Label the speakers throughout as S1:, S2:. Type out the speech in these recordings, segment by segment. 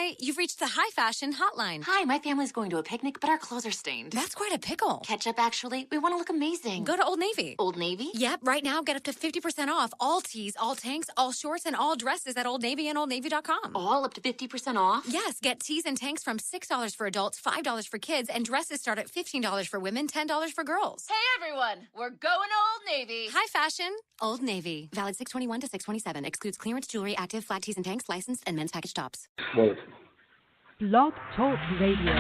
S1: Hi, you've reached the High Fashion Hotline.
S2: Hi, my family's going to a picnic, but our clothes are stained.
S1: That's quite a pickle.
S2: Ketchup, actually. We want to look amazing.
S1: Go to Old Navy.
S2: Old Navy?
S1: Yep, right now get up to 50% off all tees, all tanks, all shorts, and all dresses at Old Navy and OldNavy.com.
S2: All up to 50% off?
S1: Yes, get tees and tanks from $6 for adults, $5 for kids, and dresses start at $15 for women, $10 for girls.
S3: Hey, everyone. We're going to Old Navy.
S1: High Fashion, Old Navy. Valid 6/21 to 6/27. Excludes clearance jewelry, active, flat tees and tanks, licensed, and men's package tops.
S4: Blog Talk Radio.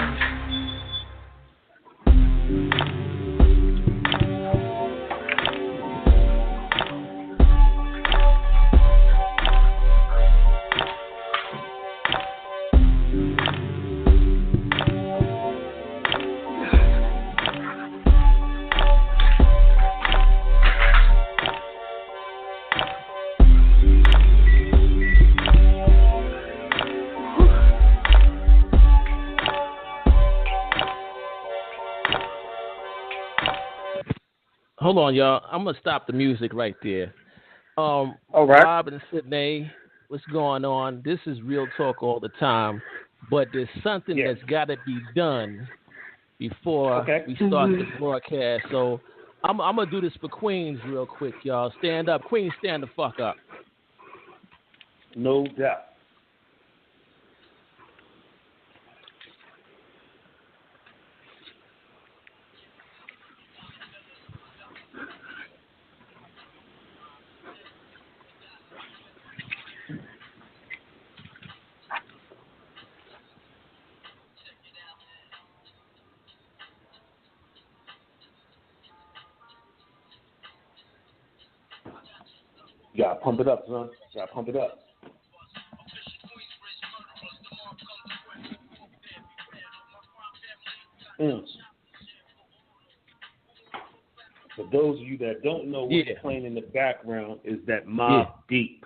S5: Hold on, y'all. I'm going to stop the music right there.
S6: All right.
S5: Rob and Sydney, what's going on? This is Real Talk all the time, but there's something that's got to be done before we start the broadcast. So I'm going to do this for Queens real quick, y'all. Stand up. Queens, stand the fuck up.
S6: No doubt. You gotta pump it up, son. You gotta pump it up. For those of you that don't know what's playing in the background is that Mobb Deep.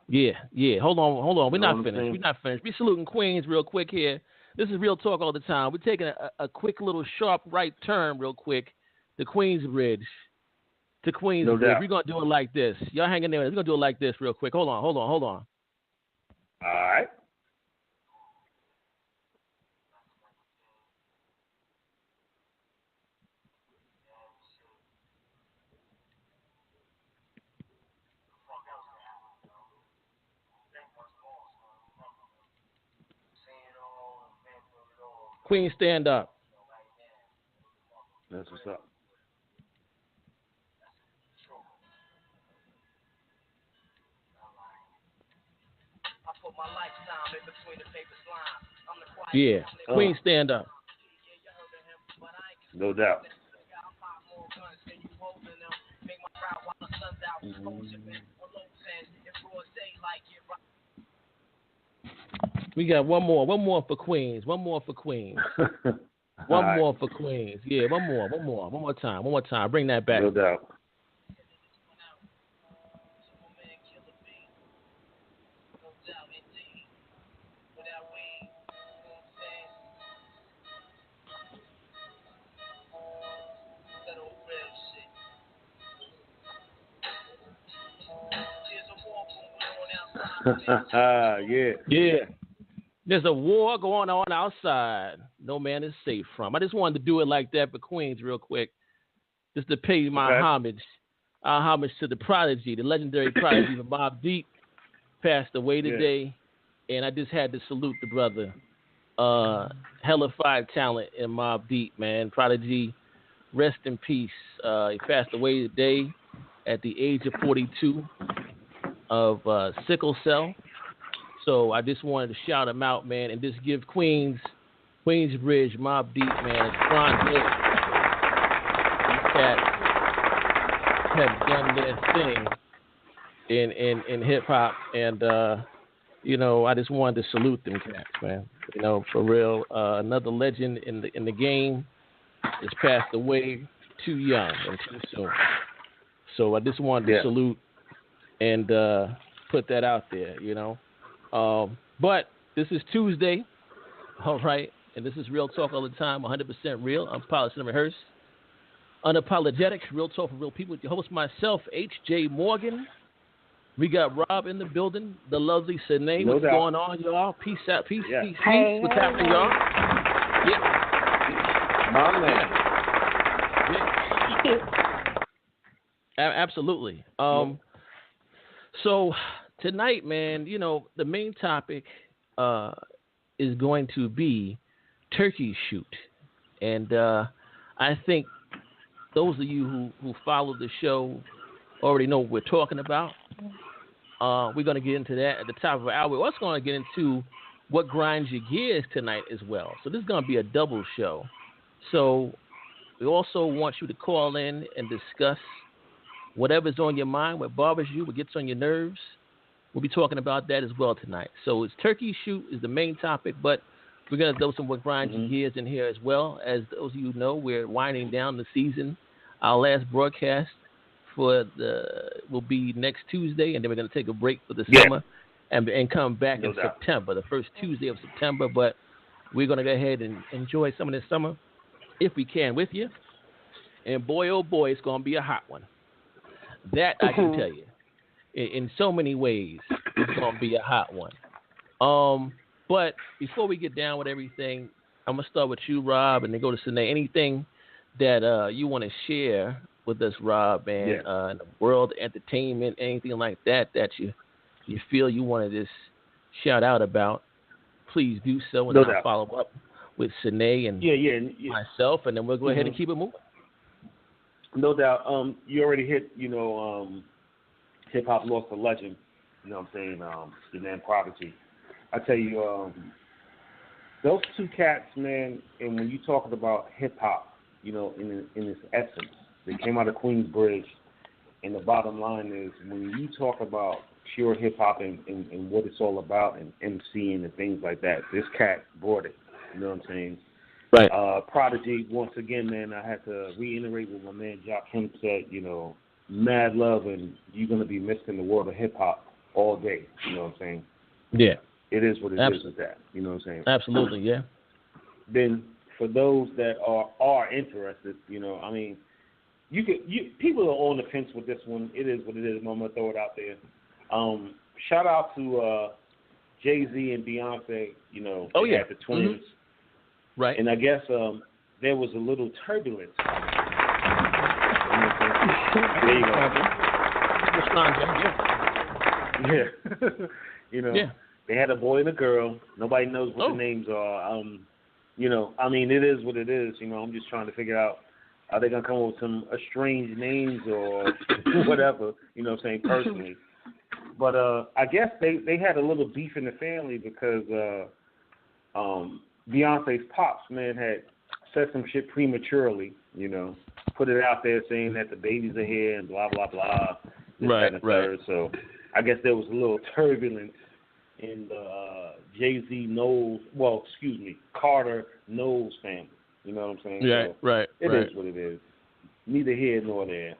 S5: Yeah. Hold on. We're not finished. We saluting Queens real quick here. This is Real Talk all the time. We're taking a quick little sharp right turn real quick to Queensbridge.
S6: No doubt.
S5: We're going to do it like this. Y'all hang in there. We're going to do it like this real quick. Hold on.
S6: All right.
S5: Queen, stand up.
S6: That's what's up.
S5: Yeah. Queen, stand up.
S6: No doubt.
S5: We got one more for Queens. One more for Queens. More for Queens. Yeah, one more time. Bring that back.
S6: No doubt.
S5: Yeah. There's a war going on outside. No man is safe from. I just wanted to do it like that for Queens real quick, just to pay my homage. Our homage to the Prodigy, the legendary Prodigy of Mobb Deep, passed away today, and I just had to salute the brother. Hellified talent in Mobb Deep, man. Prodigy, rest in peace. He passed away today at the age of 42 of sickle cell. So I just wanted to shout him out, man, and just give Queensbridge, Mobb Deep, man, a strong hit. These cats have done their thing in hip hop, and I just wanted to salute them cats, man. For real, another legend in the game has passed away too young and too soon. So I just wanted to salute and put that out there, But this is Tuesday, all right, and this is Real Talk all the time, 100% real. I'm Pilot Cinnamon Hurst. Unapologetic, Real Talk for real people with your host, myself, H.J. Morgan. We got Rob in the building, the lovely Sine.
S6: No
S5: What's
S6: doubt.
S5: going on, y'all? Peace out, peace,
S6: Yeah.
S5: peace,
S7: Hey,
S5: peace. What's happening, y'all? Yeah.
S6: My man.
S5: Absolutely. So tonight, man, the main topic is going to be turkey shoot, and I think those of you who follow the show already know what we're talking about. We're going to get into that at the top of the hour. We're also going to get into what grinds your gears tonight as well. So this is going to be a double show. So we also want you to call in and discuss whatever's on your mind, what bothers you, what gets on your nerves. We'll be talking about that as well tonight. So it's turkey shoot is the main topic, but we're going to throw some what grinds your gears in here as well. As those of you know, we're winding down the season. Our last broadcast will be next Tuesday, and then we're going to take a break for the summer and come back in September, the first Tuesday of September. But we're going to go ahead and enjoy some of this summer if we can with you. And boy, oh boy, it's going to be a hot one. That I can tell you. In so many ways, it's going to be a hot one. But before we get down with everything, I'm going to start with you, Rob, and then go to Sine. Anything that you want to share with us, Rob, man, in the world of entertainment, anything like that you feel you want to just shout out about, please do so, and I'll follow up with Sine and myself, and then we'll go ahead and keep it moving.
S6: No doubt. You already hit, hip hop lost a legend. You know what I'm saying? The man Prodigy. I tell you, those two cats, man. And when you talking about hip hop, in its essence, they came out of Queensbridge. And the bottom line is, when you talk about pure hip hop and what it's all about, and MCing and things like that, this cat brought it. You know what I'm saying?
S5: Right.
S6: Prodigy, once again, man, I had to reiterate what my man Jock Kemp said, mad love, and you're going to be missed in the world of hip-hop all day. You know what I'm saying?
S5: Yeah.
S6: It is what it is with that. You know what I'm saying?
S5: Absolutely, yeah.
S6: Then for those that are interested, people are on the fence with this one. It is what it is. I'm going to throw it out there. Shout out to Jay-Z and Beyonce, they had the twins.
S5: Mm-hmm. Right.
S6: And I guess there was a little turbulence. There you go. They had a boy and a girl. Nobody knows what the names are. It is what it is. I'm just trying to figure out, are they going to come up with some estranged names or whatever, personally. But I guess they had a little beef in the family because Beyonce's pops, man, had said some shit prematurely, put it out there saying that the babies are here and blah, blah, blah. Right. So I guess there was a little turbulence in the Carter Knowles family. You know what I'm saying?
S5: Yeah,
S6: so
S5: right.
S6: It is what it is. Neither here nor there,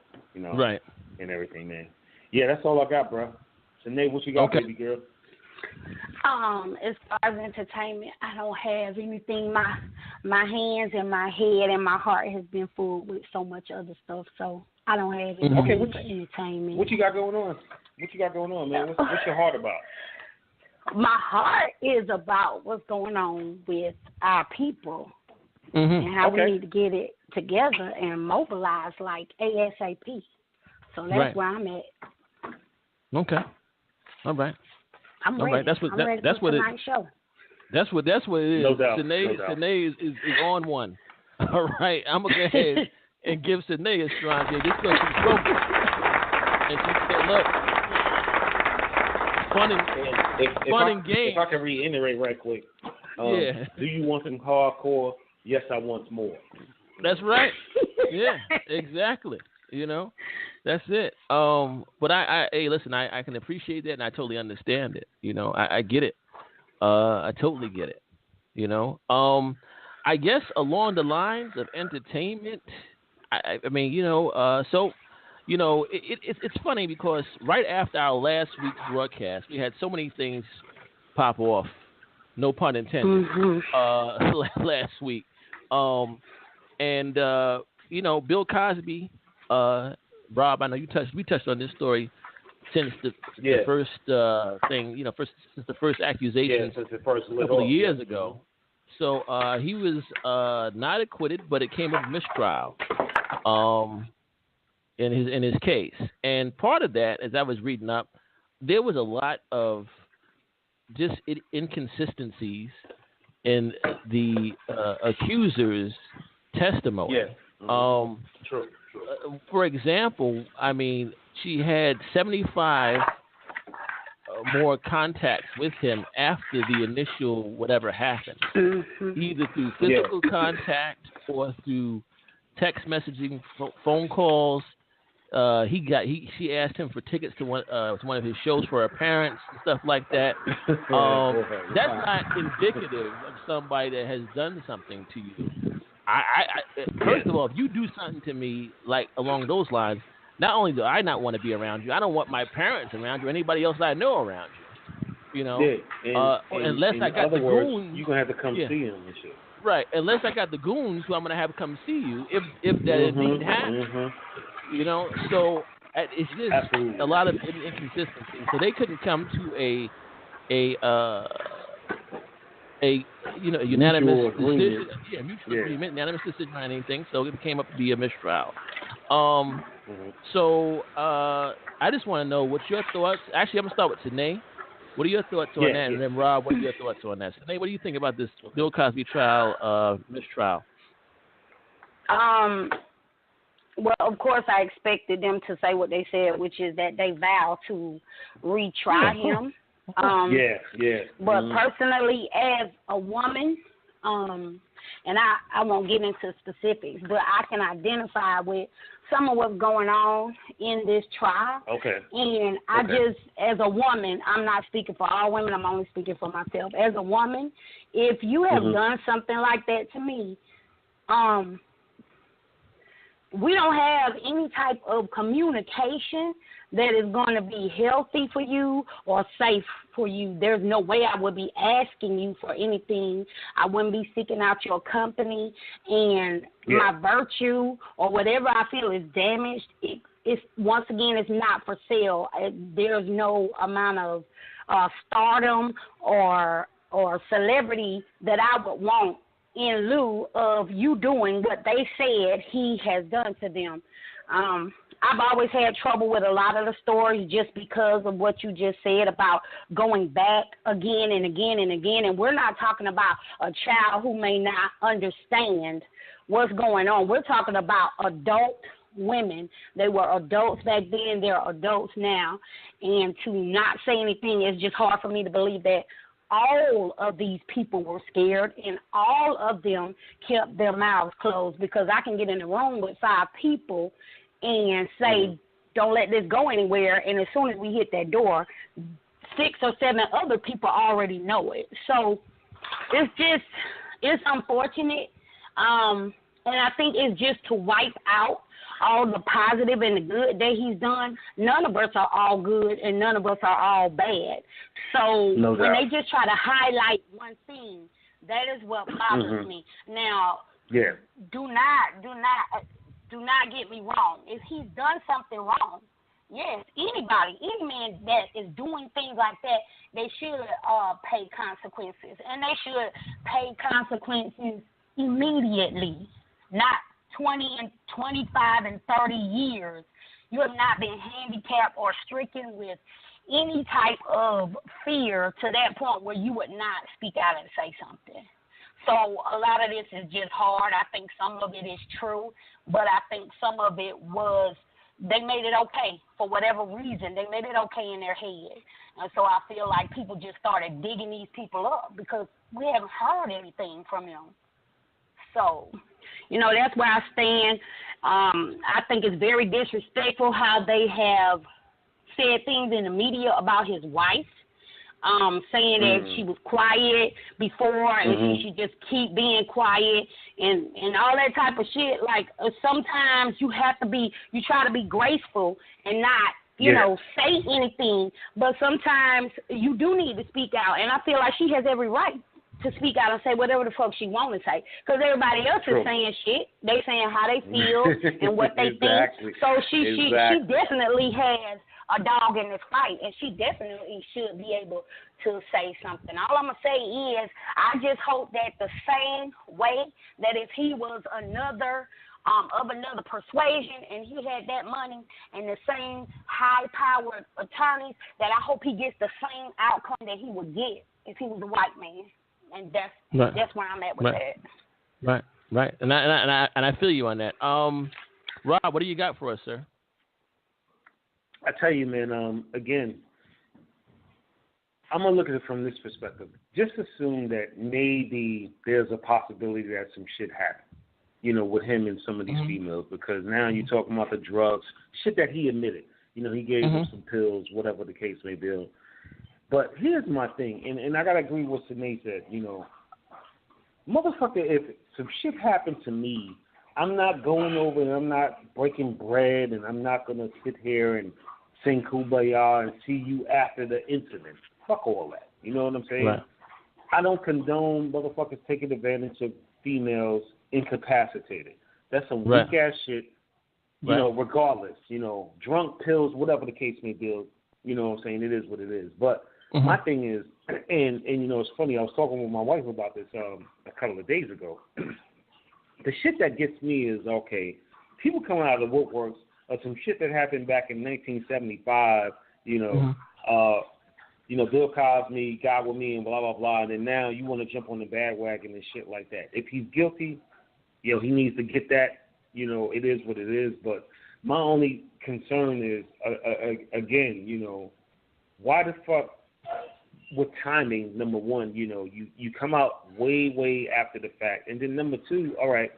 S5: Right.
S6: And everything, man. Yeah, that's all I got, bro. So, Nate, what you got, baby girl?
S7: As far as entertainment, I don't have anything. My hands and my head and my heart has been full with so much other stuff, so I don't have anything for entertainment.
S6: What you got going on? Man? What's your heart about?
S7: My heart is about what's going on with our people and how we need to get it together and mobilize like ASAP. So that's where I'm at.
S5: Okay. All right.
S7: I'm ready.
S5: Right. That's what tonight's show. That's what it is.
S6: No doubt.
S5: Sine is on one. All right. I'm gonna go ahead and give Sine a strong here. Just because she's focused. And she said, look, fun and games.
S6: If I can reiterate right quick. Do you want some hardcore? Yes, I want more.
S5: That's right. Yeah, exactly. That's it. But hey, listen, I can appreciate that, and I totally understand it. I get it. I totally get it. I guess along the lines of entertainment, it's funny because right after our last week's broadcast, we had so many things pop off. No pun intended. Last week, Bill Cosby. Rob, I know we touched on this story since the first thing, since the first accusation
S6: since the first
S5: a couple of years ago. So he was not acquitted, but it came up mistrial in his case. And part of that, as I was reading up, there was a lot of just inconsistencies in the accuser's testimony.
S6: Yeah. Mm-hmm. True.
S5: For example, I mean, she had 75 more contacts with him after the initial whatever happened, either through physical contact or through text messaging, phone calls. She asked him for tickets to one of his shows for her parents and stuff like that. That's not indicative of somebody that has done something to you. First of all, if you do something to me like along those lines, not only do I not want to be around you, I don't want my parents around you, anybody else I know around you. Unless I got the goons,
S6: you're gonna have to come see him and shit.
S5: Right, unless I got the goons who I'm gonna have come see you if that indeed happens. So it's just
S6: Absolutely.
S5: a lot of inconsistency. So they couldn't come to a unanimous decision. Mutual agreement, unanimous decision on anything. So it came up to be a mistrial. So I just want to know what's your thoughts. Actually, I'm gonna start with Sine. What are your thoughts on that? And then Rob, what are your thoughts on that? Sine, what do you think about this Bill Cosby trial, mistrial?
S7: Well, of course, I expected them to say what they said, which is that they vow to retry him. But personally, as a woman, and I won't get into specifics, but I can identify with some of what's going on in this trial.
S6: Okay.
S7: And I just, as a woman, I'm not speaking for all women, I'm only speaking for myself. As a woman, if you have done something like that to me, we don't have any type of communication that is going to be healthy for you or safe for you. There's no way I would be asking you for anything. I wouldn't be seeking out your company, and my virtue or whatever I feel is damaged. It's once again, it's not for sale. There's no amount of stardom or celebrity that I would want in lieu of you doing what they said he has done to them. I've always had trouble with a lot of the stories just because of what you just said about going back again and again and again. And we're not talking about a child who may not understand what's going on. We're talking about adult women. They were adults back then. They're adults now. And to not say anything is just hard for me to believe that all of these people were scared and all of them kept their mouths closed, because I can get in the room with 5 people and say, don't let this go anywhere. And as soon as we hit that door, 6 or 7 other people already know it. So it's unfortunate. And I think it's just to wipe out all the positive and the good that he's done. None of us are all good and none of us are all bad. So when they just try to highlight one thing, that is what bothers me. Now, do not get me wrong. If he's done something wrong, yes, any man that is doing things like that, they should pay consequences. And they should pay consequences immediately, not 20 and 25 and 30 years. You have not been handicapped or stricken with any type of fear to that point where you would not speak out and say something. So a lot of this is just hard. I think some of it is true, but I think some of it was they made it okay for whatever reason. They made it okay in their head. And so I feel like people just started digging these people up because we haven't heard anything from them. So, that's where I stand. I think it's very disrespectful how they have said things in the media about his wife, saying that she was quiet before and she should just keep being quiet and all that type of shit. Like, sometimes you try to be graceful and not, say anything, but sometimes you do need to speak out. And I feel like she has every right to speak out and say whatever the fuck she want to say, because everybody else is saying shit. They saying how they feel and what they think. So she definitely has a dog in this fight, and she definitely should be able to say something. All I'm going to say is I just hope that the same way that if he was another of another persuasion and he had that money and the same high-powered attorneys, that I hope he gets the same outcome that he would get if he was a white man. And that's where I'm at with that.
S5: Right. And I feel you on that. Rob, what do you got for us, sir?
S6: I tell you, man, again, I'm going to look at it from this perspective. Just assume that maybe there's a possibility that some shit happened, with him and some of these females, because now you're talking about the drugs, shit that he admitted. He gave them some pills, whatever the case may be. But here's my thing, and I got to agree with what Sinead said, motherfucker, if some shit happened to me, I'm not going over and I'm not breaking bread and I'm not going to sit here and sing Kumbaya and see you after the incident. Fuck all that. You know what I'm saying?
S5: Right.
S6: I don't condone motherfuckers taking advantage of females incapacitated. That's some weak-ass shit, regardless. Drunk, pills, whatever the case may be, you know what I'm saying? It is what it is. But my thing is, and it's funny, I was talking with my wife about this a couple of days ago. The shit that gets me is, okay, people coming out of the woodworks of some shit that happened back in 1975, Bill Cosby got with me and blah, blah, blah, and then now you want to jump on the bandwagon and shit like that. If he's guilty, he needs to get that, it is what it is. But my only concern is, again, why the fuck with timing, number one, you come out way, way after the fact. And then number two, all right,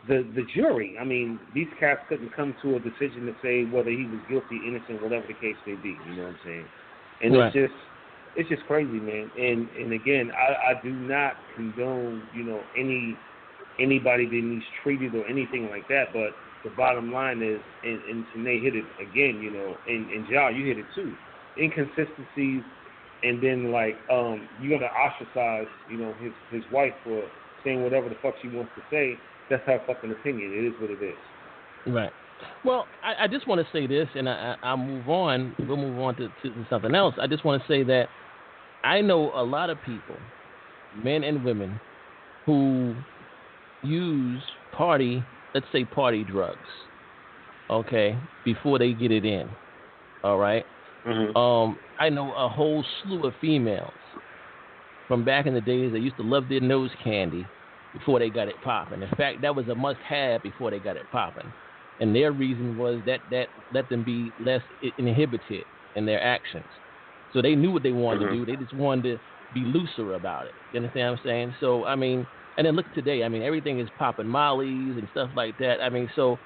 S6: the jury, I mean, these cats couldn't come to a decision to say whether he was guilty, innocent, whatever the case may be, you know what I'm saying? And it's just crazy, man. And again, I do not condone, anybody being mistreated or anything like that, but the bottom line is, and Sinead hit it again, and Ja, you hit it too, inconsistencies. And then, you got to ostracize, his wife for saying whatever the fuck she wants to say. That's her fucking opinion. It is what it is.
S5: Right. Well, I just want to say this, and I'll move on. We'll move on to something else. I just want to say that I know a lot of people, men and women, who use let's say party drugs, okay, before they get it in, all right? I know a whole slew of females from back in the days that used to love their nose candy before they got it popping. In fact, that was a must-have before they got it popping. And their reason was that let them be less inhibited in their actions. So they knew what they wanted to do. They just wanted to be looser about it. You understand what I'm saying? So, I mean, and then look today. I mean, everything is popping mollies and stuff like that. I mean, so,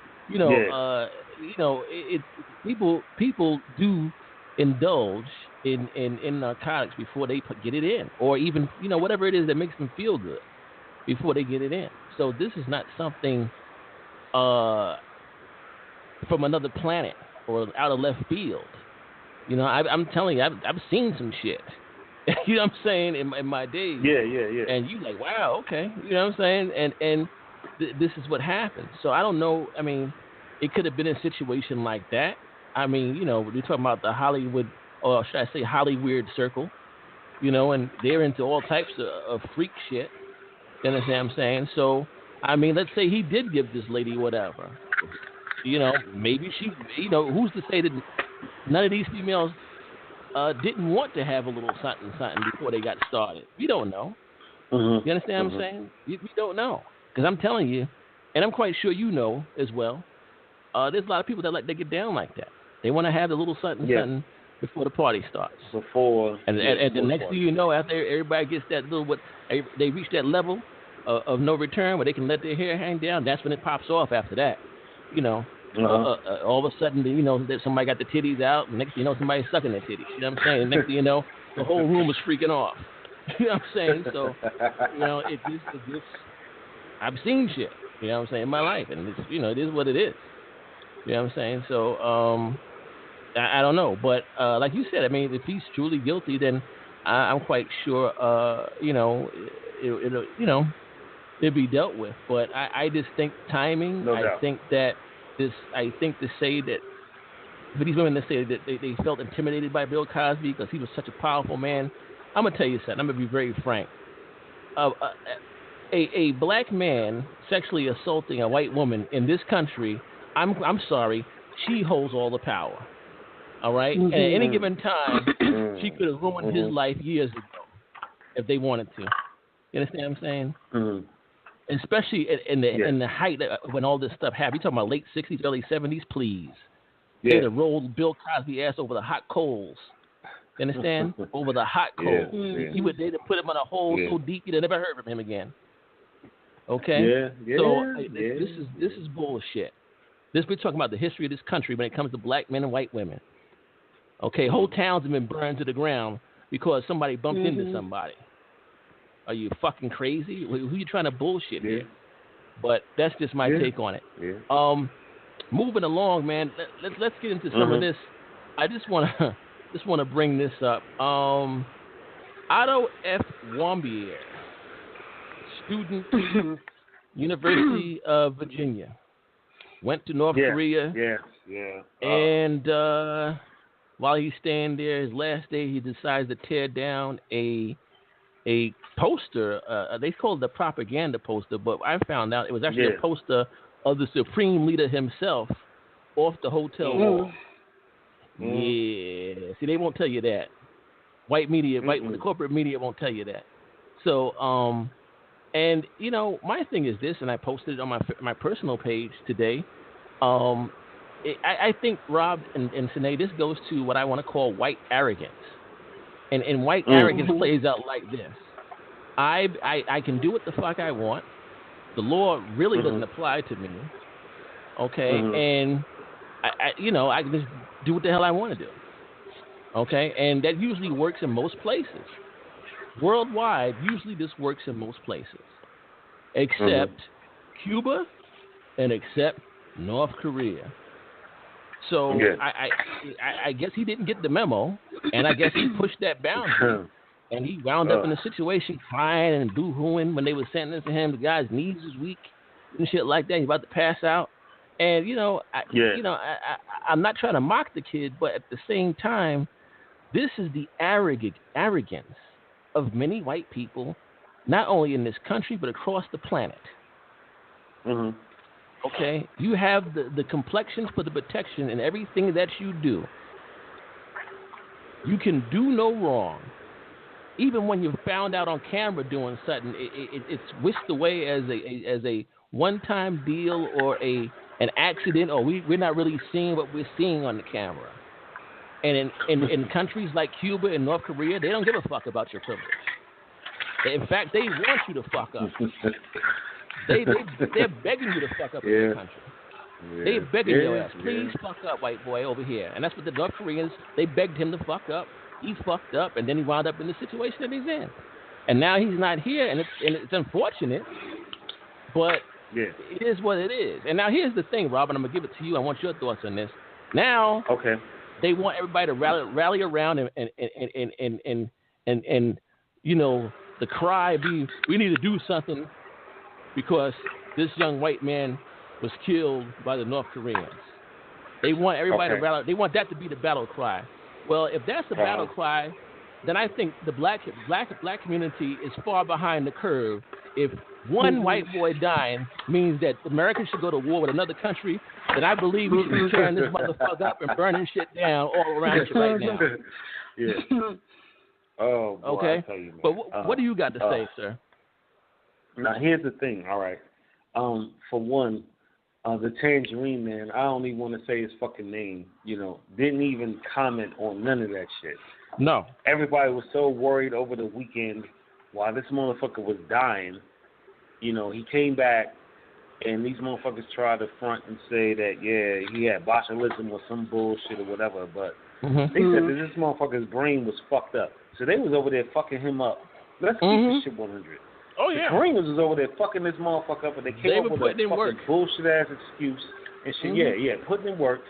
S5: people do indulge in narcotics before they get it in, or even whatever it is that makes them feel good before they get it in. So this is not something from another planet or out of left field. I'm telling you, I've seen some shit. You know what I'm saying, in my days.
S6: Yeah.
S5: And you like, wow, okay. You know what I'm saying? And this is what happened. So I don't know. I mean, it could have been a situation like that. I mean, we're talking about the Hollywood, or should I say Hollyweird circle, and they're into all types of freak shit. You understand what I'm saying? So, I mean, let's say he did give this lady whatever. Maybe she, who's to say that none of these females didn't want to have a little something before they got started? We don't know. You understand what I'm saying? We don't know. Because I'm telling you, and I'm quite sure as well, there's a lot of people that they get down like that. They want to have a little something before the party starts. And the next thing you know, after everybody gets that little, they reach that level of no return where they can let their hair hang down, that's when it pops off after that. All of a sudden, that somebody got the titties out, and next thing you know, somebody's sucking their titties. You know what I'm saying? And next thing you know, the whole room is freaking off. You know what I'm saying? So, it just, I've seen shit, you know what I'm saying, in my life, and it's, it is what it is. You know what I'm saying? So, I don't know, but like you said, I mean, if he's truly guilty, then I'm quite sure, it'll be dealt with. But I just think timing.
S6: No doubt.
S5: I think to say that for these women that say that they felt intimidated by Bill Cosby because he was such a powerful man, I'm going to tell you something. I'm going to be very frank. A black man sexually assaulting a white woman in this country, I'm sorry, she holds all the power. All right? And at any given time, she could have ruined his life years ago if they wanted to. You understand what I'm saying? Especially in the height when all this stuff happened. You're talking about late 60s, early 70s, please. They'd have rolled Bill Cosby ass over the hot coals. You understand? Over the hot coals. They'd have put him in a hole so deep you'd have never heard from him again. Okay? This is bullshit. We're talking about the history of this country when it comes to black men and white women. Okay? Whole towns have been burned to the ground because somebody bumped into somebody. Are you fucking crazy? Who you trying to bullshit here? But that's just my take on it. Moving along, man. Let's get into some of this. I just want to bring this up. Otto F. Warmbier, student, University of Virginia, went to North Korea. And while he's staying there, his last day, he decides to tear down a poster. They called it a propaganda poster, but I found out it was actually a poster of the Supreme Leader himself off the hotel wall. Yeah. See, they won't tell you that. White media, the corporate media won't tell you that. So, and you know, my thing is this, and I posted it on my personal page today. I think, Rob and Sinead, this goes to what I want to call white arrogance. And white arrogance plays out like this. I can do what the fuck I want. The law really doesn't apply to me. Okay? And, I can just do what the hell I want to do. Okay? And that usually works in most places. Worldwide, usually this works in most places. Except Cuba and except North Korea. So I guess he didn't get the memo, and I guess he pushed that boundary, and he wound up in a situation crying and boo-hooing when they were sentencing him. The guy's knees is weak and shit like that. He's about to pass out. And I'm not trying to mock the kid, but at the same time, this is the arrogance of many white people, not only in this country but across the planet. Okay, you have the complexions for the protection in everything that you do. You can do no wrong. Even when you're found out on camera doing something, it's whisked away as a one-time deal or an accident, or we're not really seeing what we're seeing on the camera. And in countries like Cuba and North Korea, they don't give a fuck about your privilege. In fact, they want you to fuck up. They're begging you to fuck up in this country. They're begging your ass, please fuck up, white boy, over here. And that's what the North Koreans, they begged him to fuck up. He fucked up, and then he wound up in the situation that he's in. And now he's not here, and it's unfortunate, but it is what it is. And now here's the thing, Robin, I'm going to give it to you. I want your thoughts on this. Now, they want everybody to rally around and the cry be, we need to do something because this young white man was killed by the North Koreans. They want everybody to rally. They want that to be the battle cry. Well, if that's the battle cry, then I think the black community is far behind the curve. If one white boy dying means that America should go to war with another country, then I believe we should be tearing this motherfucker up and burning shit down all around you right now.
S6: Oh, boy,
S5: okay.
S6: I tell you, man.
S5: But what do you got to say, sir?
S6: Now, here's the thing, all right. For one, the Tangerine Man, I don't even want to say his fucking name, didn't even comment on none of that shit.
S5: No.
S6: Everybody was so worried over the weekend while this motherfucker was dying. He came back, and these motherfuckers tried to front and say that, he had botulism or some bullshit or whatever, but they said that this motherfucker's brain was fucked up. So they was over there fucking him up. Let's keep this shit 100.
S5: Oh, yeah.
S6: The Koreans was over there fucking this motherfucker up, and they came up with a fucking bullshit-ass excuse and shit. Putting in work.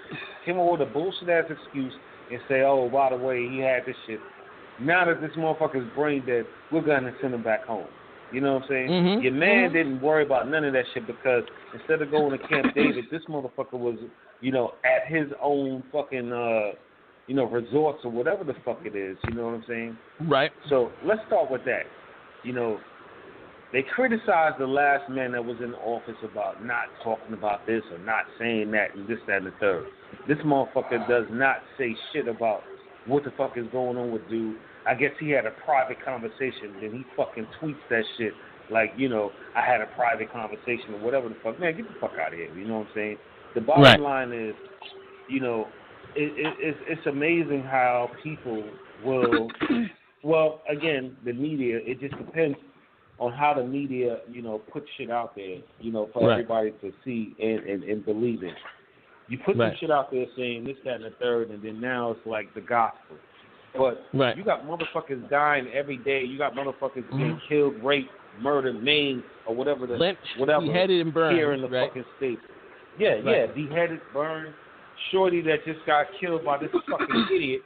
S6: Came up with a bullshit-ass excuse and say, oh, by the way, he had this shit. Now that this motherfucker's brain dead, we're going to send him back home. You know what I'm saying? Your man didn't worry about none of that shit because instead of going to Camp David, this motherfucker was, at his own fucking, resorts or whatever the fuck it is. You know what I'm saying?
S5: Right.
S6: So let's start with that. They criticized the last man that was in office about not talking about this or not saying that and this, that, and the third. This motherfucker does not say shit about what the fuck is going on with dude. I guess he had a private conversation, then he fucking tweets that shit like, I had a private conversation or whatever the fuck. Man, get the fuck out of here. You know what I'm saying? The bottom line is, it's amazing how people will, well, again, the media, it just depends on how the media, put shit out there, for everybody to see and believe in. You put some shit out there saying this, that, and the third, and then now it's like the gospel. But you got motherfuckers dying every day. You got motherfuckers getting killed, raped, murdered, maimed, or whatever
S5: beheaded and burned
S6: here in the fucking States. Yeah, beheaded, burned. Shorty that just got killed by this fucking idiot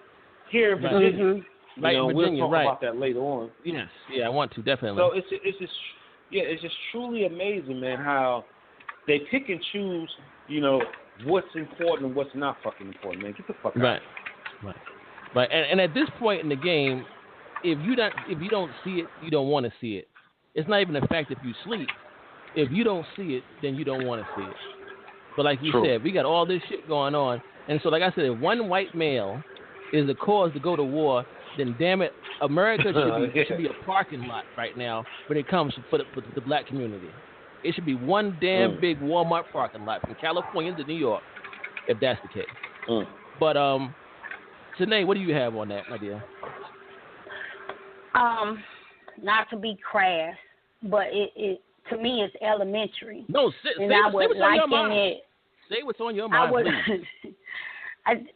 S6: here in Virginia. We'll talk about that later on.
S5: Yes, I want to, definitely.
S6: So it's just truly amazing, man, how they pick and choose, what's important and what's not fucking important, man. Get the fuck out.
S5: Right. And at this point in the game, if you don't see it, you don't want to see it. It's not even the fact if you sleep. If you don't see it, then you don't want to see it. But like you said, we got all this shit going on, and so like I said, if one white male is the cause to go to war, then damn it, America should be a parking lot right now when it comes for the black community. It should be one damn big Walmart parking lot from California to New York, if that's the case. But Tanae, what do you have on that, my dear?
S7: Not to be crass, but it to me it's elementary.
S5: No, say what's on your mind. Say what's on your mind, please.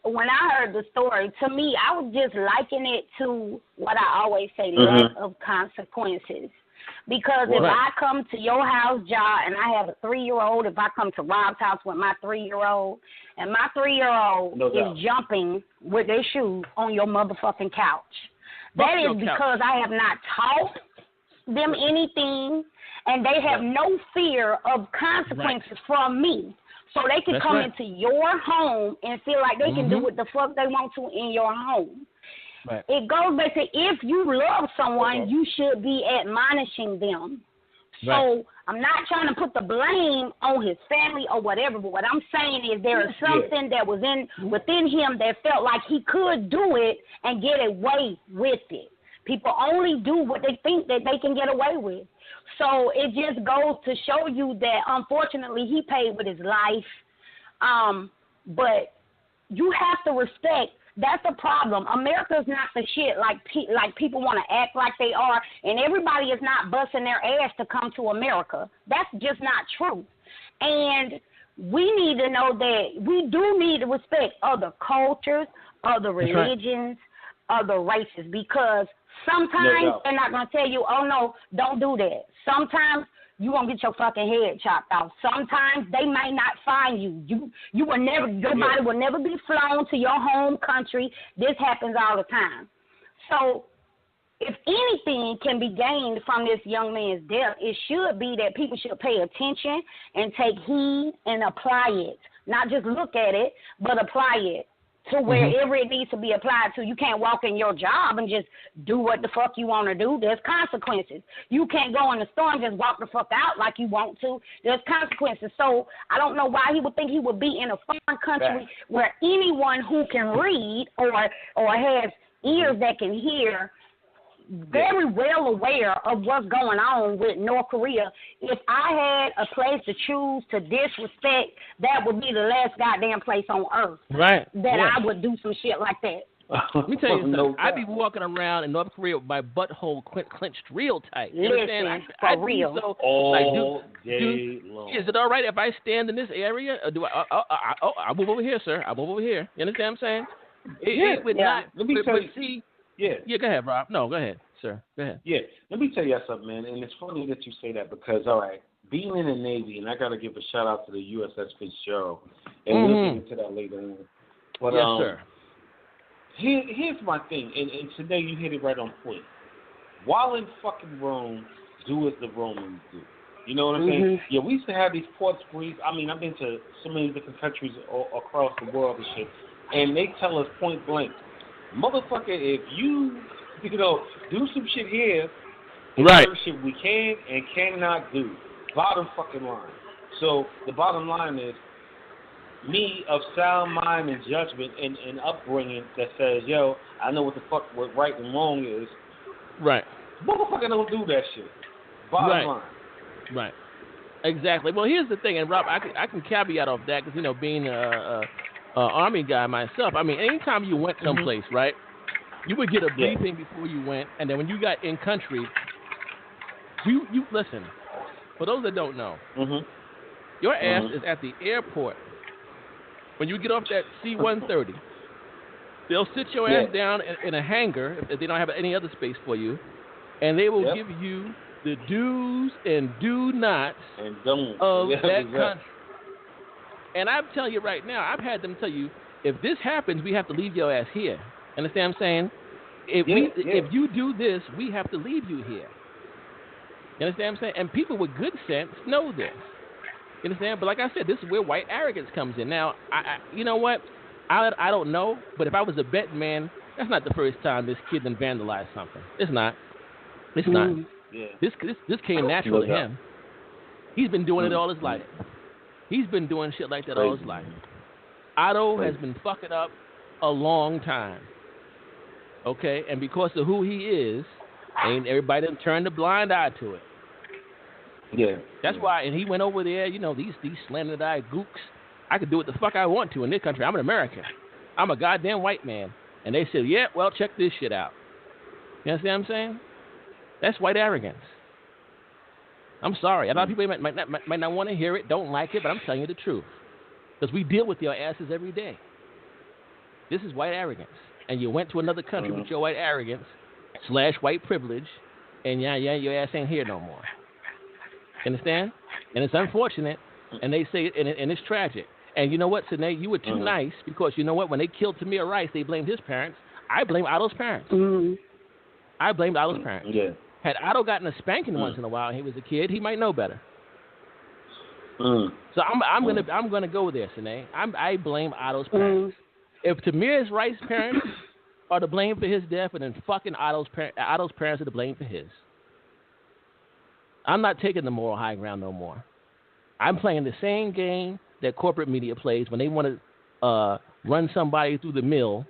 S7: When I heard the story, to me, I was just liken it to what I always say, lack of consequences. Because if I come to your house, Ja, and I have a 3-year-old, if I come to Rob's house with my 3-year-old, and my 3-year-old is jumping with their shoes on your motherfucking couch, that is because I have not taught them anything, and they have no fear of consequences from me. So they can come into your home and feel like they can do what the fuck they want to in your home.
S5: Right.
S7: It goes back to if you love someone, you should be admonishing them. So I'm not trying to put the blame on his family or whatever, but what I'm saying is there is something that was within him that felt like he could do it and get away with it. People only do what they think that they can get away with. So it just goes to show you that, unfortunately, he paid with his life. But you have to respect. That's the problem. America's not the shit like people want to act like they are, and everybody is not busting their ass to come to America. That's just not true. And we need to know that we do need to respect other cultures, other religions, other races, because sometimes they're not going to tell you, oh, no, don't do that. Sometimes you're going to get your fucking head chopped off. Sometimes they might not find you. You will never, your body will never be flown to your home country. This happens all the time. So if anything can be gained from this young man's death, it should be that people should pay attention and take heed and apply it. Not just look at it, but apply it to wherever it needs to be applied to. You can't walk in your job and just do what the fuck you want to do. There's consequences. You can't go in the store and just walk the fuck out like you want to. There's consequences. So I don't know why he would think he would be in a foreign country where anyone who can read or has ears that can hear very well aware of what's going on with North Korea. If I had a place to choose to disrespect, that would be the last goddamn place on earth.
S5: Right.
S7: That I would do some shit like that.
S5: Let me tell you something. I'd be walking around in North Korea with my butthole clenched real tight. You understand?
S7: For real.
S5: So,
S6: all day long.
S5: Is it all right if I stand in this area? Or do I'll move over here, sir. I'll move over here. You understand what I'm saying? It would not.
S6: Let me tell you.
S5: See,
S6: Yeah,
S5: go ahead, Rob. No, go ahead, sir. Go ahead.
S6: Yeah, let me tell you something, man. And it's funny that you say that because, all right, being in the Navy, and I got to give a shout out to the USS Fitzgerald, and we'll get into that later on. But,
S5: yes, sir.
S6: Here's my thing, and today you hit it right on point. While in fucking Rome, do as the Romans do. You know what I'm saying? Yeah, we used to have these port sprees. I mean, I've been to so many different countries across the world and shit, and they tell us point blank, motherfucker, if you do some shit here,
S5: right?
S6: Certain shit we can and cannot do. Bottom fucking line. So the bottom line is, me of sound mind and judgment and upbringing that says, yo, I know what the fuck what right and wrong is.
S5: Right.
S6: Motherfucker don't do that shit. Bottom line.
S5: Right. Exactly. Well, here's the thing, and Rob, I can caveat off that because being a Army guy myself. I mean, anytime you went someplace, right, you would get a briefing before you went, and then when you got in country, you listen. For those that don't know, your ass is at the airport. When you get off that C-130, they'll sit your ass down in a hangar if they don't have any other space for you, and they will give you the do's and do nots of that country. And I'm telling you right now, I've had them tell you, if this happens, we have to leave your ass here. Understand what I'm saying? If you do this, we have to leave you here. You understand what I'm saying? And people with good sense know this. You understand? But like I said, this is where white arrogance comes in. Now, you know what? I don't know, but if I was a betting man, that's not the first time this kid done vandalized something. It's not. It's not. Yeah. This came natural to him. He's been doing it all his life. He's been doing shit like that all his life. Otto has been fucking up a long time. Okay? And because of who he is, ain't everybody done turned a blind eye to it.
S6: Yeah.
S5: That's why, and he went over there, these slanted-eyed gooks. I could do what the fuck I want to in this country. I'm an American. I'm a goddamn white man. And they said, yeah, well, check this shit out. You understand what I'm saying? That's white arrogance. I'm sorry. A lot of people might not want to hear it, don't like it, but I'm telling you the truth. Because we deal with your asses every day. This is white arrogance. And you went to another country with your white arrogance / white privilege, and your ass ain't here no more. Understand? And it's unfortunate, and they say, and it's tragic. And you know what, Sinead? You were too nice because you know what? When they killed Tamir Rice, they blamed his parents. I blame Otto's parents. I blamed Otto's parents.
S6: Yeah.
S5: Had Otto gotten a spanking once in a while and he was a kid, he might know better. So I'm gonna go there, Sinead. I blame Otto's parents. If Tamir's Rice's parents are to blame for his death, and then fucking Otto's parents are to blame for his. I'm not taking the moral high ground no more. I'm playing the same game that corporate media plays when they want to run somebody through the mill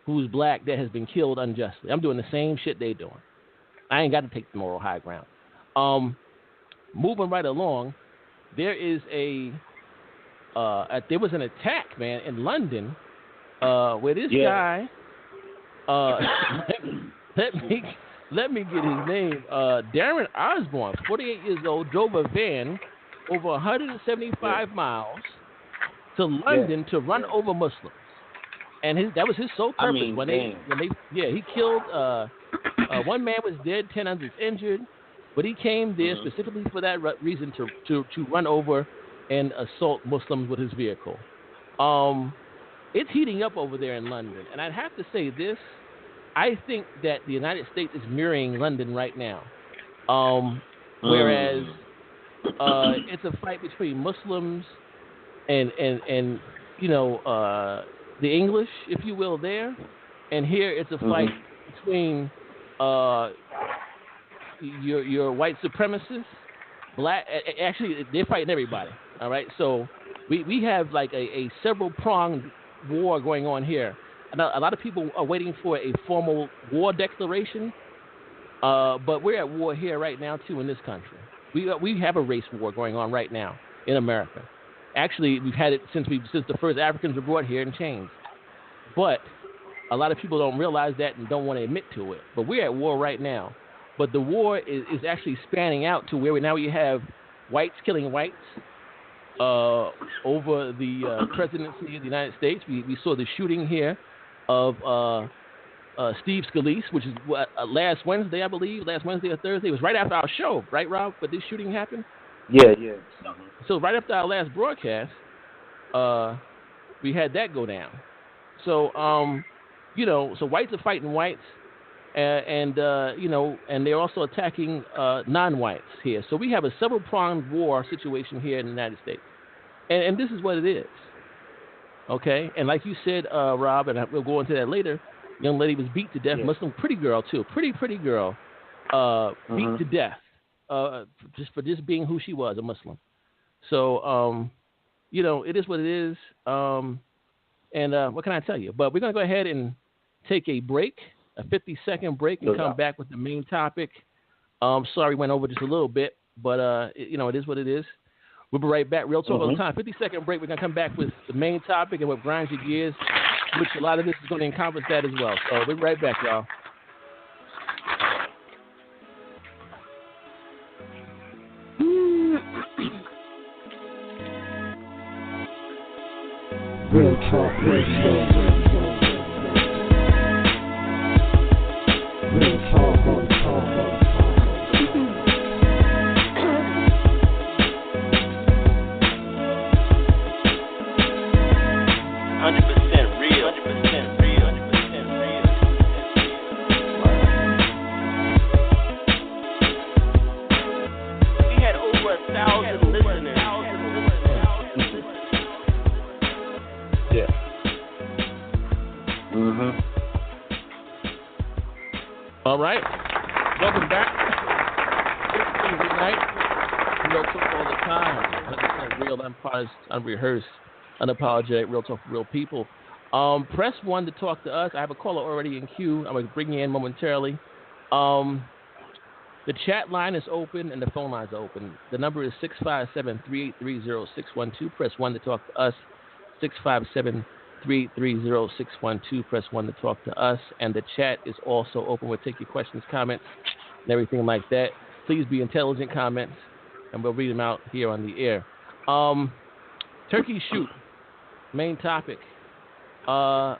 S5: who's black that has been killed unjustly. I'm doing the same shit they doing. I ain't got to take the moral high ground. Moving right along, there is there was an attack, man, in London where this guy, let me get his name, Darren Osborne, 48 years old, drove a van over 175 miles to London to run over Muslims. And that was his sole purpose. He killed, one man was dead, 10 others injured, but he came there specifically for that reason to run over and assault Muslims with his vehicle. It's heating up over there in London, and I'd have to say this. I think that the United States is mirroring London right now, whereas it's a fight between Muslims and the English, if you will, there, and here it's a fight between your white supremacists, black. Actually, they're fighting everybody. All right, so we have like a several pronged war going on here. A lot of people are waiting for a formal war declaration, but we're at war here right now too in this country. We have a race war going on right now in America. Actually, we've had it since the first Africans were brought here and changed. But a lot of people don't realize that and don't want to admit to it. But we're at war right now. But the war is actually spanning out to where now you have whites killing whites over the presidency of the United States. We saw the shooting here of Steve Scalise, which is last Wednesday, I believe, last Wednesday or Thursday. It was right after our show, right, Rob? But this shooting happened?
S6: Yeah.
S5: So right after our last broadcast, we had that go down. So, so whites are fighting whites, and they're also attacking non-whites here. So we have a several-pronged war situation here in the United States, and this is what it is. Okay, and like you said, Rob, and we'll go into that later. Young lady was beat to death. Muslim, pretty girl too, pretty girl, beat to death, just for being who she was, a Muslim. So, it is what it is. And what can I tell you? But we're gonna go ahead and take a break, a 50-second break, and come back with the main topic. Sorry, went over just a little bit, but it is what it is. We'll be right back. Real talk all the time. 50-second break. We're going to come back with the main topic and what grinds your gears, which a lot of this is going to encompass that as well. So we'll be right back, y'all.
S8: Real Talk Radio. Real Talk on Talk.
S5: 100% real. 100% real. 100% real. We had over 1,000 listeners.
S6: Yeah.
S5: All right. Welcome back. Good night. Real talk all the time. 100% real, unrehearsed, unapologetic, real talk for real people. Press 1 to talk to us. I have a caller already in queue. I'm going to bring you in momentarily. The chat line is open and the phone line is open. The number is 657-383-0612. Press 1 to talk to us. 657-383-0612. Press 1 to talk to us. And the chat is also open. We'll take your questions, comments, and everything like that. Please be intelligent comments, and we'll read them out here on the air. Turkey shoot. Main topic. The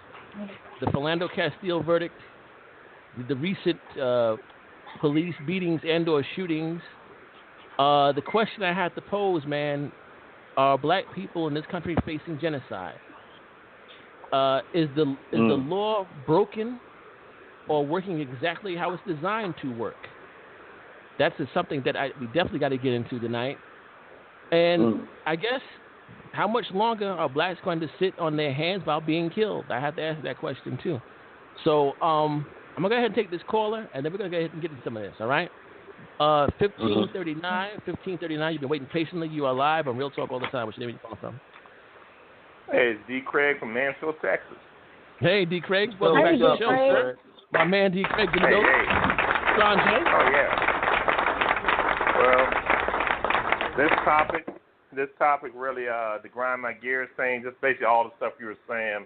S5: Philando Castile verdict. The recent police beatings and or shootings. The question I had to pose, man, are black people in this country facing genocide? Is the law broken or working exactly how it's designed to work? That's something that we definitely got to get into tonight. And I guess, how much longer are blacks going to sit on their hands while being killed? I have to ask that question too. So I'm going to go ahead and take this caller, and then we're going to go ahead and get into some of this, all right? 1539, you've been waiting patiently. You are live on Real Talk all the time. What's your name and you calling from?
S9: Hey, it's D. Craig from Mansfield, Texas.
S5: Hey, D. Craig. Welcome back to the show, sir. My man, D. Craig. Give me those. John J.
S9: Oh, yeah. Well, this topic really to grind my gears thing, just basically all the stuff you were saying.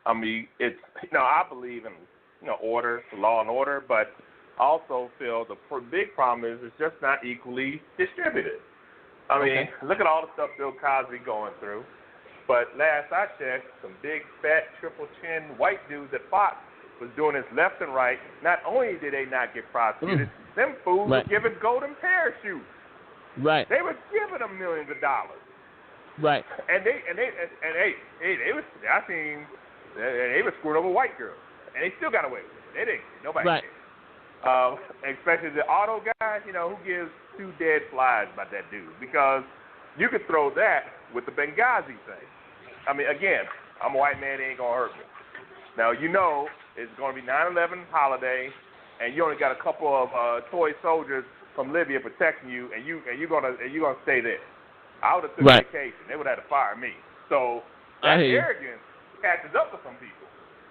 S9: I mean, it's, I believe in, order, law and order, but I also feel the big problem is it's just not equally distributed. I mean, look at all the stuff Bill Cosby going through. But last I checked, some big, fat, triple-chin white dudes at Fox was doing this left and right. Not only did they not get prosecuted, them fools were giving golden parachutes.
S5: Right.
S9: They were giving them millions of dollars.
S5: Right.
S9: And they were screwing over white girls, and they still got away with it. They didn't. Nobody cared. Especially the auto guy, who gives 2 dead flies by that dude? Because you could throw that with the Benghazi thing. I mean, again, I'm a white man, it ain't gonna hurt me. Now it's gonna be 9/11 holiday, and you only got a couple of toy soldiers from Libya protecting you, and you're gonna stay there. I would have took vacation. They would have had to fire me. So that arrogance catches up with some people.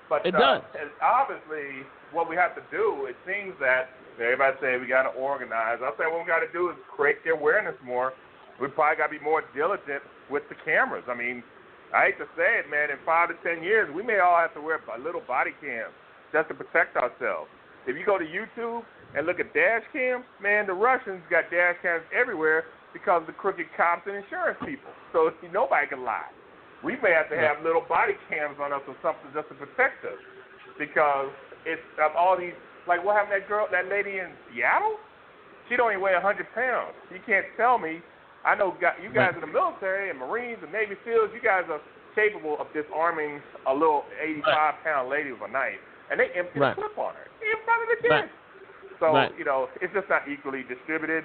S9: But
S5: it does.
S9: Obviously, what we have to do, it seems that everybody say we got to organize. I say what we got to do is create the awareness more. We probably got to be more diligent with the cameras. I mean, I hate to say it, man, in 5 to 10 years, we may all have to wear a little body cams just to protect ourselves. If you go to YouTube and look at dash cams, man, the Russians got dash cams everywhere because of the crooked cops and insurance people. So nobody can lie. We may have to have little body cams on us or something just to protect us, because it's all these, like what happened to that lady in Seattle? She don't even weigh 100 pounds. You can't tell me. I know you guys in the military and Marines and Navy SEALs, you guys are capable of disarming a little 85-pound lady with a knife. and they empty
S5: Right.
S9: the clip on her in front of the kids.
S5: Right.
S9: So,
S5: Right.
S9: It's just not equally distributed.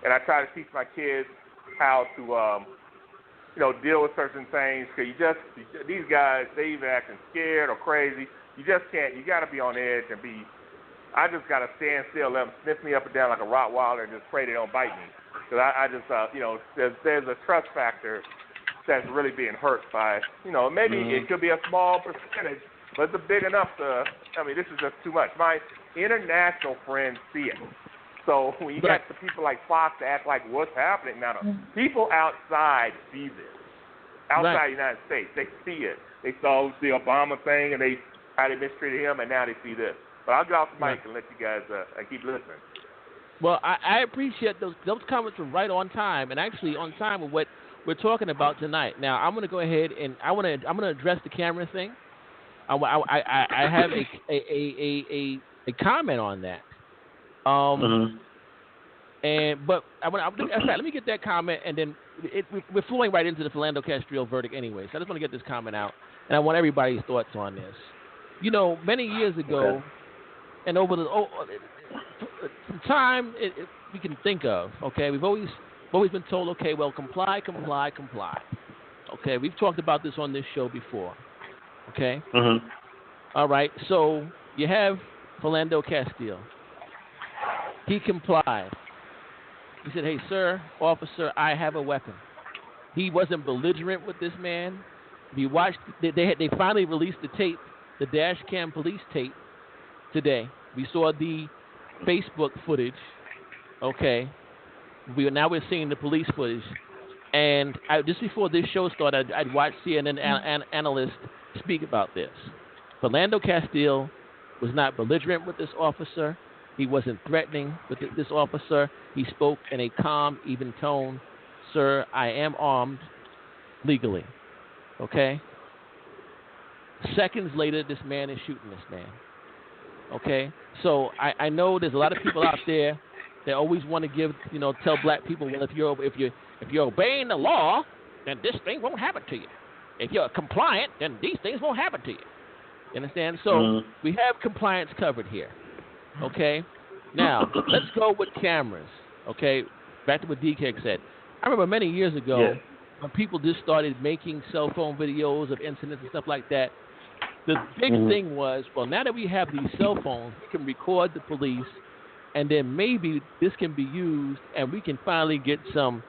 S9: And I try to teach my kids how to, deal with certain things. Because these guys, they either acting scared or crazy. You just can't. You got to be on edge and be. I just got to stand still, let them sniff me up and down like a Rottweiler, and just pray they don't bite me. Because I just, there's a trust factor that's really being hurt by, maybe it could be a small percentage, but it's big enough to. This is just too much. My international friends see it. So when you got the people like Fox to act like what's happening now, people outside see this. Outside the United States, they see it. They saw the Obama thing and how they mistreated him, and now they see this. But I'll get off the mic and let you guys keep listening.
S5: Well, I appreciate those comments were right on time, and actually on time with what we're talking about tonight. Now I'm going to go ahead and I'm going to address the camera thing. I have a comment on that. But let me get that comment, and then we're flowing right into the Philando Castile verdict anyway. So I just want to get this comment out, and I want everybody's thoughts on this. Many years ago, and over the time we can think of, okay, we've always been told, okay, well, comply. Okay, we've talked about this on this show before. Okay. All right. So you have Philando Castile. He complied. He said, "Hey, sir, officer, I have a weapon." He wasn't belligerent with this man. If you watched, they finally released the tape, the dash cam police tape today. We saw the Facebook footage. Okay, we're seeing the police footage. And just before this show started, I'd watched CNN analysts speak about this. Philando Castile was not belligerent with this officer. He wasn't threatening with this officer. He spoke in a calm, even tone. Sir, I am armed legally. Okay? Seconds later, this man is shooting this man. Okay? So I know there's a lot of people out there that always want to tell black people, well, if you're obeying the law, then this thing won't happen to you. If you're compliant, then these things won't happen to you. You understand? So we have compliance covered here. Okay? Now, let's go with cameras. Okay? Back to what DK said. I remember many years ago when people just started making cell phone videos of incidents and stuff like that. The big thing was, well, now that we have these cell phones, we can record the police, and then maybe this can be used, and we can finally get some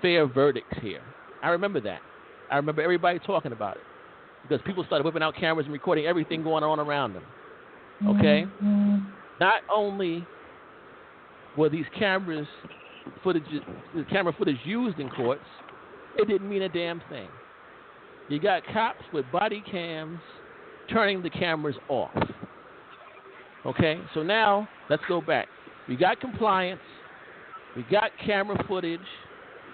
S5: fair verdicts here. I remember that. I remember everybody talking about it because people started whipping out cameras and recording everything going on around them. Okay? Not only were these camera footage used in courts, it didn't mean a damn thing. You got cops with body cams turning the cameras off. Okay? So now, let's go back. We got compliance. We got camera footage.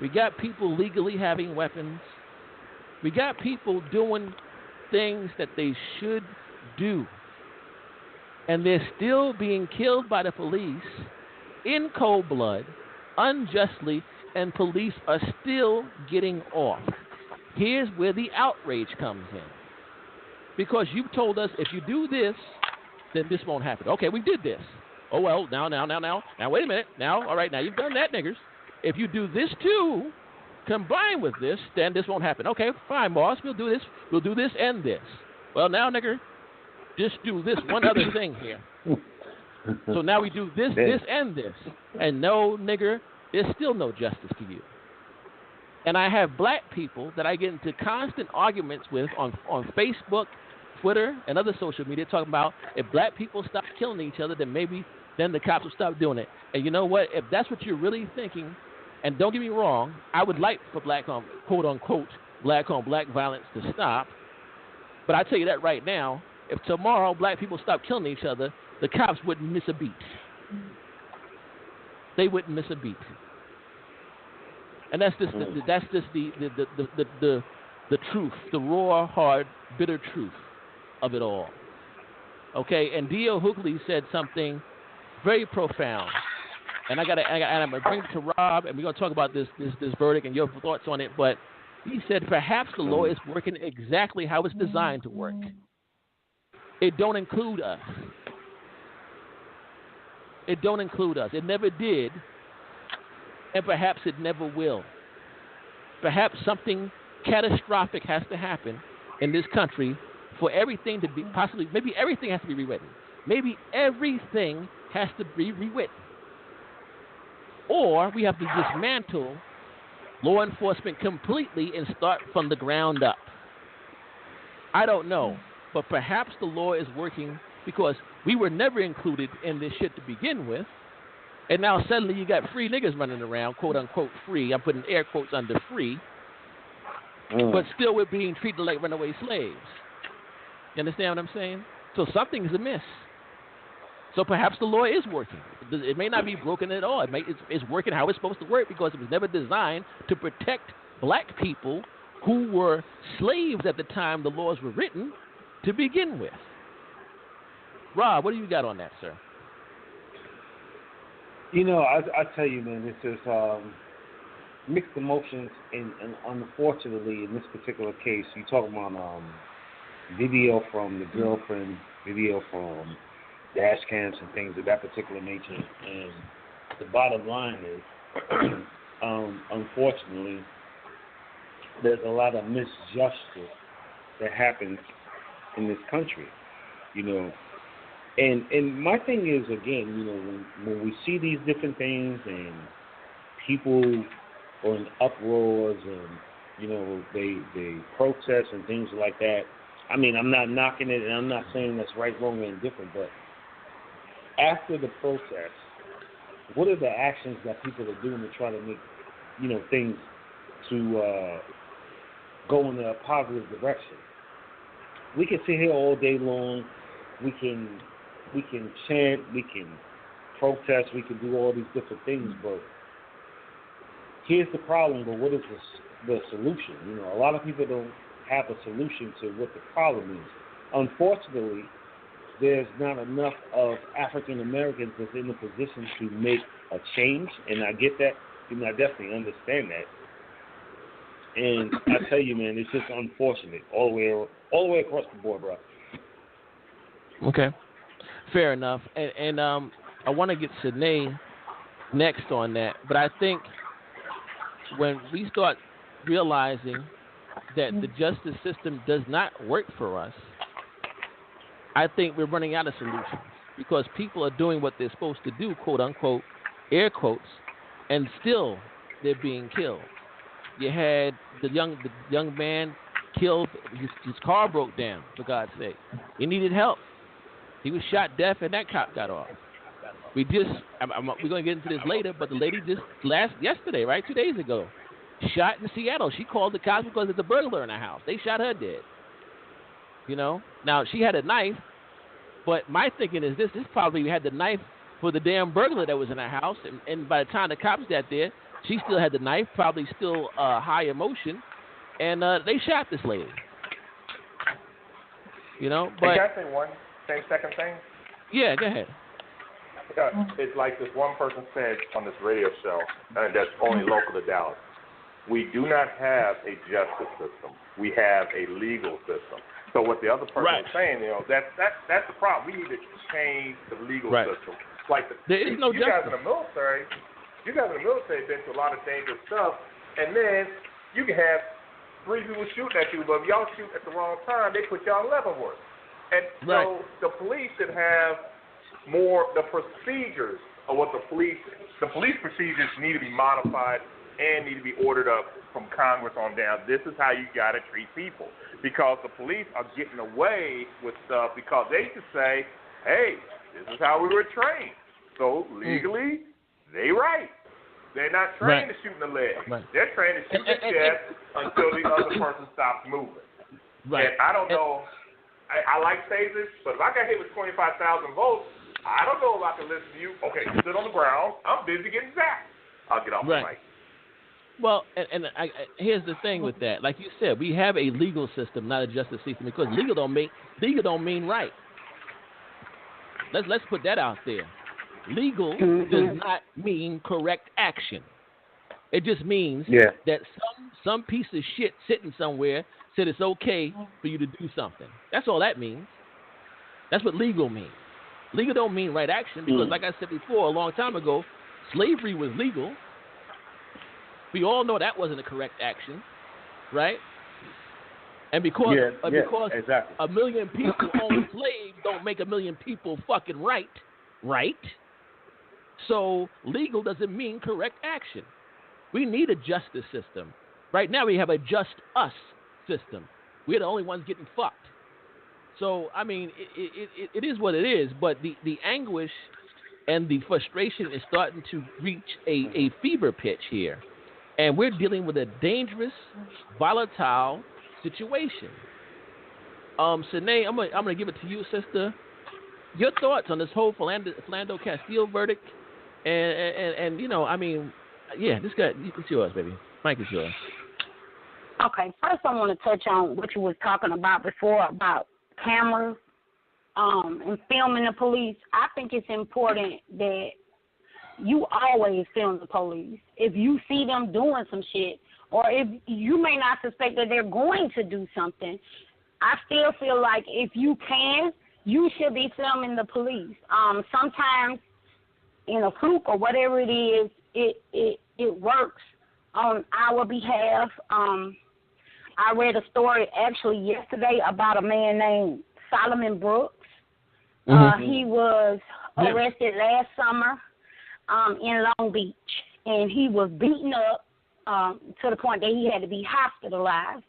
S5: We got people legally having weapons. We got people doing things that they should do. And they're still being killed by the police in cold blood, unjustly, and police are still getting off. Here's where the outrage comes in. Because you told us if you do this, then this won't happen. Okay, we did this. Oh, well, now, wait a minute. Now, all right, now you've done that, niggers. If you do this too, combined with this, then this won't happen. Okay, fine, boss, we'll do this. We'll do this and this. Well, now, nigger, just do this one other thing here. So now we do this, this, and this. And no, nigger, there's still no justice to you. And I have black people that I get into constant arguments with on Facebook, Twitter, and other social media talking about if black people stop killing each other, then the cops will stop doing it. And you know what? If that's what you're really thinking, and don't get me wrong, I would like for black on, quote unquote, black on black violence to stop. But I tell you that right now, if tomorrow black people stop killing each other, the cops wouldn't miss a beat. They wouldn't miss a beat. And that's just the truth, the raw, hard, bitter truth of it all. Okay, and D.L. Hookley said something very profound. And I'm gonna bring it to Rob, and we're gonna talk about this verdict and your thoughts on it. But he said perhaps the law is working exactly how it's designed to work. It don't include us. It don't include us. It never did, and perhaps it never will. Perhaps something catastrophic has to happen in this country for everything to be possibly, maybe everything has to be rewritten. Maybe everything has to be rewritten. Or we have to dismantle law enforcement completely and start from the ground up. I don't know, but perhaps the law is working because we were never included in this shit to begin with, and now suddenly you got free niggas running around, quote unquote free. I'm putting air quotes under free, but still we're being treated like runaway slaves. You understand what I'm saying? So something's amiss. So perhaps the law is working. It may not be broken at all. It's working how it's supposed to work because it was never designed to protect black people who were slaves at the time the laws were written to begin with. Rob, what do you got on that, sir?
S6: You know, I tell you, man, it's just mixed emotions, and unfortunately, in this particular case, you talk about video from the girlfriend, video from dash cams and things of that particular nature, and the bottom line is, unfortunately, there's a lot of misjustice that happens in this country, you know. And my thing is, again, you know, when we see these different things and people are in uproars and, you know, they protest and things like that, I mean, I'm not knocking it and I'm not saying that's right, wrong, or indifferent, but after the protest, what are the actions that people are doing to try to make, you know, things to go in a positive direction? We can sit here all day long. We can chant, we can protest, we can do all these different things, but here's the problem. But what is the solution? You know, a lot of people don't have a solution to what the problem is. Unfortunately, there's not enough of African Americans that's in a position to make a change, and I get that, and I definitely understand that. And I tell you, man, it's just unfortunate all the way across the board, bro.
S5: Okay, fair enough. And I want to get Sine next on that, but I think when we start realizing that the justice system does not work for us, I think we're running out of solutions because people are doing what they're supposed to do, quote unquote, air quotes, and still they're being killed. You had the young man killed. His car broke down, for God's sake. He needed help. He was shot dead, and that cop got off. We're going to get into this later, but the lady just yesterday, right, 2 days ago, shot in Seattle. She called the cops because there's a burglar in her house. They shot her dead. You know? Now, she had a knife, but my thinking is this probably had the knife for the damn burglar that was in her house, and by the time the cops got there, she still had the knife, probably still high emotion, and they shot this lady. You know? But,
S9: can I say one second thing?
S5: Yeah, go ahead.
S9: It's like this one person said on this radio show, and that's only local to Dallas. We do not have a justice system. We have a legal system. So what the other person is saying, you know, that's the problem. We need to change the legal system. Like
S5: there is no
S9: you guys in the military. You guys in the military have been through a lot of dangerous stuff, and then you can have 3 people shooting at you, but if y'all shoot at the wrong time, they put y'all in Leavenworth. And so the police should have more the procedures of what the police procedures need to be modified and need to be ordered up from Congress on down. This is how you got to treat people, because the police are getting away with stuff because they can say, hey, this is how we were trained. So legally, they right. They're not trained to shoot in the leg. They're trained to shoot in the chest until the other person stops moving. And I don't know. I like tasers, but if I got hit with 25,000 volts, I don't know if I can listen to you. Okay, sit on the ground. I'm busy getting zapped. I'll get off the mic.
S5: Well, and here's the thing with that. Like you said, we have a legal system, not a justice system, because legal don't mean right. Let's put that out there. Legal does not mean correct action. It just means that some piece of shit sitting somewhere said it's okay for you to do something. That's all that means. That's what legal means. Legal don't mean right action because, like I said before, a long time ago, slavery was legal. We all know that wasn't a correct action, right? And because
S6: exactly.
S5: a million people own slaves don't make a million people fucking right? So legal doesn't mean correct action. We need a justice system. Right now we have a just us system. We're the only ones getting fucked. So, I mean, it is what it is, but the anguish and the frustration is starting to reach a fever pitch here. And we're dealing with a dangerous, volatile situation. Sine, I'm gonna give it to you, sister. Your thoughts on this whole Philando Castile verdict, and you know, I mean, yeah, this guy, it's yours, baby. Mike is yours.
S7: Okay, first I want to touch on what you was talking about before about cameras and filming the police. I think it's important that you always film the police. If you see them doing some shit, or if you may not suspect that they're going to do something, I still feel like if you can, you should be filming the police. Sometimes in a fluke or whatever it is, it works on our behalf. I read a story actually yesterday about a man named Solomon Brooks. He was arrested last summer in Long Beach, and he was beaten up to the point that he had to be hospitalized.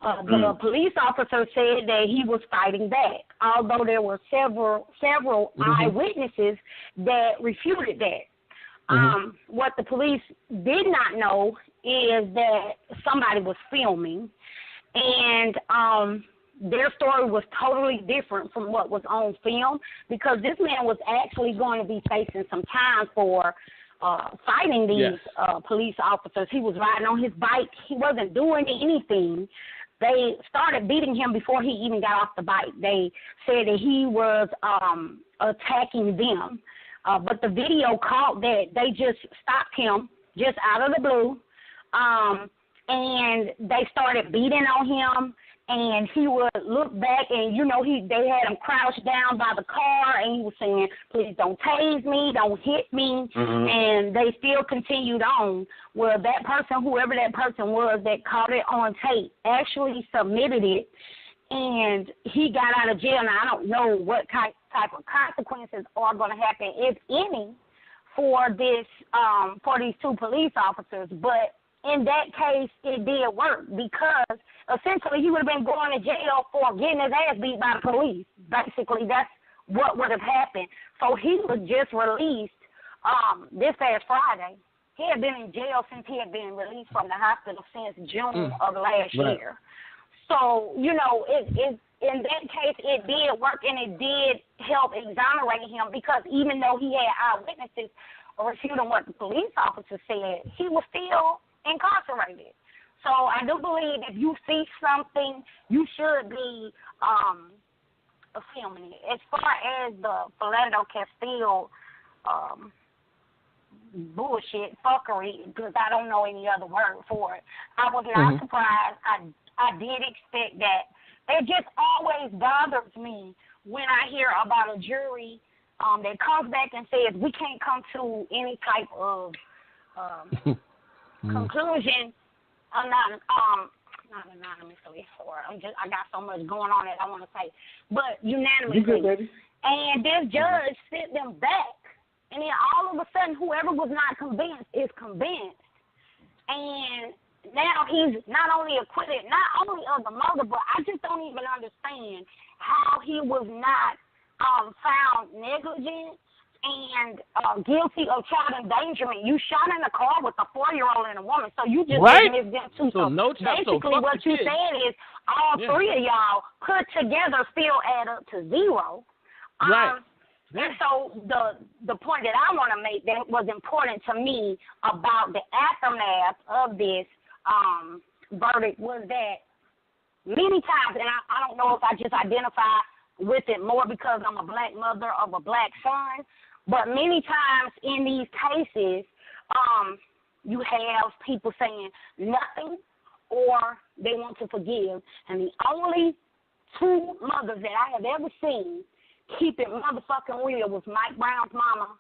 S7: The police officer said that he was fighting back, although there were several eyewitnesses that refuted that. What the police did not know is that somebody was filming, and their story was totally different from what was on film, because this man was actually going to be facing some time for fighting these police officers. He was riding on his bike. He wasn't doing anything. They started beating him before he even got off the bike. They said that he was attacking them. But the video caught that they just stopped him just out of the blue, and they started beating on him, and he would look back, and, you know, they had him crouched down by the car, and he was saying, please don't tase me, don't hit me, and they still continued on. Well, that person, whoever that person was that caught it on tape, actually submitted it, and he got out of jail. Now, I don't know what type of consequences are going to happen, if any, for these two police officers. But in that case, it did work, because essentially he would have been going to jail for getting his ass beat by the police. Basically, that's what would have happened. So he was just released this past Friday. He had been in jail since he had been released from the hospital since June of last year. So, you know, in that case, it did work, and it did help exonerate him, because even though he had eyewitnesses refuting what the police officer said, he was still incarcerated. So I do believe if you see something, you should be filming it. As far as the Philando Castile bullshit, fuckery, because I don't know any other word for it, I was not surprised. I did expect that. It just always bothers me when I hear about a jury that comes back and says we can't come to any type of conclusion. I'm not anonymously, or I got so much going on that I want to say, but unanimously.
S6: You good, baby?
S7: And this judge sent them back, and then all of a sudden, whoever was not convinced is convinced, and now he's not only acquitted, not only of the murder, but I just don't even understand how he was not found negligent and guilty of child endangerment. You shot in a car with a 4-year-old and a woman, so you just dismissed them too. So basically what you said is all three of y'all put together still add up to zero. And so the point that I want to make that was important to me about the aftermath of this verdict was that many times, and I don't know if I just identify with it more because I'm a black mother of a black son, but many times in these cases, you have people saying nothing or they want to forgive. And the only two mothers that I have ever seen keep it motherfucking real was Mike Brown's mama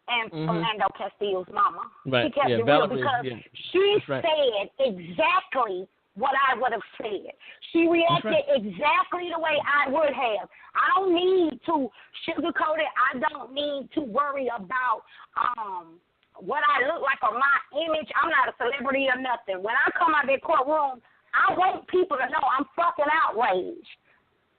S7: and Philando Castillo's mama.
S5: Right.
S7: She kept it real
S5: Valerie,
S7: because
S5: yeah.
S7: she
S5: Right.
S7: said exactly what I would have said. She reacted exactly the way I would have. I don't need to sugarcoat it. I don't need to worry about what I look like or my image. I'm not a celebrity or nothing. When I come out of that courtroom, I want people to know I'm fucking outraged.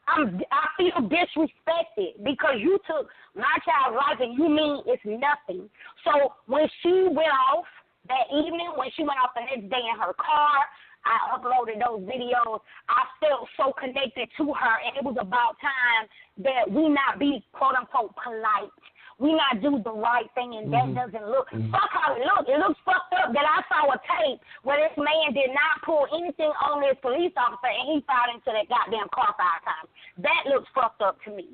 S7: I feel disrespected because you took my child's life and you mean it's nothing. So when she went off that evening, when she went off the next day in her car, I uploaded those videos. I felt so connected to her, and it was about time that we not be, quote-unquote, polite. We not do the right thing, and that doesn't look. Fuck how it looks. It looks fucked up that I saw a tape where this man did not pull anything on this police officer, and he filed into that goddamn car 5 times. That looks fucked up to me.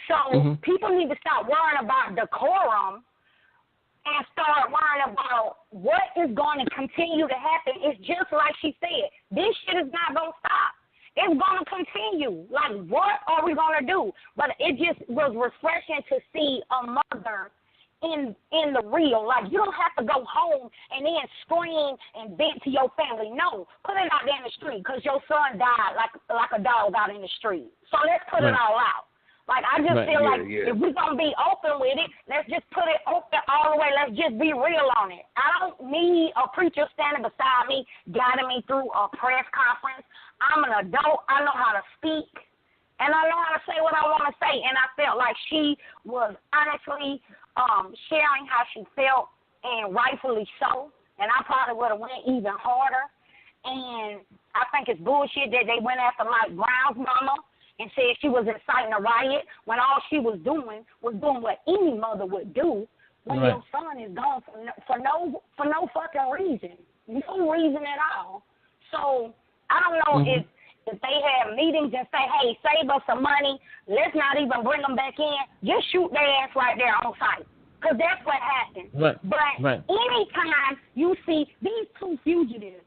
S7: So people need to stop worrying about decorum and start worrying about what is going to continue to happen. It's just like she said. This shit is not going to stop. It's going to continue. Like, what are we going to do? But it just was refreshing to see a mother in the real. Like, you don't have to go home and then scream and vent to your family. No, put it out there in the street because your son died like a dog out in the street. So let's put it all out. Like, I just feel like if we're going to be open with it, let's just put it open all the way. Let's just be real on it. I don't need a preacher standing beside me, guiding me through a press conference. I'm an adult. I know how to speak, and I know how to say what I want to say. And I felt like she was honestly sharing how she felt, and rightfully so. And I probably would have went even harder. And I think it's bullshit that they went after Mike Brown's mama and said she was inciting a riot when all she was doing what any mother would do when your son is gone for no fucking reason. No reason at all. So I don't know if they have meetings and say, hey, save us some money, let's not even bring them back in, just shoot their ass right there on site. Because that's what happened. But anytime you see these 2 fugitives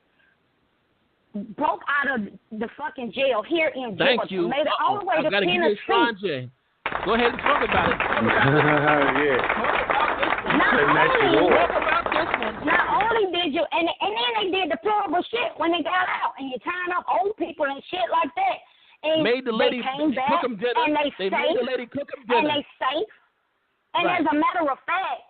S7: broke out of the fucking jail here in Georgia, made it all the way to Tennessee.
S5: Go ahead and talk about it.
S7: Not only did you, and then they did deplorable shit when they got out, and you're tying up old people and shit like that. And
S5: made the lady cook them dinner.
S7: And
S5: they made the lady cook them dinner.
S7: And they safe. And as a matter of fact,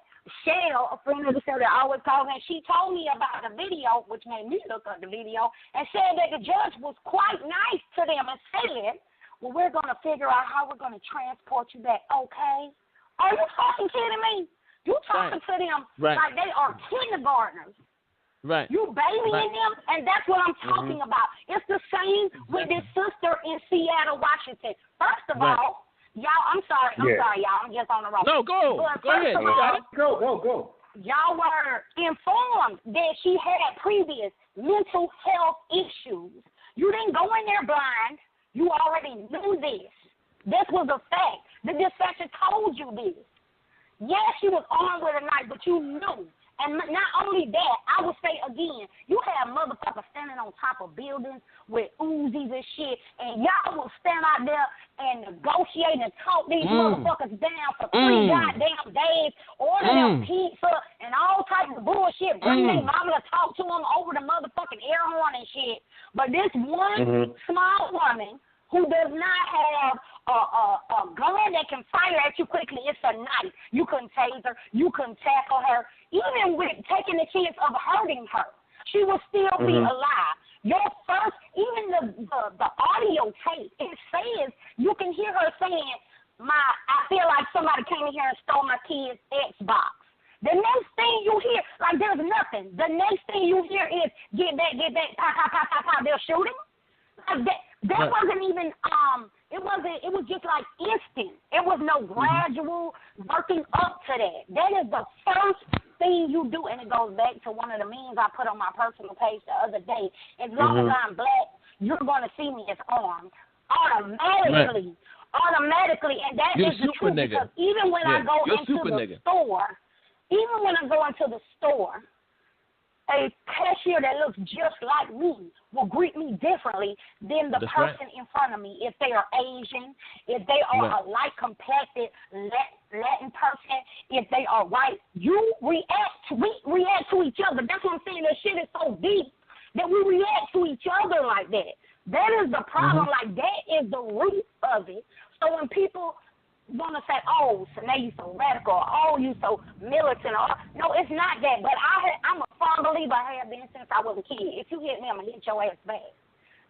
S7: Shell, a friend of the show that always calls, and she told me about the video, which made me look up the video, and said that the judge was quite nice to them and said, well, we're going to figure out how we're going to transport you back, okay? Are you fucking kidding me? You talking to them like they are kindergartners. You babying them, and that's what I'm talking about. It's the same with this sister in Seattle, Washington. First of all, y'all, I'm sorry, y'all. I'm just on the road.
S5: No, go ahead.
S6: Go.
S7: Y'all were informed that she had previous mental health issues. You didn't go in there blind. You already knew this. This was a fact. The dispatcher told you this. Yes, she was armed with a knife, but you knew. And not only that, I would say again, you have motherfuckers standing on top of buildings with Uzis and shit, and y'all will stand out there and negotiate and talk these motherfuckers down for 3 goddamn days, order them pizza and all types of bullshit, bring their mama to talk to them over the motherfucking air horn and shit. But this one small woman who does not have a gun that can fire at you quickly, it's a knife. You couldn't tase her. You couldn't tackle her. Even with taking the chance of hurting her, she will still be alive. Your first, even the audio tape, it says, you can hear her saying, I feel like somebody came in here and stole my kid's Xbox. The next thing you hear, like there's nothing. The next thing you hear is, get back, pop, pop, pop, pop, pop, they're shooting. Like that wasn't even, it was just like instant. It was no gradual working up to that. That is the first thing you do, and it goes back to one of the memes I put on my personal page the other day. As long as I'm black, you're going to see me as armed. Automatically. And that is the truth. Because even when I go into the store, a cashier that looks just like me will greet me differently than the person in front of me. If they are Asian, if they are a light-complected Latin person, if they are white, we react to each other. That's what I'm saying. That shit is so deep that we react to each other like that. That is the problem. Like, that is the root of it. So when people want to say, oh, so now you so radical, or, oh, you so militant, or, no, it's not that. But I'm a firm believer. I have been since I was a kid. If you hit me, I'm going to hit your ass back.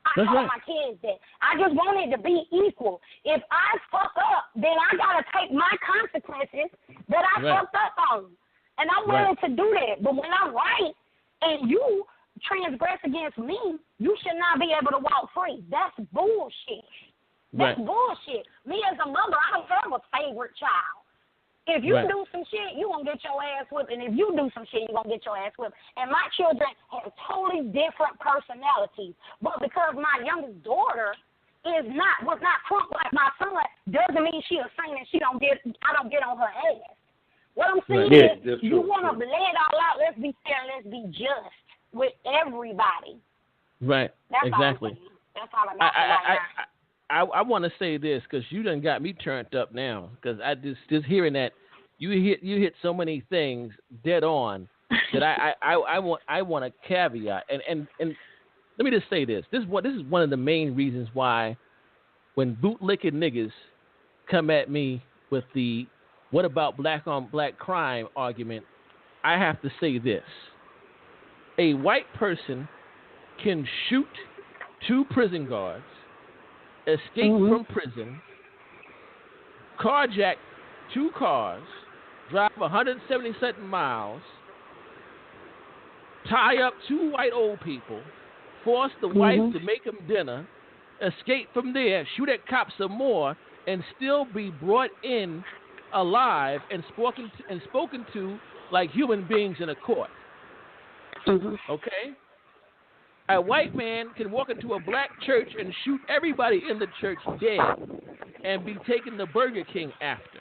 S7: I taught my kids that. I just want it to be equal. If I fuck up, then I got to take my consequences that I fucked up on. And I'm willing to do that. But when I'm right and you transgress against me, you should not be able to walk free. That's bullshit. That's bullshit. Me as a mother, I don't have a favorite child. If you do some shit, you going to get your ass whipped. And if you do some shit, you going to get your ass whipped. And my children have totally different personalities. But because my youngest daughter was not crunk like my son, doesn't mean she a saint and I don't get on her ass. What I'm saying is, you want to lay it all out, let's be fair, let's be just with everybody.
S5: Right.
S7: That's
S5: exactly.
S7: All that's all I'm saying.
S5: I want to say this because you done got me turned up now because I just hearing that you hit so many things dead on that I want a caveat and let me just say this is one of the main reasons why when bootlicking niggas come at me with the what about black on black crime argument, I have to say this: a white person can shoot 2 prison guards, escape from prison, carjack 2 cars, drive 177 miles, tie up 2 white old people, force the wife to make them dinner, escape from there, shoot at cops some more, and still be brought in alive and spoken to like human beings in a court. Okay? A white man can walk into a black church and shoot everybody in the church dead and be taken to Burger King after.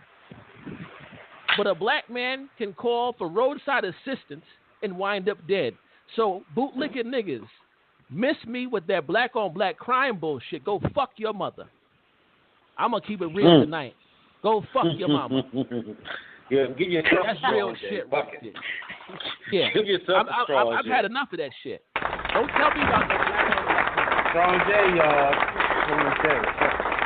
S5: But a black man can call for roadside assistance and wind up dead. So bootlicking niggas, miss me with that black on black crime bullshit. Go fuck your mother. I'm going to keep it real tonight. Go fuck your mama.
S6: Yeah, get yourself
S5: That's real shit right there. Yeah.
S6: Give yourself
S5: I've had enough of that shit. Don't tell me about that
S6: Strong J, y'all.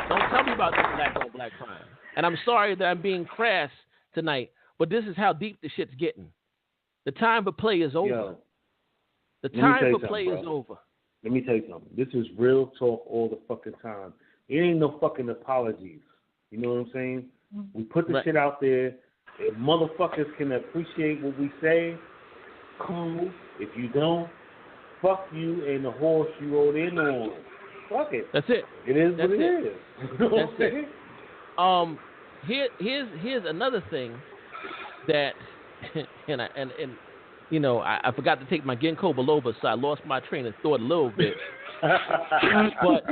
S5: Don't tell me about that black on black crime. And I'm sorry that I'm being crass tonight, but this is how deep the shit's getting. The time for play is over.
S6: Yo,
S5: the time for play is over.
S6: Let me tell you something. This is real talk all the fucking time. It ain't no fucking apologies. You know what I'm saying? We put the shit out there. If motherfuckers can appreciate what we say, cool. If you don't, fuck you and the horse you rode in on. Fuck it.
S5: That's it.
S6: It is what it is.
S5: That's it. Here's another thing that, and you know, I forgot to take my ginkgo biloba, so I lost my train of thought a little bit. But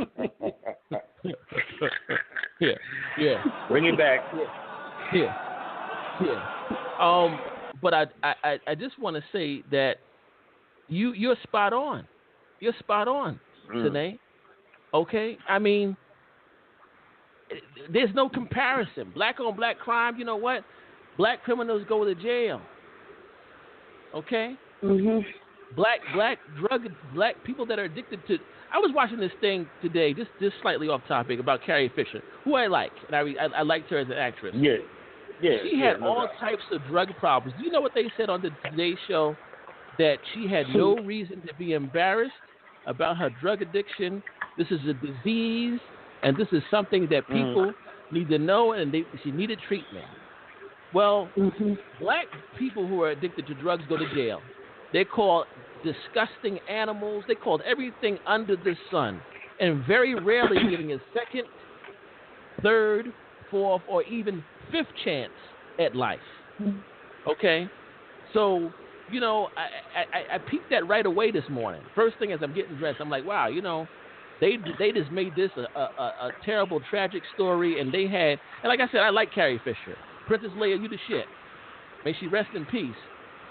S5: yeah.
S6: Bring it back.
S5: Yeah. But I just want to say that you're spot on. You're spot on, Tanae. Okay? I mean, there's no comparison. Black on black crime, you know what? Black criminals go to jail. Okay? Black people that are addicted to. I was watching this thing today, just slightly off topic, about Carrie Fisher, who I like, and I liked her as an actress.
S6: Yeah.
S5: She had all types of drug problems. Do you know what they said on the Today Show? That she had no reason to be embarrassed about her drug addiction. This is a disease, and this is something that people need to know, and she needed treatment. Well, black people who are addicted to drugs go to jail. They're called disgusting animals. They're called everything under the sun, and very rarely getting a second, third, fourth, or even fifth chance at life. Okay? So, you know, I peeped that right away this morning. First thing as I'm getting dressed, I'm like, wow, you know, they just made this a terrible, tragic story, and they had, and like I said, I like Carrie Fisher. Princess Leia, you the shit. May she rest in peace.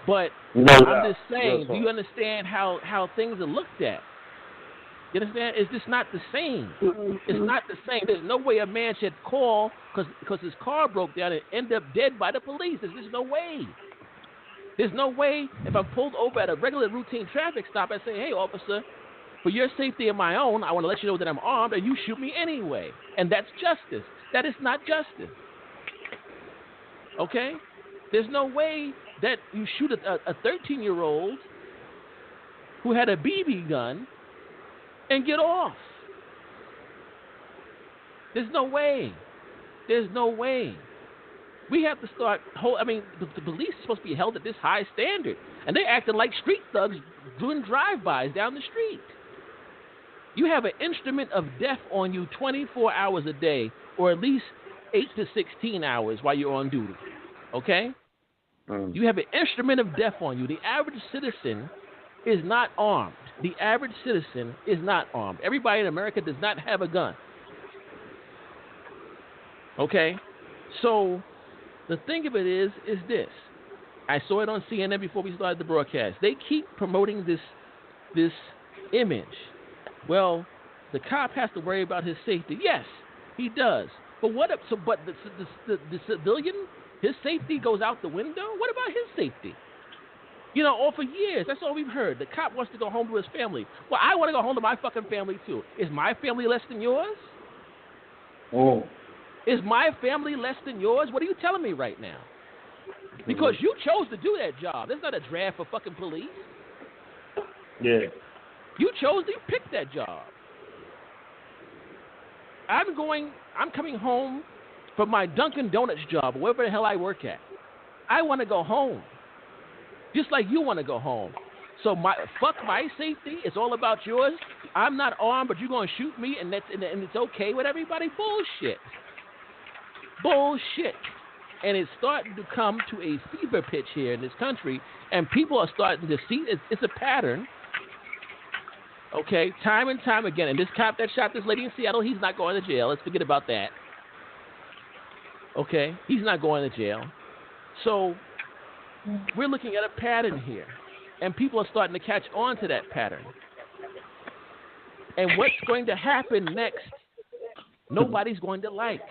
S5: But
S6: No
S5: I'm
S6: doubt.
S5: just saying, do you understand how things are looked at? You understand? It's just not the same. It's not the same. There's no way a man should call because his car broke down and end up dead by the police. There's just no way. There's no way if I'm pulled over at a regular routine traffic stop, I say, hey, officer, for your safety and my own, I want to let you know that I'm armed, and you shoot me anyway. And that's justice. That is not justice. Okay? There's no way that you shoot a 13-year-old who had a BB gun and get off. There's no way. There's no way. We have to start. The police are supposed to be held at this high standard, and they're acting like street thugs doing drive-bys down the street. You have an instrument of death on you 24 hours a day, or at least 8 to 16 hours while you're on duty. Okay? You have an instrument of death on you. The average citizen is not armed. The average citizen is not armed. Everybody in America does not have a gun. Okay? So the thing of it is this. I saw it on CNN before we started the broadcast. They keep promoting this image. Well, the cop has to worry about his safety. Yes, he does. But what if? But the civilian, his safety goes out the window. What about his safety? You know, all for years, that's all we've heard. The cop wants to go home to his family. Well, I want to go home to my fucking family too. Is my family less than yours?
S6: Oh.
S5: Is my family less than yours? What are you telling me right now? Because you chose to do that job. There's not a draft for fucking police.
S6: Yeah.
S5: You picked that job. I'm coming home from my Dunkin' Donuts job, or wherever the hell I work at. I want to go home. Just like you want to go home. So fuck my safety. It's all about yours. I'm not armed, but you're going to shoot me, and it's okay with everybody? Bullshit. Bullshit. And it's starting to come to a fever pitch here in this country, and people are starting to see it's a pattern. Okay, time and time again. And this cop that shot this lady in Seattle, he's not going to jail. Let's forget about that. Okay, he's not going to jail. So we're looking at a pattern here, and people are starting to catch on to that pattern. And what's going to happen next, nobody's going to like.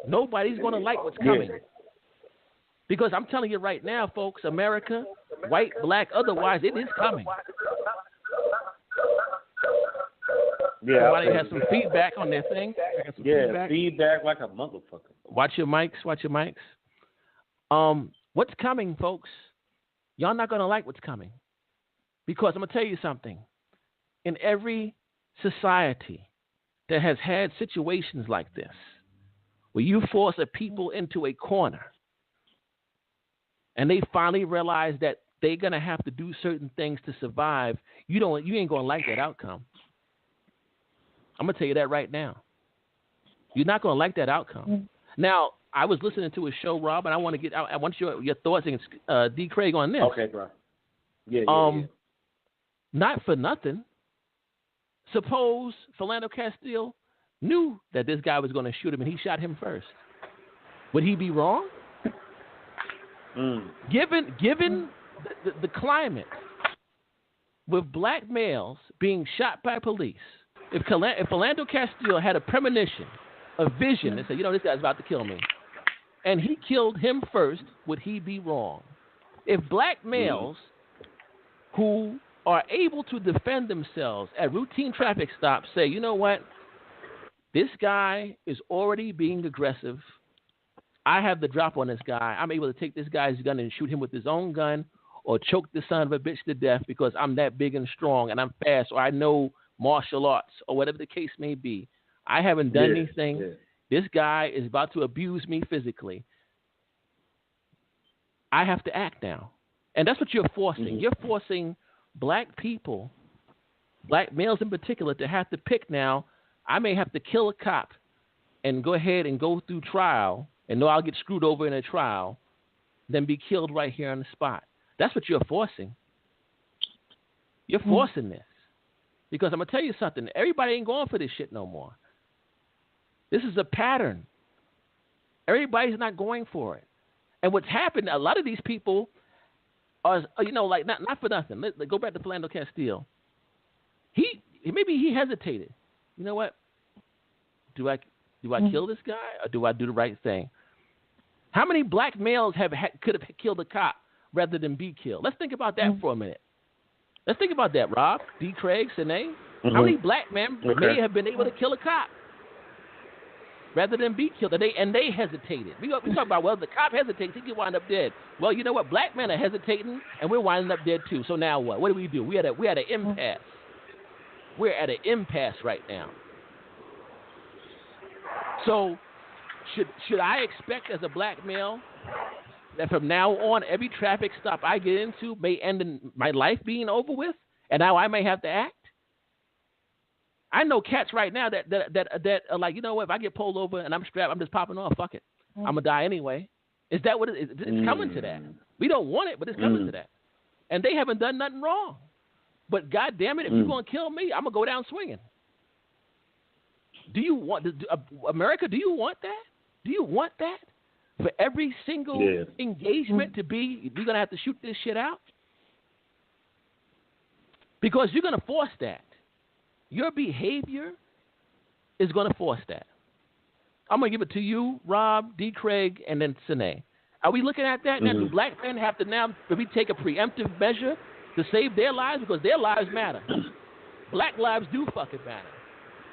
S5: Nobody's going to like what's coming. Because I'm telling you right now, folks, America, white, black, otherwise, it is coming.
S6: Yeah.
S5: Somebody has some feedback on their thing.
S6: Feedback like a motherfucker.
S5: Watch your mics. What's coming, folks? Y'all not going to like what's coming. Because I'm going to tell you something. In every society that has had situations like this, where you force a people into a corner, and they finally realize that they're going to have to do certain things to survive, you ain't going to like that outcome. I'm going to tell you that right now. You're not going to like that outcome. Now, I was listening to a show, Rob, and I want your thoughts and D. Craig on this.
S6: Okay, bro. Yeah.
S5: Not for nothing. Suppose Philando Castile knew that this guy was going to shoot him, and he shot him first. Would he be wrong? Given the climate with black males being shot by police, if Philando Castile had a premonition, a vision, and said, this guy's about to kill me, and he killed him first, would he be wrong? If black males who are able to defend themselves at routine traffic stops say, you know what, this guy is already being aggressive, I have the drop on this guy, I'm able to take this guy's gun and shoot him with his own gun, or choke this son of a bitch to death because I'm that big and strong and I'm fast, or I know martial arts, or whatever the case may be. I haven't done anything. Yeah. This guy is about to abuse me physically. I have to act now. And that's what you're forcing. You're forcing black people, black males in particular, to have to pick now. I may have to kill a cop and go ahead and go through trial and know I'll get screwed over in a trial, then be killed right here on the spot. That's what you're forcing. You're forcing this. Because I'm going to tell you something. Everybody ain't going for this shit no more. This is a pattern. Everybody's not going for it. And what's happened, a lot of these people are, like not for nothing. Let's go back to Philando Castile. Maybe he hesitated. You know what? Do I kill this guy or do I do the right thing? How many black males could have killed a cop rather than be killed? Let's think about that for a minute. Let's think about that, Rob, D. Craig, Sine. How many black men may have been able to kill a cop rather than be killed? And they hesitated. We talk about, well, the cop hesitates, he can wind up dead. Well, you know what? Black men are hesitating, and we're winding up dead too. So now what? What do? We're at an impasse. We're at an impasse right now. So should I expect as a black male that from now on every traffic stop I get into may end in my life being over with, and now I may have to act? I know cats right now that are like, you know what, if I get pulled over and I'm strapped, I'm just popping off. Fuck it. I'm going to die anyway. Is that what it is? It's coming to that. We don't want it, but it's coming to that. And they haven't done nothing wrong. But God damn it, if you're going to kill me, I'm going to go down swinging. Do you want America? Do you want that? Do you want that? For every single engagement to be, you're going to have to shoot this shit out? Because you're going to force that. Your behavior is going to force that. I'm going to give it to you, Rob, D. Craig, and then Sine. Are we looking at that? Now, do black men have to now, do we take a preemptive measure to save their lives? Because their lives matter. Black lives do fucking matter.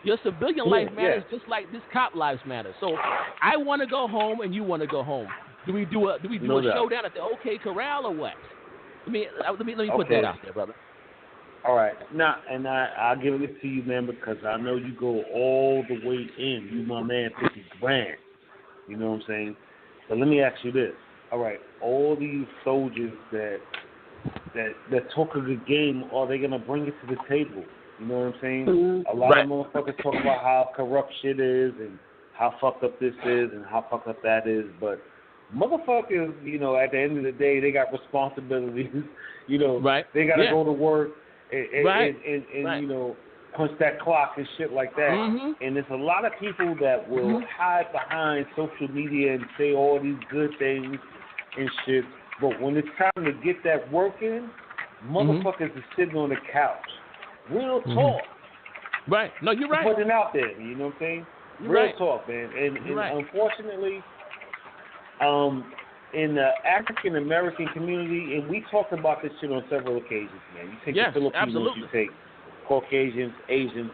S5: Your civilian life matters just like this cop lives matter. So I want to go home and you want to go home. Do we do a showdown at the OK Corral or what? Let me put that out there, brother.
S6: All right. Now, and I'll give it to you, man, because I know you go all the way in. You my man, 50 grand. You know what I'm saying? But let me ask you this. All right. All these soldiers that talk a good game, are they going to bring it to the table? You know what I'm saying? A lot of motherfuckers talk about how corrupt shit is and how fucked up this is and how fucked up that is. But motherfuckers, at the end of the day, they got responsibilities. They got to go to work and punch that clock and shit like that. And there's a lot of people that will hide behind social media and say all these good things and shit. But when it's time to get that work in, motherfuckers are sitting on the couch. Real talk.
S5: Right. No, you're right.
S6: Putting it out there, you know what I'm saying? Real talk, man. And unfortunately, in the African American community, and we talked about this shit on several occasions, man. You take the Filipinos, you take Caucasians, Asians,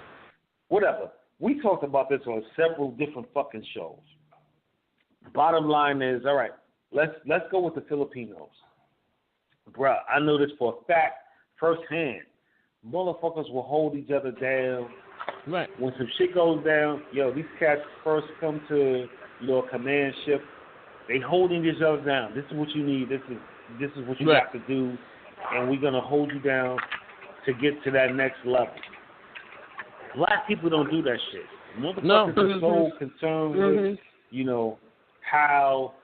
S6: whatever. We talked about this on several different fucking shows. Bottom line is, all right, let's go with the Filipinos. Bruh, I know this for a fact, firsthand. Motherfuckers will hold each other down.
S5: Right.
S6: When some shit goes down, these cats first come to a command ship. They holding each other down. This is what you need. This is what you got to do, and we're gonna hold you down to get to that next level. Black people don't do that shit. Motherfuckers are so concerned with how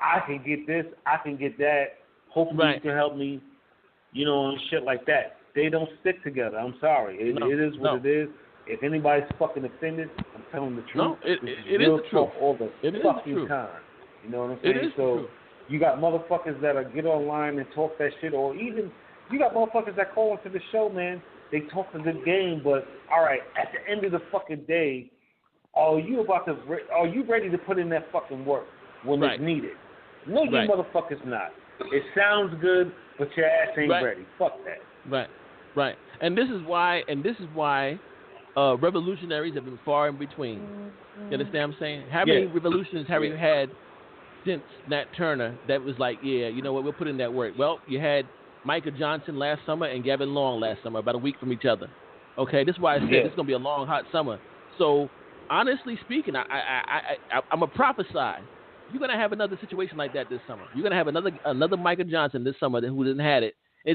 S6: I can get this, I can get that. Hopefully you can help me, and shit like that. They don't stick together. I'm sorry. It is what it is. If anybody's fucking offended, I'm telling the truth.
S5: No, it is the truth.
S6: All the fucking time. You know what I'm saying?
S5: It is
S6: so you got motherfuckers that'll get online and talk that shit, or even you got motherfuckers that call into the show, man. They talk a good game, but all right, at the end of the fucking day, are you ready to put in that fucking work when it's needed? No, you motherfuckers not. It sounds good, but your ass ain't ready. Fuck that.
S5: Right. And this is why revolutionaries have been far in between. You understand what I'm saying? How many revolutions have we had since Nat Turner that was like, you know what, we'll put in that work? Well, you had Micah Johnson last summer and Gavin Long last summer, about a week from each other. Okay, this is why I said it's going to be a long, hot summer. So, honestly speaking, I'm a prophesy. You're going to have another situation like that this summer. You're going to have another Micah Johnson this summer who didn't have it.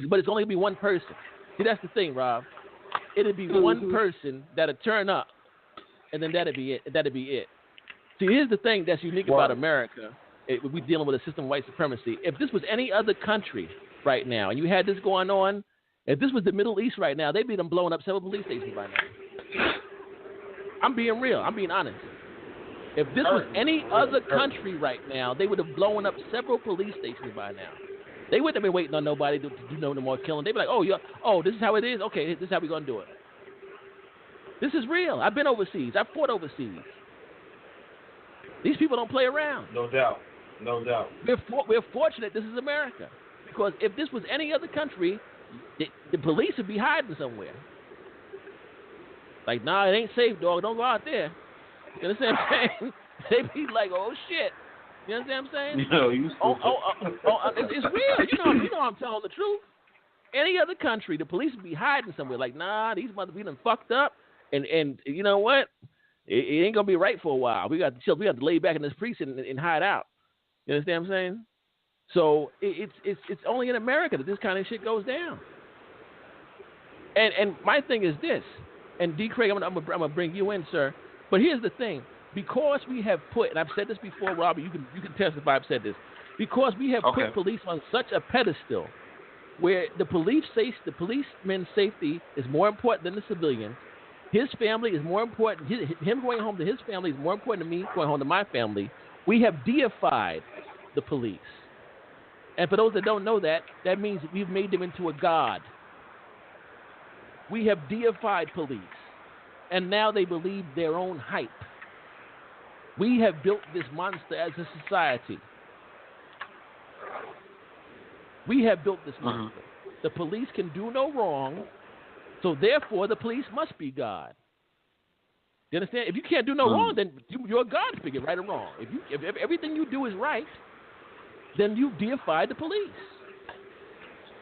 S5: But it's only going to be one person. See, that's the thing, Rob. It'll be one person that'll turn up, and then that'll be it. See, here's the thing that's unique about America. We're dealing with a system of white supremacy. If this was any other country right now, and you had this going on, if this was the Middle East right now, they'd be blowing up several police stations by now. I'm being real. I'm being honest. If this was any other country right now, they would have blown up several police stations by now. They wouldn't have been waiting on nobody to do no more killing. They'd be like, this is how it is? Okay, this is how we're going to do it. This is real. I've been overseas. I've fought overseas. These people don't play around.
S6: No doubt.
S5: We're fortunate this is America. Because if this was any other country, the police would be hiding somewhere. Like, nah, it ain't safe, dog. Don't go out there. You understand what I'm saying? They'd be like, oh, shit. You understand what I'm saying? It's real. You know I'm telling the truth. Any other country, the police would be hiding somewhere. Like, nah, these motherfuckers be done fucked up. And you know what? It ain't going to be right for a while. We got to chill. We got to lay back in this precinct and hide out. You understand what I'm saying? So it's only in America that this kind of shit goes down. And my thing is this, and D. Craig, I'm gonna bring you in, sir. But here's the thing: because we have put, and I've said this before, Robert, you can testify. I've said this because we have put police on such a pedestal, where the policeman's safety is more important than the civilian. His family is more important. Him going home to his family is more important to me going home to my family. We have deified the police. And for those that don't know that means we've made them into a god. We have deified police. And now they believe their own hype. We have built this monster as a society. We have built this monster. The police can do no wrong, so therefore the police must be God. You understand? If you can't do no wrong, then you're a God figure, right or wrong. If everything you do is right, then you've deified the police.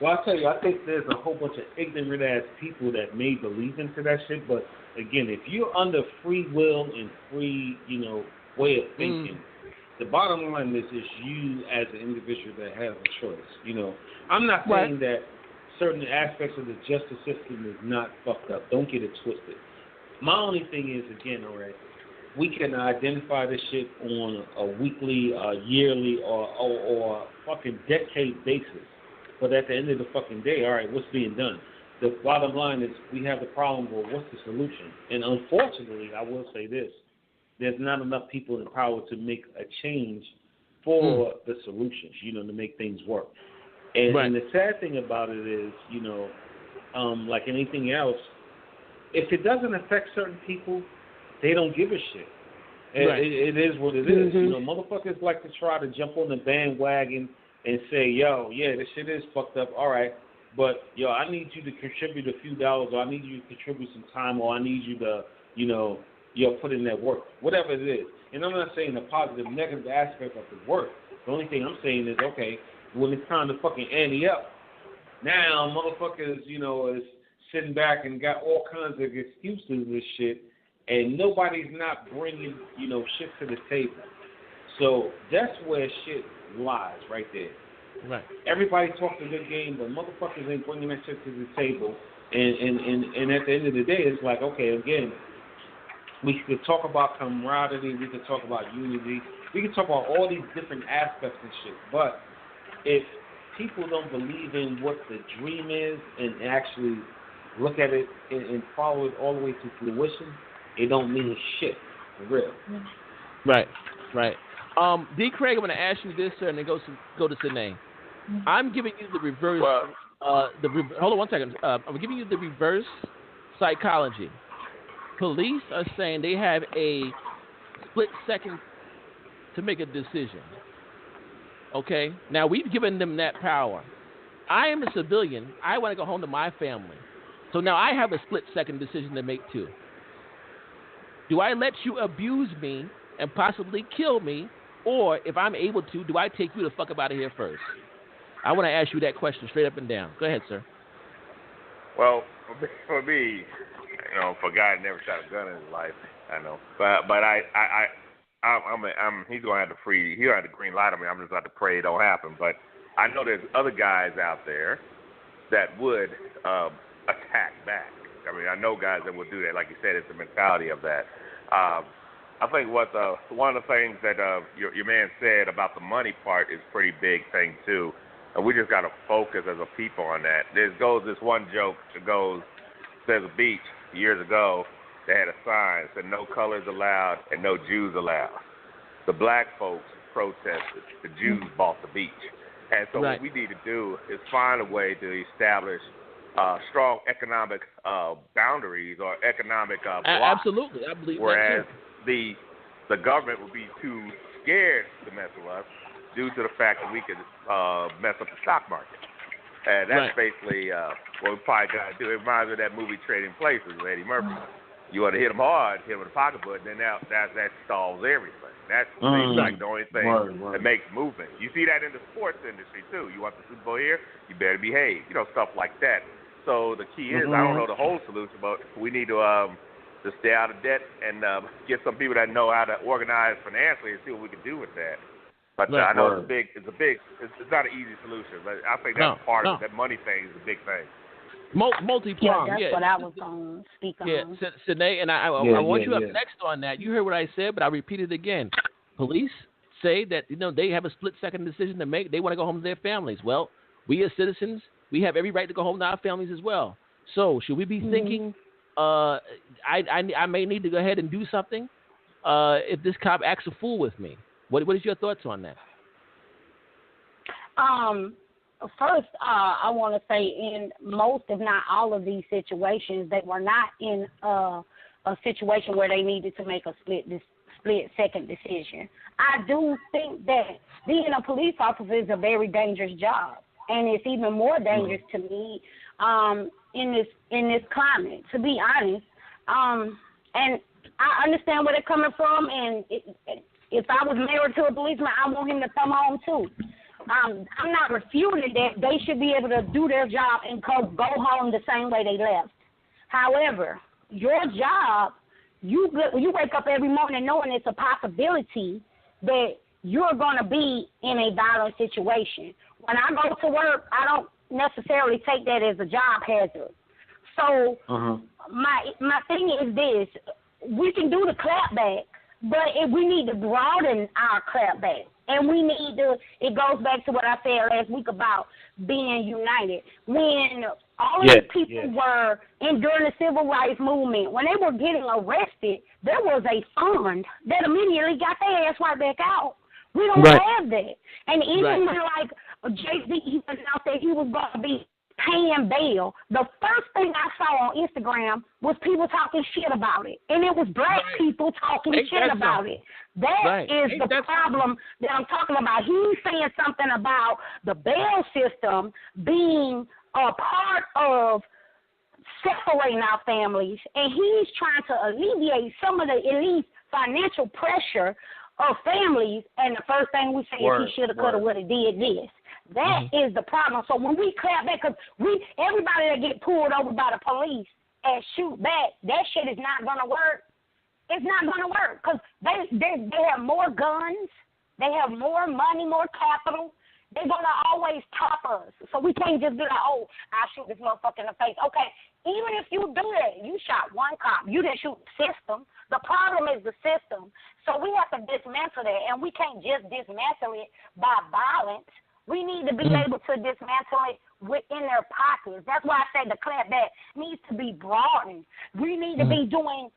S6: Well, I'll tell you, I think there's a whole bunch of ignorant-ass people that may believe into that shit, but, again, if you're under free will and free, way of thinking, the bottom line is you as an individual that has a choice, I'm not saying that certain aspects of the justice system is not fucked up. Don't get it twisted. My only thing is, again, all right, we can identify this shit on a weekly, yearly, or fucking decade basis. But at the end of the fucking day, all right, what's being done? The bottom line is we have the problem, well, what's the solution? And unfortunately, I will say this, there's not enough people in power to make a change for the solutions, to make things work. And the sad thing about it is, like anything else, if it doesn't affect certain people, they don't give a shit. It is what it is. Motherfuckers like to try to jump on the bandwagon and say, yo, yeah, this shit is fucked up, all right, but, yo, I need you to contribute a few dollars, or I need you to contribute some time, or I need you to, put in that work, whatever it is. And I'm not saying the positive, negative aspect of the work. The only thing I'm saying is, okay, when it's time to fucking ante up, now motherfuckers, is sitting back and got all kinds of excuses and shit, and nobody's not bringing, shit to the table. So that's where shit lies right there. Right. Everybody talks a good game, but motherfuckers ain't bringing that shit to the table. And at the end of the day, it's like, okay, again, we could talk about camaraderie, we could talk about unity, we could talk about all these different aspects and shit. But if people don't believe in what the dream is and actually look at it and follow it all the way to fruition, it don't mean shit, for real.
S5: Right. D. Craig, I'm going to ask you this, sir, and then go to Sine. I'm giving you the reverse. Hold on 1 second. I'm giving you the reverse psychology. Police are saying they have a split second to make a decision. Okay? Now, we've given them that power. I am a civilian. I want to go home to my family. So now I have a split second decision to make, too. Do I let you abuse me and possibly kill me, or if I'm able to, do I take you the fuck up out of here first? I want to ask you that question straight up and down. Go ahead, sir.
S9: Well, for me, for a guy that never shot a gun in his life, I know, but he's gonna have to he'll have to green light on me. I'm just about to pray it don't happen. But I know there's other guys out there that would attack back. I mean, I know guys that would do that. Like you said, it's the mentality of that. I think one of the things that your man said about the money part is a pretty big thing too, and we just got to focus as a people on that. There's this one joke that goes, there's a beach years ago, they had a sign that said no colors allowed and no Jews allowed. The black folks protested. The Jews bought the beach. And so what we need to do is find a way to establish strong economic boundaries or economic blocks.
S5: Absolutely, I believe
S9: whereas
S5: that too.
S9: the government would be too scared to mess with us due to the fact that we could mess up the stock market. And that's basically what we probably got to do. It reminds me of that movie Trading Places with Eddie Murphy. You want to hit them hard, hit them with a pocketbook, then that stalls everything. That's like the only thing that makes movement. You see that in the sports industry, too. You want the Super Bowl here, you better behave. Stuff like that. So the key is, I don't know the whole solution, but we need to stay out of debt and get some people that know how to organize financially and see what we can do with that. But I know it's not an easy solution, but I think that's part of it. That money thing is a big thing.
S5: Multi-pronged.
S7: That's what I was going to speak on.
S5: Yeah, Sinead, and I want you up next on that. You heard what I said, but I'll repeat it again. Police say that they have a split-second decision to make. They want to go home to their families. Well, we as citizens, we have every right to go home to our families as well. So should we be thinking, I may need to go ahead and do something if this cop acts a fool with me? What is your thoughts on that?
S7: First, I want to say in most, if not all of these situations, they were not in a situation where they needed to make a split-second decision. I do think that being a police officer is a very dangerous job, and it's even more dangerous to me in this climate, to be honest. And I understand where they're coming from, and if I was married to a policeman, I want him to come home too. I'm not refuting that they should be able to do their job and go home the same way they left. However, your job, you wake up every morning knowing it's a possibility that you're going to be in a violent situation. When I go to work, I don't necessarily take that as a job hazard. So my thing is this: we can do the clapback, but we need to broaden our clapback. And we need to, it goes back to what I said last week about being united. When all these people were during the civil rights movement, when they were getting arrested, there was a fund that immediately got their ass right back out. We don't have that. And even when, like, Jay-Z, he announced that he was going to be paying bail, the first thing I saw on Instagram was people talking shit about it. And it was black people talking shit about it. That is the problem that I'm talking about. He's saying something about the bail system being a part of separating our families, and he's trying to alleviate some of the at least financial pressure of families, and the first thing we say is he should have, could have, would have did this. That is the problem. So when we clap back, because everybody that get pulled over by the police and shoot back, that shit is not going to work. It's not going to work because they have more guns, they have more money, more capital. They're going to always top us. So we can't just be like, oh, I'll shoot this motherfucker in the face. Okay, even if you do that, you shot one cop. You didn't shoot the system. The problem is the system. So we have to dismantle that, and we can't just dismantle it by violence. We need to be able to dismantle it within their pockets. That's why I say the clapback needs to be broadened. We need to be doing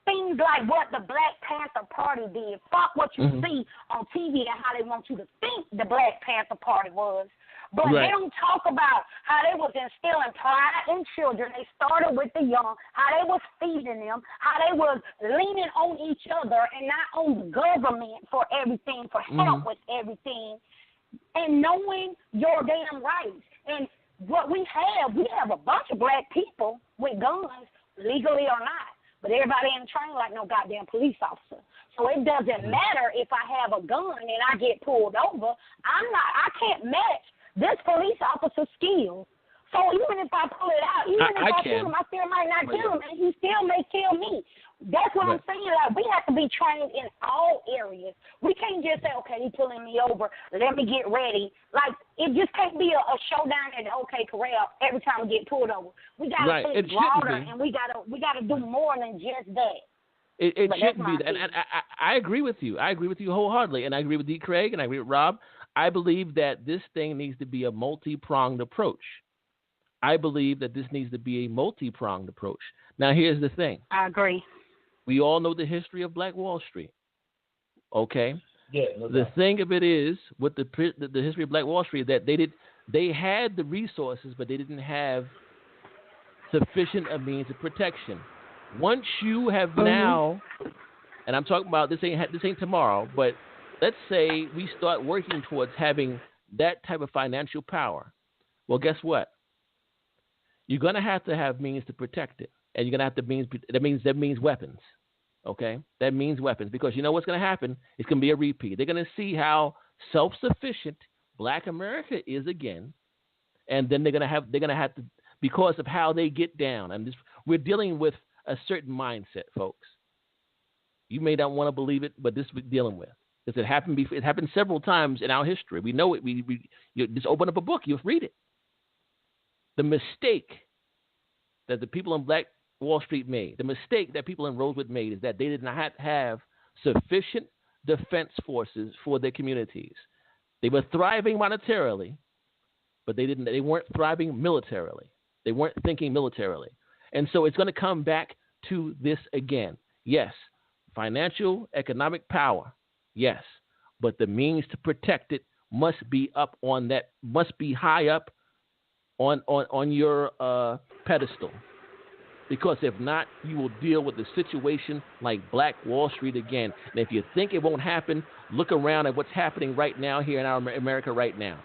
S7: things like what the Black Panther Party did. Fuck what you see on TV and how they want you to think the Black Panther Party was. But they don't talk about how they was instilling pride in children. They started with the young, how they was feeding them, how they was leaning on each other and not on the government for everything, for help with everything, and knowing your damn rights. And what we have a bunch of black people with guns, legally or not. But everybody ain't trained like no goddamn police officer. So it doesn't matter if I have a gun and I get pulled over. I can't match this police officer's skills. So even if I pull it out, even if I kill him, I still might not kill him, and he still may kill me. That's what I'm saying. Like, we have to be trained in all areas. We can't just say, okay, he's pulling me over, let me get ready. Like, it just can't be a showdown at the OK Corral every time we get pulled over. We got to think broader, and we got to do more than just that.
S5: It shouldn't be that. And I agree with you. I agree with you wholeheartedly, and I agree with D. Craig, and I agree with Rob. I believe that this thing needs to be a multi-pronged approach. I believe that this needs to be a multi-pronged approach. Now, here's the thing.
S7: I agree.
S5: We all know the history of Black Wall Street. Okay?
S6: Yeah, no
S5: The
S6: doubt.
S5: thing of it is, with the history of Black Wall Street, that they had the resources, but they didn't have sufficient a means of protection. Once you have now, and I'm talking about this ain't tomorrow, but let's say we start working towards having that type of financial power. Well, guess what? You're gonna have to have means to protect it, and you're gonna have to that means weapons. Okay, that means weapons, because you know what's gonna happen? It's gonna be a repeat. They're gonna see how self-sufficient Black America is again, and then they're gonna have to, because of how they get down. And we're dealing with a certain mindset, folks. You may not want to believe it, but this we're dealing with. Because it happened before. It happened several times in our history. We know it. You just open up a book, you'll read it. The mistake that the people on Black Wall Street made, the mistake that people in Rosewood made, is that they did not have sufficient defense forces for their communities. They were thriving monetarily, but they weren't thriving militarily. They weren't thinking militarily. And so it's going to come back to this again. Yes, financial, economic power, yes, but the means to protect it must be high up on your pedestal. Because if not, you will deal with a situation like Black Wall Street again. And if you think it won't happen, look around at what's happening right now here in our America right now.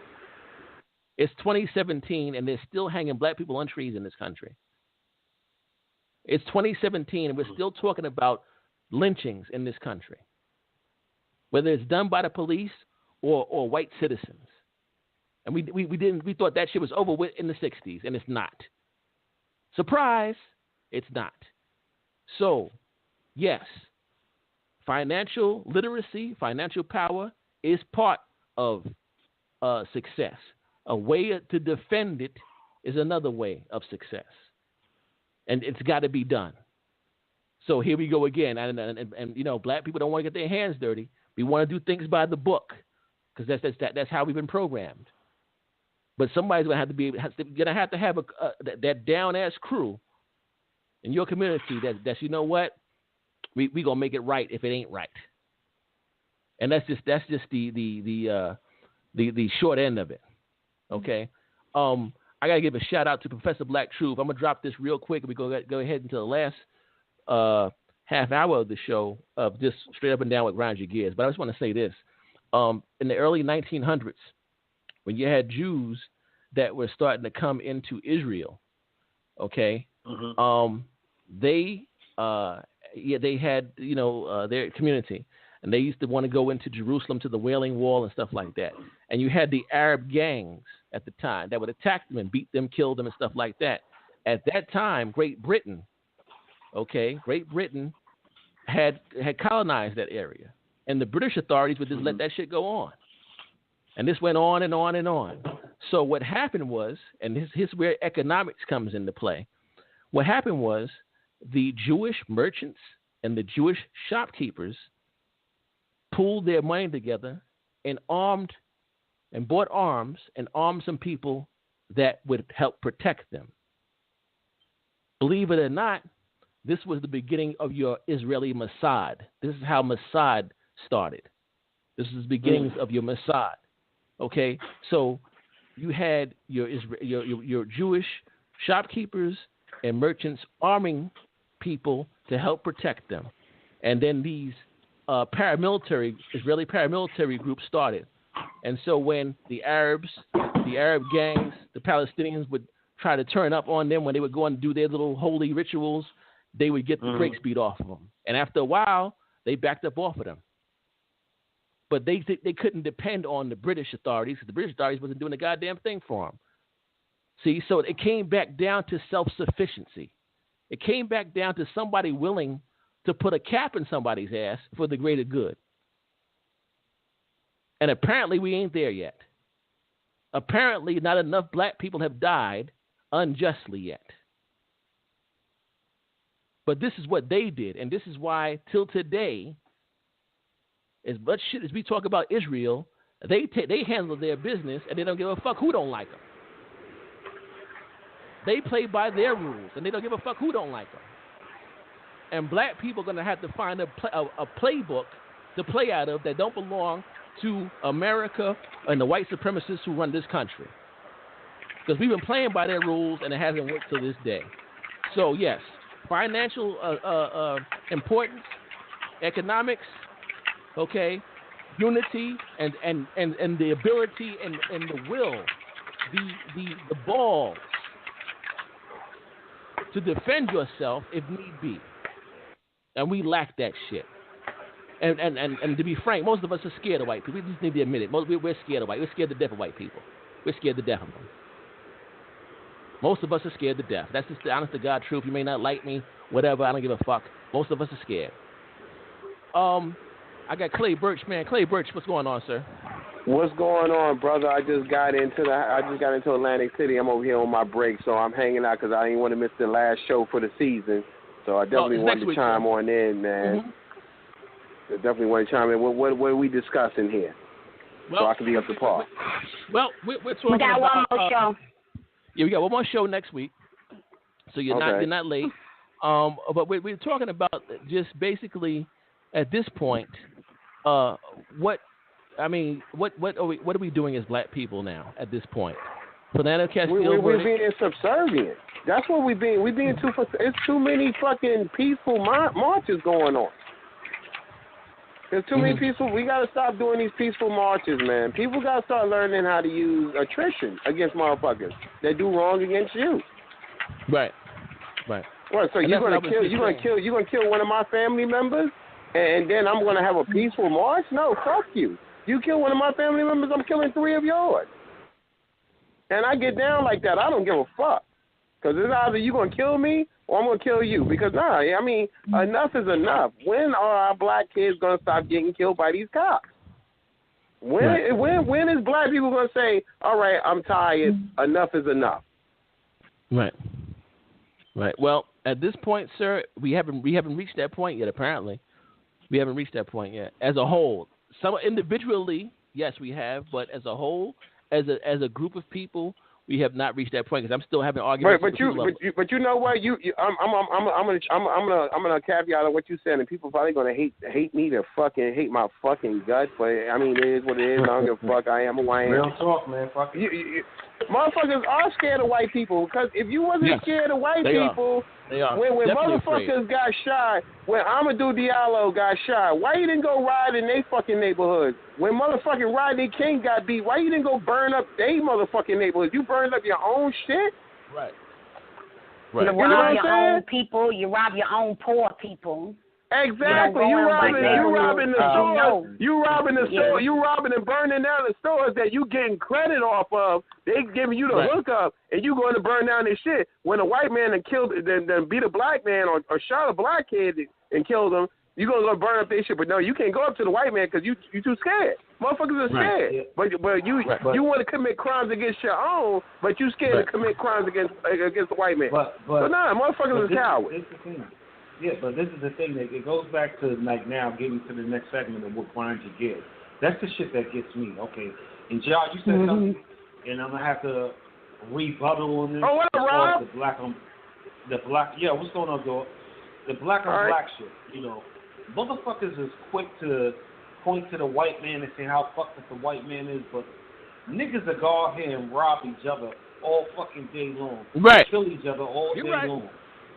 S5: It's 2017, and they're still hanging Black people on trees in this country. It's 2017, and we're still talking about lynchings in this country, whether it's done by the police or white citizens. And we thought that shit was over with in the 60s, and it's not. Surprise, it's not. So, yes, financial literacy, financial power is part of success. A way to defend it is another way of success. And it's got to be done. So here we go again. And you know, Black people don't want to get their hands dirty. We want to do things by the book, because that's how we've been programmed. But somebody's going to have to have that down-ass crew in your community that's you know what? We going to make it right if it ain't right. And that's just the short end of it. Okay? I got to give a shout-out to Professor Black Truth. I'm going to drop this real quick, and we go ahead into the last half hour of the show of just straight up and down what grinds your gears. But I just want to say this. In the early 1900s, when you had Jews that were starting to come into Israel, okay, they had, their community, and they used to want to go into Jerusalem to the Wailing Wall and stuff like that. And you had the Arab gangs at the time that would attack them and beat them, kill them, and stuff like that. At that time, Great Britain had colonized that area, and the British authorities would just let that shit go on. And this went on and on and on. So what happened was, and here's where economics comes into play. What happened was the Jewish merchants and the Jewish shopkeepers pooled their money together and bought arms and armed some people that would help protect them. Believe it or not, this was the beginning of your Israeli Mossad. This is how Mossad started. This is the beginnings of your Mossad. Okay, so you had your Jewish shopkeepers and merchants arming people to help protect them, and then these Israeli paramilitary groups started. And so when the Arab gangs, the Palestinians would try to turn up on them when they would go and do their little holy rituals, they would get the brakes beat off of them, and after a while, they backed up off of them. But they couldn't depend on the British authorities, because the British authorities wasn't doing a goddamn thing for them. See, so it came back down to self-sufficiency. It came back down to somebody willing to put a cap in somebody's ass for the greater good. And apparently we ain't there yet. Apparently not enough black people have died unjustly yet. But this is what they did, and this is why till today, as much shit as we talk about Israel, they handle their business, and they don't give a fuck who don't like them. They play by their rules, and they don't give a fuck who don't like them. And black people are going to have to find a playbook to play out of that don't belong to America and the white supremacists who run this country. Because we've been playing by their rules, and it hasn't worked to this day. So, yes, financial importance, economics, okay, unity, and the ability and the will, the balls to defend yourself if need be. And we lack that shit. And to be frank, most of us are scared of white people. We just need to admit it. We're scared of white. We're scared to death of white people. We're scared to death of them. Most of us are scared to death. That's just the honest to God truth. You may not like me, whatever. I don't give a fuck. Most of us are scared. I got Clay Birch, man. Clay Birch, what's going on, sir?
S10: What's going on, brother? I just got into Atlantic City. I'm over here on my break, so I'm hanging out because I didn't want to miss the last show for the season. So I definitely wanted to chime on in, man. Mm-hmm. I definitely want to chime in. What are we discussing here? So I can be up to par.
S5: Well, we're talking about... We got one more show. Yeah, we got one more show next week. So you're not late. But we're talking about just basically at this point, what are we doing as black people now at this point? Fernando Castillo,
S10: we're being subservient. That's what we're being. We're being it's too many fucking peaceful marches going on. There's too many peaceful. We gotta stop doing these peaceful marches, man. People gotta start learning how to use attrition against motherfuckers that do wrong against you.
S5: Right.
S10: Well, so you're gonna kill one of my family members, and then I'm gonna have a peaceful march? No, fuck you. You kill one of my family members, I'm killing 3 of yours. And I get down like that. I don't give a fuck. Because it's either you going to kill me or I'm going to kill you. Because, enough is enough. When are our black kids going to stop getting killed by these cops? When is black people going to say, all right, I'm tired, enough is enough?
S5: Right. Well, at this point, sir, we haven't reached that point yet, apparently. We haven't reached that point yet. As a whole, some individually, yes, we have, but as a whole, as a group of people, we have not reached that point because I'm still having arguments.
S10: But you know what? I'm gonna caveat on what you said, and people probably gonna hate me to fucking hate my fucking guts. But I mean, it is what it is. I don't give a fuck. I am who I am.
S6: Real talk, man. Fuck
S10: you. Motherfuckers are scared of white people because if you wasn't scared of white people, when motherfuckers got shot, when Amadou Diallo got shot, why you didn't go ride in they fucking neighborhood? When motherfucking Rodney King got beat, why you didn't go burn up they motherfucking neighborhood? You burned up your own shit?
S5: Right.
S7: You rob your own people, you rob your own poor people.
S10: Exactly. You robbing the stores. You robbing the store. You robbing and burning down the stores that you getting credit off of. They giving you the hookup, and you going to burn down this shit. When a white man then beat a black man or shot a black kid and killed him, you gonna go burn up their shit. But no, you can't go up to the white man because you too scared. Motherfuckers are scared. Yeah. But you want to commit crimes against your own, but you scared to commit crimes against the white man.
S6: But
S10: motherfuckers are cowards.
S6: Yeah, but this is the thing that it goes back to like now getting to the next segment of what grinds your gears. That's the shit that gets me. Okay, and John, you said something, and I'm gonna have to rebuttal on this.
S10: Oh, what up, Rob?
S6: The black. Yeah, what's going on, Joe? The black on black shit. You know, motherfuckers is quick to point to the white man and say how fucked up the white man is, but niggas will go out here and rob each other all fucking day long.
S5: Right.
S6: Kill each other all day long.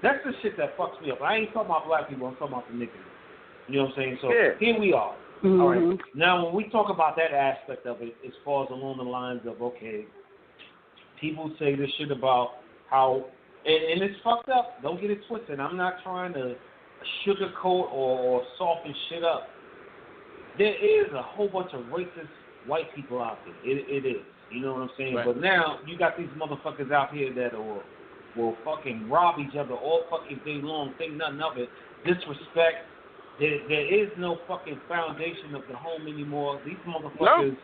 S6: That's the shit that fucks me up. I ain't talking about black people. I'm talking about the niggas. You know what I'm saying? So here we are. All right. Now, when we talk about that aspect of it, as far as along the lines of, okay, people say this shit about how, and it's fucked up. Don't get it twisted. I'm not trying to sugarcoat or soften shit up. There is a whole bunch of racist white people out there. It is. You know what I'm saying? Right. But now you got these motherfuckers out here that will fucking rob each other all fucking day long, think nothing of it, disrespect. There is no fucking foundation of the home anymore. These motherfuckers,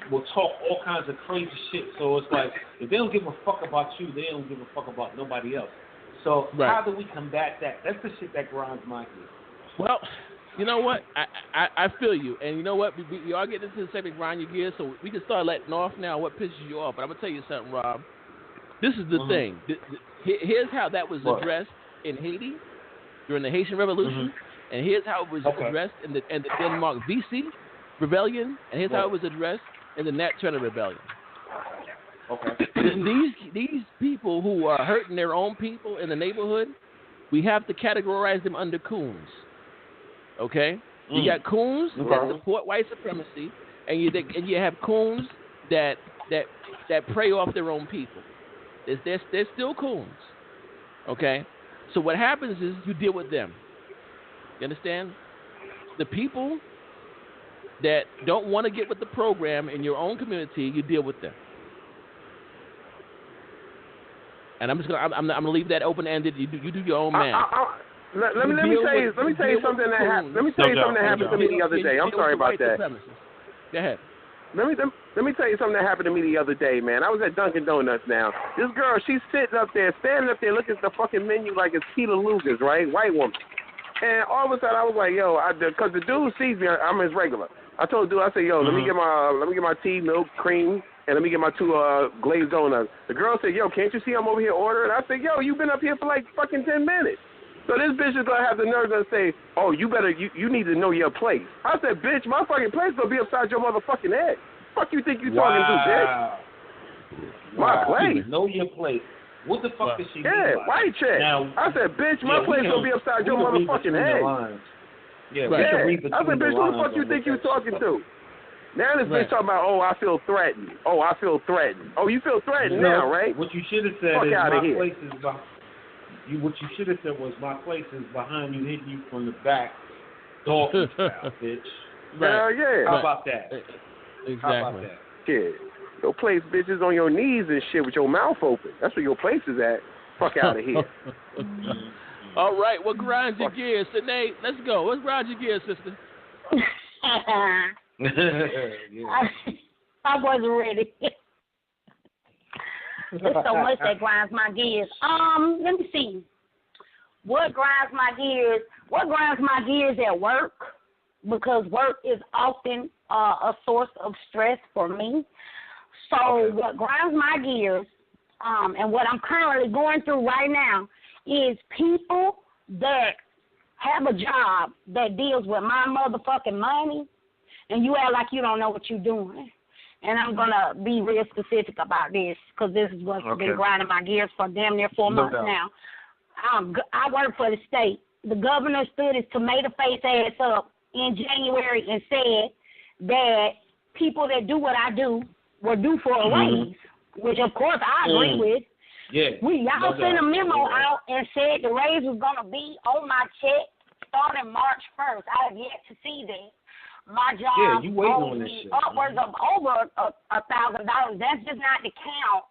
S6: will talk all kinds of crazy shit. So it's like, if they don't give a fuck about you, they don't give a fuck about nobody else. So how do we combat that? That's the shit that grinds my gears.
S5: Well, you know what? I feel you. And you know what? We are getting into the segment grind your gears, so we can start letting off now what pisses you off. But I'm going to tell you something, Rob. This is the thing. Here's how that was addressed in Haiti during the Haitian Revolution, and here's how it was addressed in the Denmark VC Rebellion, and here's how it was addressed in the Nat Turner Rebellion.
S6: Okay.
S5: These people who are hurting their own people in the neighborhood, we have to categorize them under coons. Okay? You got coons that support white supremacy, and you have coons that prey off their own people. They're still coons. Okay? So what happens is you deal with them. You understand? The people that don't want to get with the program in your own community, you deal with them. And I'm gonna leave that open ended. You do your own math.
S10: Let me tell you something that happened. Let me tell you something that happened to me the other day. I'm sorry about that.
S5: Go ahead.
S10: Let me tell you something that happened to me the other day, man. I was at Dunkin' Donuts now. This girl, she's standing up there looking at the fucking menu like it's Keita Lucas, right? White woman. And all of a sudden I was like, yo, because the dude sees me, I'm his regular. I told the dude, I said, yo, let me get my tea, milk, cream, and let me get my 2 glazed donuts. The girl said, yo, can't you see I'm over here ordering? I said, yo, you've been up here for like fucking 10 minutes. So this bitch is gonna have the nerve to say, oh, you need to know your place. I said, bitch, my fucking place gonna be upside your motherfucking head. Fuck you think you talking to, bitch? My place.
S6: Know your place. What the fuck is she mean?
S10: Yeah, white chick. I said, bitch, my place gonna be upside your motherfucking head.
S6: Yeah,
S10: I said, bitch, who the fuck you think you talking to? Now this bitch talking about, oh, I feel threatened. Oh, I feel threatened. Oh, you feel threatened now, right?
S6: What you should have said
S10: fuck
S6: is
S10: my
S6: place is behind. What you should have said was my place is behind you, hitting you from the back, Dawkins style, bitch.
S10: Hell yeah.
S6: How about that?
S5: Exactly.
S6: How about that?
S10: Yeah. Your place, bitch, is on your knees and shit with your mouth open. That's where your place is at. Fuck out of here.
S5: All right, what grinds your gears? Sinead, let's go. What's grinds your gears, sister?
S7: I wasn't ready. There's so much that grinds my gears. Let me see. What grinds my gears? What grinds my gears at work? Because work is often a source of stress for me. So what grinds my gears, and what I'm currently going through right now, is people that have a job that deals with my motherfucking money, and you act like you don't know what you're doing. And I'm going to be real specific about this because this is what's been grinding my gears for damn near 4 months now. I work for the state. The governor stood his tomato face ass up in January and said that people that do what I do were due for a raise, which of course I agree with.
S6: Yeah.
S7: Y'all sent a memo out and said the raise was going to be on my check starting March 1st. I have yet to see that. My job owes me upwards of over $1,000. That's just not to count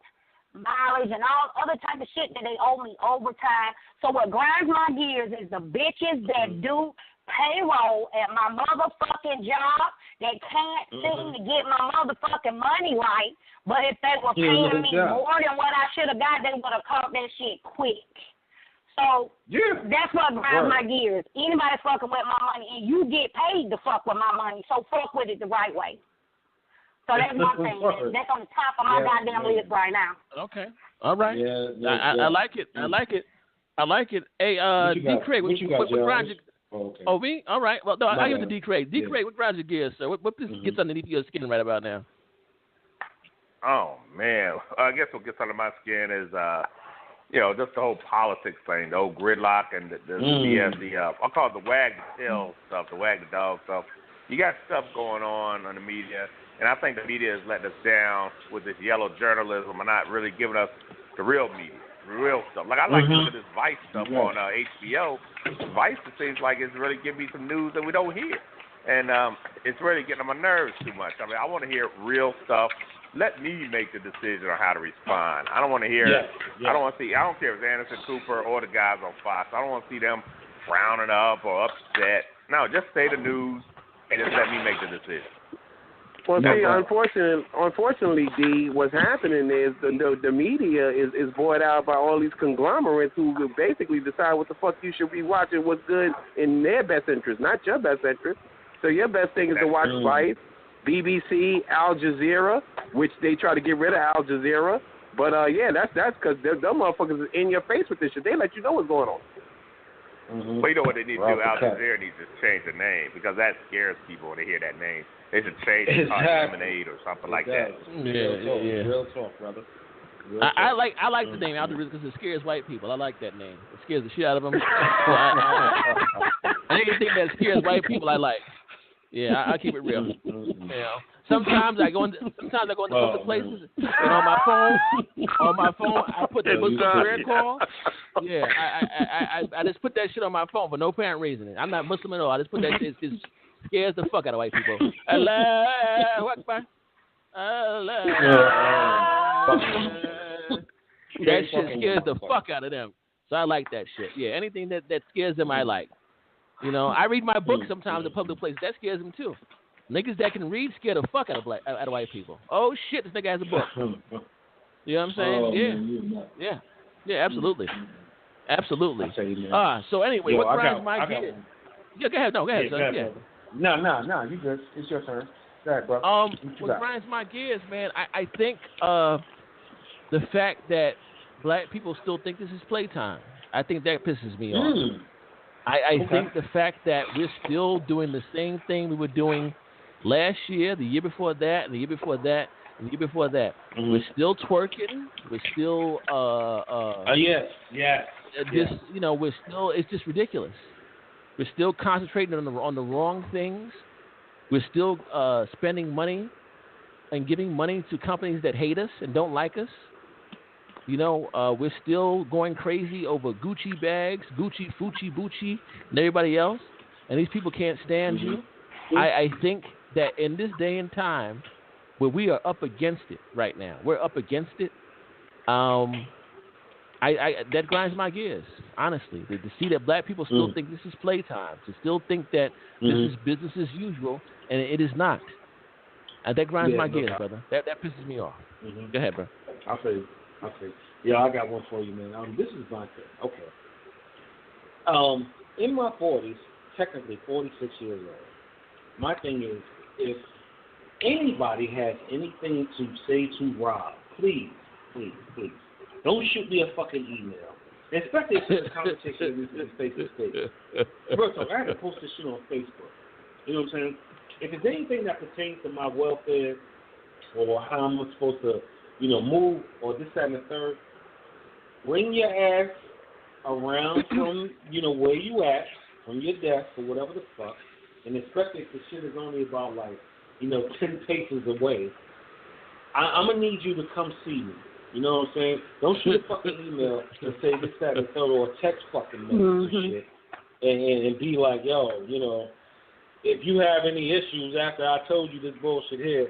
S7: mileage and all other type of shit that they owe me overtime. So what grinds my gears is the bitches that do payroll at my motherfucking job that can't seem to get my motherfucking money right. But if they were paying me more than what I should have got, they would have caught that shit quick. So that's what grinds my gears. Anybody fucking with my money, and you get paid to fuck with my money, so fuck with it the right way. So that's my thing. That's on the top of my goddamn list right now.
S5: Okay. All right. I like it. I like it. I like it. Hey, D. Craig, what grinds your... Oh, me? All right. Well, no, I give it to D. Craig. D. Craig, what grinds your gears, sir? What gets underneath your skin right about now?
S9: Oh, man. I guess what gets under my skin is... just the whole politics thing, the whole gridlock and I'll call it the wag the tail stuff, the wag the dog stuff. You got stuff going on the media, and I think the media has let us down with this yellow journalism and not really giving us the real media, the real stuff. Like, I like to look at this Vice stuff on HBO. Vice, it seems like it's really giving me some news that we don't hear. And it's really getting on my nerves too much. I mean, I want to hear real stuff. Let me make the decision on how to respond. I don't want to hear. I don't care if it's Anderson Cooper or the guys on Fox. I don't want to see them frowning up or upset. No, just say the news and just let me make the decision.
S10: Well, see, unfortunately, D, what's happening is the media is bought out by all these conglomerates who will basically decide what the fuck you should be watching, what's good in their best interest, not your best interest. So your best thing is to watch Vice, BBC, Al Jazeera, which they try to get rid of Al Jazeera. But yeah, that's because them motherfuckers is in your face with this shit. They let you know what's going on.
S9: Mm-hmm. Well, you know what they need to do? Al Jazeera needs to change the name because that scares people when they hear that name. They should change it to Lemonade or something like that.
S5: Yeah.
S6: Real talk, brother.
S5: I like the name Al Jazeera because it scares white people. I like that name. It scares the shit out of them. Anything that scares white people, I like. Yeah, I keep it real. You know, sometimes I go into public places and on my phone I put the Muslim prayer call. Yeah, I just put that shit on my phone for no apparent reason. I'm not Muslim at all. I just put that shit. It scares the fuck out of white people. Allahu Akbar. That shit scares the fuck out of them. So I like that shit. Yeah, anything that scares them, I like. You know, I read my book sometimes in public places. That scares them too. Niggas that can read scare the fuck out of white people. Oh shit, this nigga has a book. You know what I'm saying? Yeah, absolutely. So anyway, what grinds my gears? Yeah, go ahead. No, go ahead, son. Yeah.
S6: No, you good. It's your turn. Go ahead, bro.
S5: What grinds my gears, man? I think the fact that black people still think this is playtime. I think that pisses me off. I think the fact that we're still doing the same thing we were doing last year, the year before that, and the year before that, and the year before that. We're still twerking. We're still
S6: yes.
S5: You know, we're still. It's just ridiculous. We're still concentrating on the wrong things. We're still spending money and giving money to companies that hate us and don't like us. You know, we're still going crazy over Gucci bags, Gucci, Fucci, Bucci, and everybody else. And these people can't stand you. I think that in this day and time where we are up against it right now, we're up against it. That grinds my gears, honestly. To see that black people still think this is playtime, to still think that this is business as usual, and it is not. That grinds my gears, brother. That pisses me off. Go ahead, bro.
S6: I'll say. Yeah, I got one for you, man. This is my thing. Okay. In my 40s, technically 46 years old, my thing is, if anybody has anything to say to Rob, please, don't shoot me a fucking email. Especially if it's a conversation is face to face. First off, I have to post this shit on Facebook. You know what I'm saying? If it's anything that pertains to my welfare or how I'm supposed to, move or this, that, and the third, bring your ass around from, where you at, from your desk or whatever the fuck, and especially if the shit is only about 10 paces away, I'm going to need you to come see me. You know what I'm saying? Don't shoot a fucking email and say this, that, and the third, or a text fucking message and shit, and be like, yo, if you have any issues after I told you this bullshit here,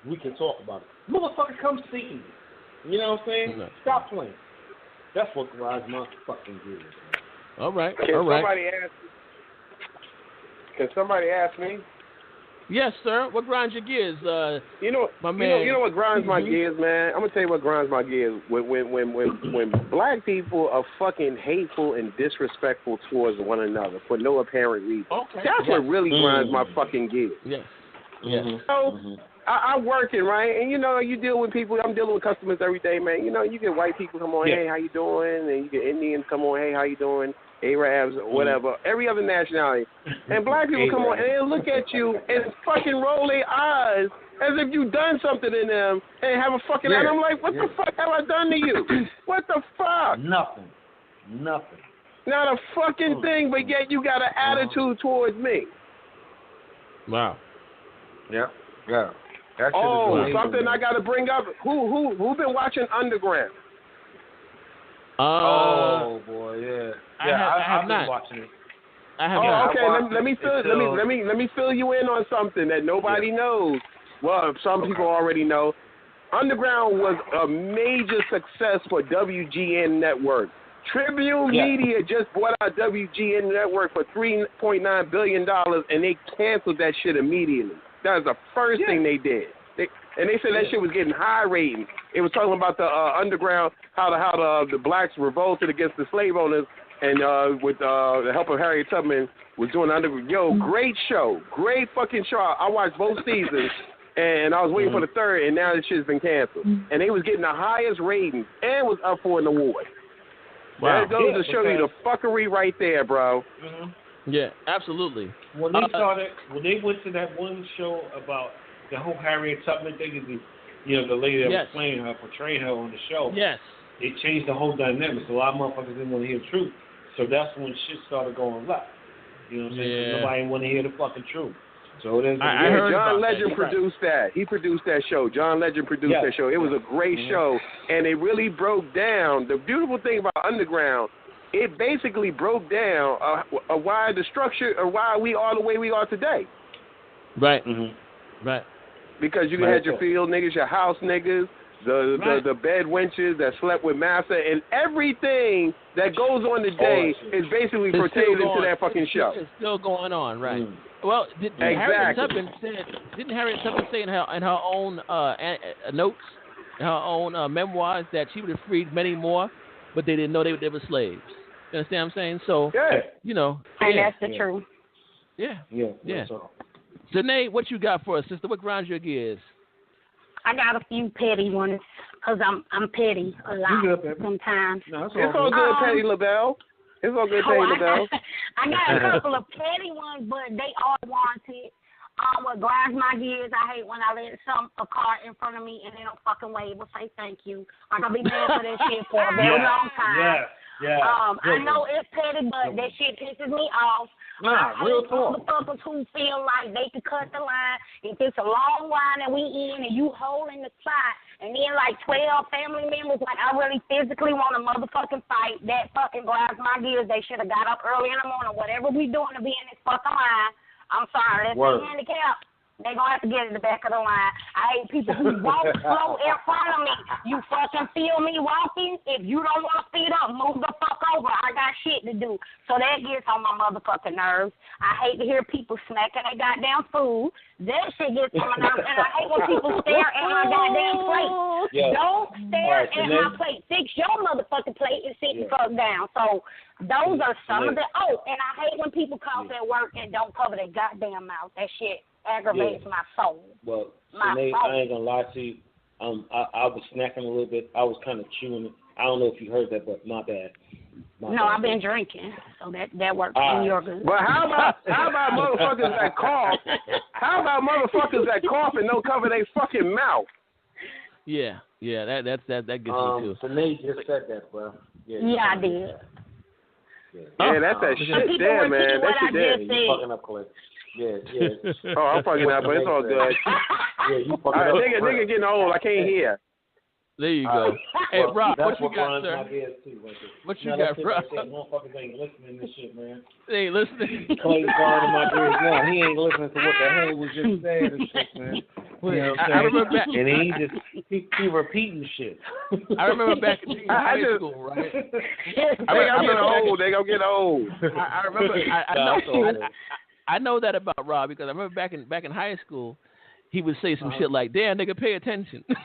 S6: we can talk about it. Motherfucker, come see me. You know what I'm saying? No. Stop playing. That's what grinds my fucking gears.
S5: All right.
S10: Can somebody ask me?
S5: Yes, sir. What grinds your gears, my man?
S10: You know what grinds my gears, man? I'm gonna tell you what grinds my gears. When black people are fucking hateful and disrespectful towards one another for no apparent reason.
S5: Okay.
S10: That's what really grinds my fucking gears.
S5: Yes.
S10: So I'm working, right? And you deal with people. I'm dealing with customers every day, man. You get white people come on, hey, how you doing? And you get Indians come on, hey, how you doing? Arabs, whatever, every other nationality. And black people come on and they look at you and fucking roll their eyes as if you done something to them and have a fucking... And I'm like, what the fuck have I done to you? What the fuck?
S6: Nothing.
S10: Not a fucking thing, but yet you got an attitude towards me.
S5: Wow.
S6: Yeah.
S10: That something I got to bring up. Who been watching Underground?
S6: Oh boy, yeah. I've been watching it.
S5: I have not.
S10: Okay. Let me fill you in on something that nobody knows. Well, some people already know. Underground was a major success for WGN Network. Tribune Media just bought out WGN Network for $3.9 billion, and they canceled that shit immediately. That was the first thing they did. And they said that shit was getting high ratings. It was talking about the underground, how the blacks revolted against the slave owners, and with the help of Harriet Tubman was doing underground. Yo, great show, great fucking show. I watched both seasons, and I was waiting for the third, and now this shit's been canceled. And they was getting the highest ratings and was up for an award.
S5: Wow.
S10: That goes to show you the fuckery right there, bro.
S5: Yeah, absolutely.
S11: When they went to that one show about the whole Harriet Tubman thing, and the lady that was playing her, portraying her on the show.
S5: Yes.
S11: It changed the whole dynamics. A lot of motherfuckers didn't want to hear the truth. So that's when shit started going left. You know what I'm saying?
S5: Yeah.
S11: Nobody didn't want to hear the fucking truth. So it is.
S5: I heard
S10: John Legend produced that. He produced that show. John Legend produced that show. It was a great show, and it really broke down. The beautiful thing about Underground, it basically broke down why the structure, or why we are the way we are today.
S5: Right. Right.
S10: Because you had your field niggas, your house niggas, the bed wenches that slept with massa, and everything that goes on today is basically pertained into that fucking show.
S5: It's still going on, right? Well, didn't Harriet Tubman say in her own notes, in her own memoirs, that she would have freed many more, but they didn't know they were slaves? You understand what I'm saying? So,
S7: and that's the truth.
S5: Yeah. Janae, what you got for us, sister? What grinds your gears?
S7: I got a few petty ones, because I'm petty a lot sometimes.
S10: No, it's all good, Petty LaBelle. It's all good, Petty LaBelle.
S7: I got a couple of petty ones, but they all wanted. What grinds my gears, I hate when I let a car in front of me and they don't fucking wave or say thank you. I'm going to be mad for that shit for a very long time. I know it's petty, but that shit pisses me off.
S11: Real talk.
S7: Motherfuckers who feel like they can cut the line. If it's a long line that we in and you holding the spot, and then like 12 family members, like I really physically want to motherfucking fight, that fucking grinds my gears. They should have got up early in the morning, whatever we doing to be in this fucking line. I'm sorry, that's the handicap. They gonna have to get in the back of the line. I hate people who walk slow in front of me. You fucking feel me walking? If you don't want to speed up, move the fuck over. I got shit to do. So that gets on my motherfucking nerves. I hate to hear people smacking their goddamn food. That shit gets on my nerves. And I hate when people stare at my goddamn plate. Don't stare at my plate. Fix your motherfucking plate and sit the fuck down. So those are some of the. Oh, and I hate when people cough at work and don't cover their goddamn mouth. That shit aggravates my soul.
S11: Well, Sinead, I ain't gonna lie to you. I was snacking a little bit. I was kind of chewing it. I don't know if you heard that, but my bad.
S7: I've been drinking, so that works. And you're good.
S10: But how about motherfuckers that cough? How about motherfuckers that cough and don't cover their fucking mouth?
S5: Yeah, that gets me too.
S11: Sinead just said that, bro.
S7: Yeah, I did.
S10: Yeah, that's that shit there, man. That shit there.
S11: You fucking up, Cliff. Yeah.
S10: Oh, I'm fucking up, but it's all good.
S11: You fucking up.
S10: Nigga getting old. I can't hear.
S5: There you go. Hey, Rob, what you got, sir? What you got, Rob?
S11: Motherfuckers ain't listening to this shit, man.
S5: They ain't listening.
S11: Clay's going in my ears now. He ain't listening to what the hell was just said and shit, man. You know what I'm saying?
S5: I remember back.
S11: And he repeating shit.
S5: I remember back in high school, right?
S10: I'm getting old.
S5: I remember. I know that about Rob because I remember back in high school, he would say some shit like, "Damn, nigga, pay attention." that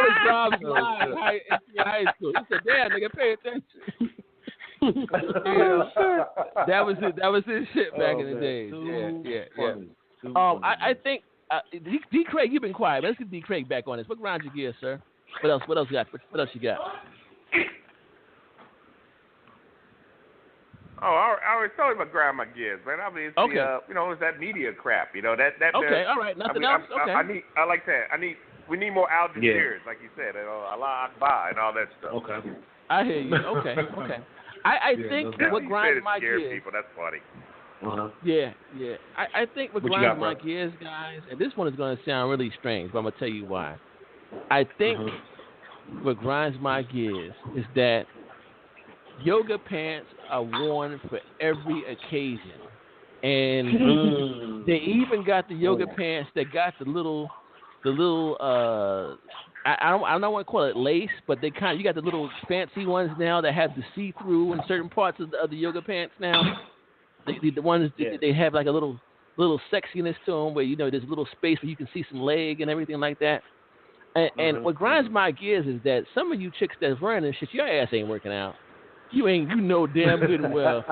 S5: was Rob's line in high school. He said, "Damn, nigga, pay attention." That was his shit back in the days. Yeah. I think D. Craig, you've been quiet. Let's get D. Craig back on this. What grinds your gears, sir? What else you got? What else you got?
S9: Oh, I always told him to grind my gears, man. I mean, it's it's that media crap, that.
S5: Okay, all right, nothing else. Okay.
S9: I like that. We need more Al Jazeera, like you said, Allah Akbar and all that stuff.
S11: Okay.
S5: I hear you. Okay. I think what grinds my gears.
S9: People, that's funny.
S11: Uh-huh.
S5: Yeah. I think what grinds my gears, guys, and this one is going to sound really strange, but I'm going to tell you why. I think what grinds my gears is that yoga pants are worn for every occasion, and they even got the yoga pants that got the little I don't want to call it lace, but you got the little fancy ones now that have the see-through in certain parts of the yoga pants now. The ones they have like a little sexiness to them, where there's a little space where you can see some leg and everything like that. And what grinds my gears is that some of you chicks that's wearing this shit, your ass ain't working out. You know damn good and well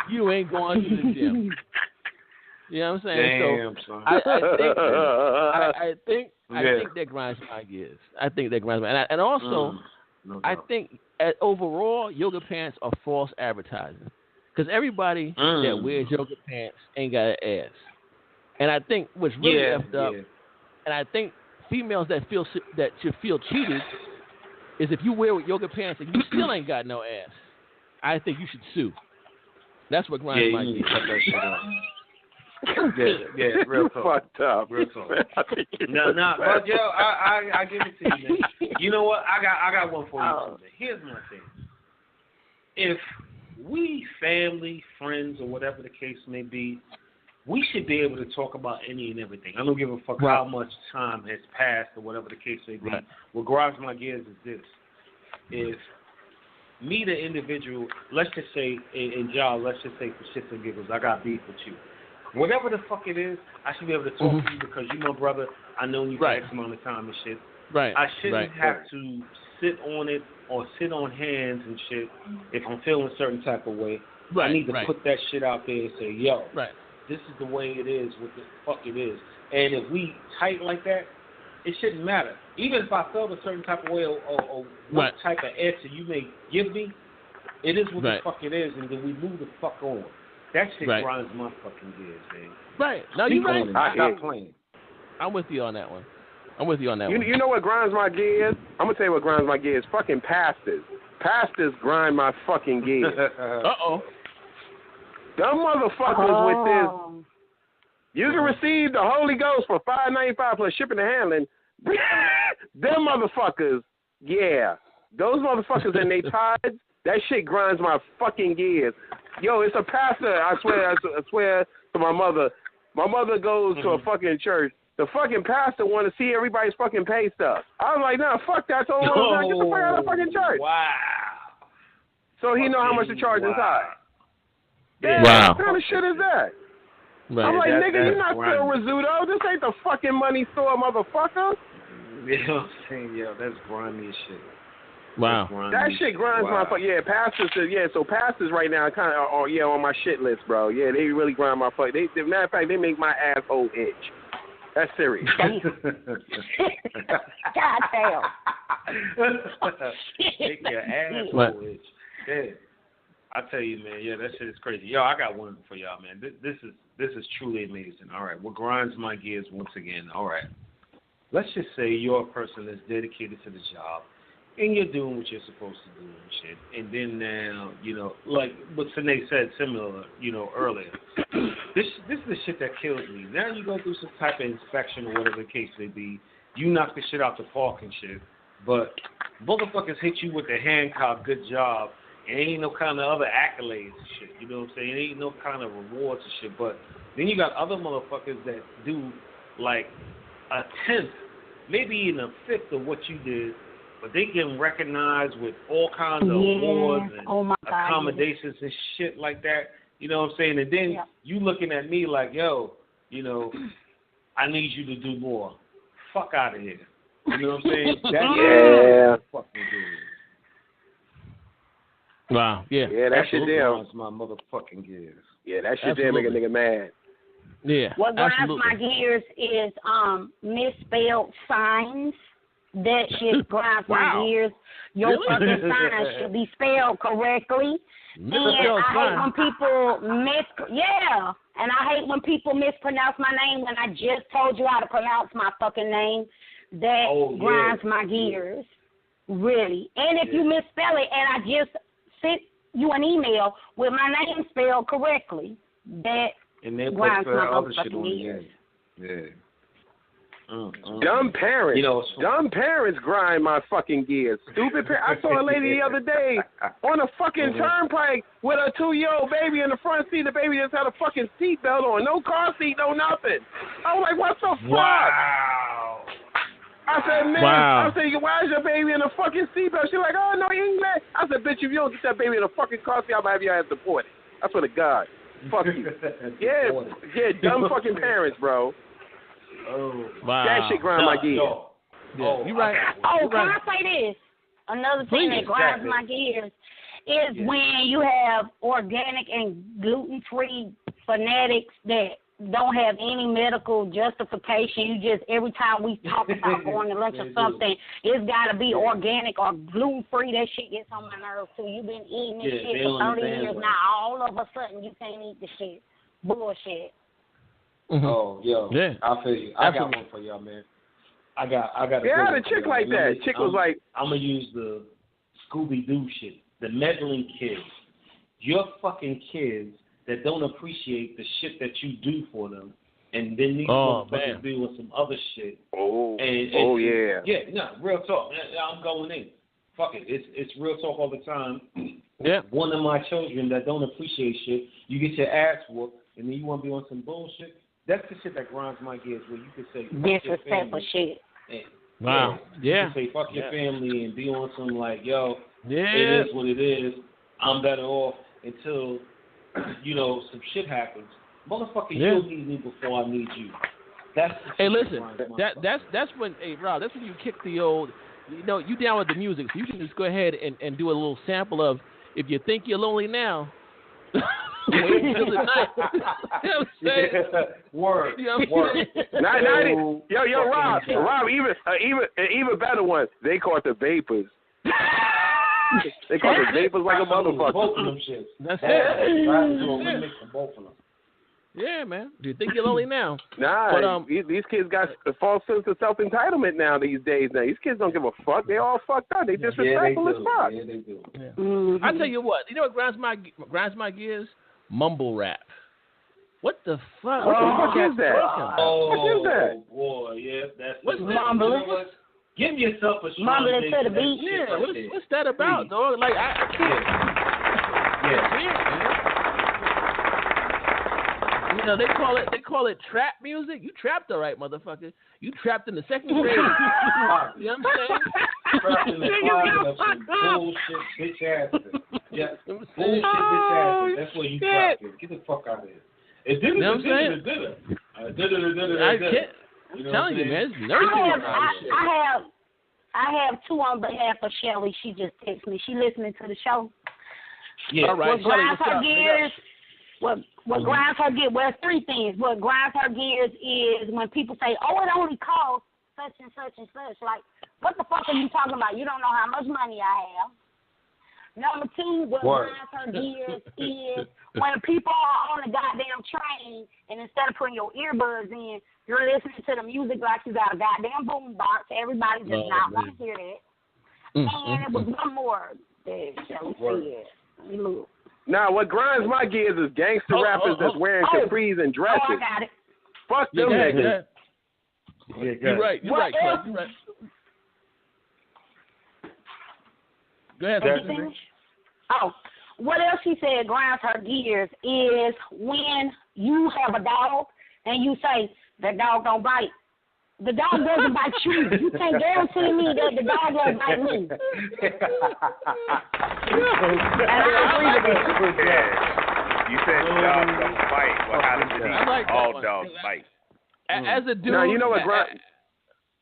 S5: you ain't going to the gym. You know what I'm saying?
S10: Damn,
S5: so
S10: son.
S5: I think that grinds my gears. I think that grinds my and also I think overall yoga pants are false advertising because everybody that wears yoga pants ain't got an ass. And I think what's really effed up, and I think females that should feel cheated is if you wear yoga pants and you still ain't got no ass. I think you should sue. That's what grinds my gears.
S10: Cut that shit out. Yeah, real talk. Fucked up.
S11: Real talk. No, but yo, I give it to you, man. You know what? I got one for you. Today. Here's my thing. If we family, friends, or whatever the case may be, we should be able to talk about any and everything. I don't give a fuck how much time has passed or whatever the case may be. Right. What grinds my gears is this. If me, the individual, let's just say, and John, let's just say for shits and giggles, I got beef with you. Whatever the fuck it is, I should be able to talk to you because you my brother. I know you for X amount of time and shit.
S5: Right.
S11: I shouldn't have to sit on it or sit on hands and shit if I'm feeling a certain type of way.
S5: Right.
S11: I need to put that shit out there and say, yo, this is the way it is, what the fuck it is. And if we tight like that, it shouldn't matter. Even if I felt a certain type of way or what type of answer you may give me, it is what the fuck it is, and then we move the fuck on. That shit grinds my fucking gears, man.
S5: Right. No, you're right.
S11: Stop playing.
S5: I'm with you on that one.
S10: You know what grinds my gears? I'm going to tell you what grinds my gears. Fucking pastors. Pastors grind my fucking gears.
S5: Uh-oh.
S10: Them motherfuckers with this. You can receive the Holy Ghost for $5.95 plus shipping and handling. Them motherfuckers, those motherfuckers and they tithes, that shit grinds my fucking gears. Yo, it's a pastor. I swear to my mother. My mother goes to a fucking church. The fucking pastor want to see everybody's fucking pay stuff. I was like, nah, fuck that. I told him, get the fuck out of the fucking church.
S11: Wow.
S10: So he know how much to charge inside.
S5: Wow.
S10: What kind of shit is that? Right. I'm like, nigga, you not still Rizzuto. This ain't the fucking money store, motherfucker.
S11: You know what I'm saying? Yo, that's grimy as shit.
S5: Wow.
S10: That shit grinds my fuck. Yeah, pastors. So pastors right now kind of are on my shit list, bro. Yeah, they really grind my fuck. Matter of fact, they make my asshole itch. That's serious.
S7: God damn.
S11: Make your asshole itch. Yeah. I tell you, man, that shit is crazy. Yo, I got one for y'all, man. This is truly amazing. All right, what grinds my gears once again. All right, let's just say you're a person that's dedicated to the job, and you're doing what you're supposed to do and shit. And then now, like what Sine said, similar, earlier. This is the shit that kills me. Now you go through some type of inspection or whatever the case may be. You knock the shit out the park and shit, but motherfuckers hit you with the Hancock good job. And ain't no kind of other accolades and shit. You know what I'm saying? It ain't no kind of rewards and shit. But then you got other motherfuckers that do like a tenth, maybe even a fifth of what you did, but they getting recognized with all kinds of awards and accommodations and shit like that. You know what I'm saying? And then you looking at me like, yo, I need you to do more. Fuck out of here. You know what I'm saying? That's fucking good.
S5: Wow, yeah,
S10: that shit there.
S11: My motherfucking gears.
S10: Yeah, that shit there make a nigga mad.
S5: Yeah,
S7: what grinds my gears is misspelled signs. That shit grinds my gears. Your fucking signs should be spelled correctly. And I hate when people and I hate when people mispronounce my name when I just told you how to pronounce my fucking name. That grinds my gears. Really. And if you misspell it and I just sent you an email with my name spelled correctly, that grinds my motherfucking gears.
S10: Dumb parents. Dumb parents grind my fucking gears. Stupid parents. I saw a lady the other day on a fucking turnpike with a 2-year-old baby in the front seat. The baby just had a fucking seatbelt on. No car seat, no nothing. I was like, what the fuck?
S11: Wow.
S10: I said, man, I said, why is your baby in a fucking seatbelt? She's like, oh, no, English. I said, bitch, if you don't get that baby in a fucking car seat, I'm going to have your ass deported. I swear to God. Fuck you. Dumb fucking parents, bro.
S11: Oh,
S10: wow. That shit grind my gears.
S5: You right.
S7: Can I say this? Another thing that grinds my gears is when you have organic and gluten-free fanatics that don't have any medical justification. You just, every time we talk about going to lunch or something, it's got to be organic or gluten-free. That shit gets on my nerves, too. You've been eating this shit for 30 years now. All of a sudden, you can't eat the shit. Bullshit.
S5: Mm-hmm.
S11: Oh, yo. Yeah. I feel you. I got one for y'all, man. I got a
S10: a chick like that. Chick was like,
S11: I'm going to use the Scooby-Doo shit. The meddling kids. Your fucking kids that don't appreciate the shit that you do for them, and then these motherfuckers doing some other shit. Yeah. Yeah, no, real talk. I'm going in. Fuck it. It's real talk all the time.
S5: Yeah.
S11: One of my children that don't appreciate shit, you get your ass whooped, and then you want to be on some bullshit. That's the shit that grinds my gears, where you can say
S7: disrespectful shit.
S5: Wow. Yeah.
S11: You can say fuck your family and be on some like, yo,
S5: yeah,
S11: it is what it is. I'm better off until, some shit happens. Motherfucker, you'll need me before I need you. That's
S5: listen, that's when, Rob, that's when you kick the old, you down with the music, so you can just go ahead and do a little sample of, if you think you're lonely now, wait until the night. You know what I'm saying?
S11: Word.
S10: Word. Yo, Rob, even better one. They call it the vapors. They call it vapors like a motherfucker.
S11: Both of them shit.
S5: That's it.
S11: Remix from both of them.
S5: Yeah, man. Do you think you're lonely now?
S10: Nah, but, these kids got a false sense of self-entitlement now these days. Now these kids don't give a fuck. They all fucked up. They disrespectful as fuck.
S11: Yeah, they do.
S5: Yeah. Mm-hmm. I tell you what. You know what grinds my gears? Mumble rap. What the fuck?
S10: What the fuck is that?
S11: What is that? Boy, yeah, that's
S5: what's
S7: mumbling?
S11: Give yourself a strong
S7: mumbling to the beat.
S5: Yeah, what's that about, dog? Like I can't. Yeah. They call it trap music. You trapped, all right, motherfucker. You trapped in the second grade. You know what I'm saying?
S11: Trapped in the closet of some bullshit bitch asses. Yeah, bullshit bitch asses. That's where you trapped in. Get the fuck out of here. It did it. You know what I'm saying?
S5: I can't. I'm telling you, man.
S7: I have two on behalf of Shelly. She just texted me. She listening to the show.
S5: Yeah. All right.
S7: What grinds her gears? What grinds her gears? Well, three things. What grinds her gears is when people say, "Oh, it only costs such and such and such." Like, what the fuck are you talking about? You don't know how much money I have. Number two, what grinds her gears is when people are on a goddamn train and instead of putting your earbuds in, you're listening to the music like you got a goddamn boom box. Everybody does not want to hear that. And it was one more that Shelly said. Look.
S10: Now, what grinds my gears is gangster rappers that's wearing capris and dresses.
S7: Oh, I got it.
S10: Fuck them niggas.
S5: Yeah, you're right, Clark. You're right. Go ahead,
S7: what else she said grinds her gears is when you have a dog and you say, that dog don't bite. The dog doesn't bite you. You can't guarantee me that the dog won't bite me. And I agree with that.
S9: You said dogs don't bite. Well, how does it eat?
S5: Like
S9: all dogs bite.
S5: As a dude,
S10: now, you know what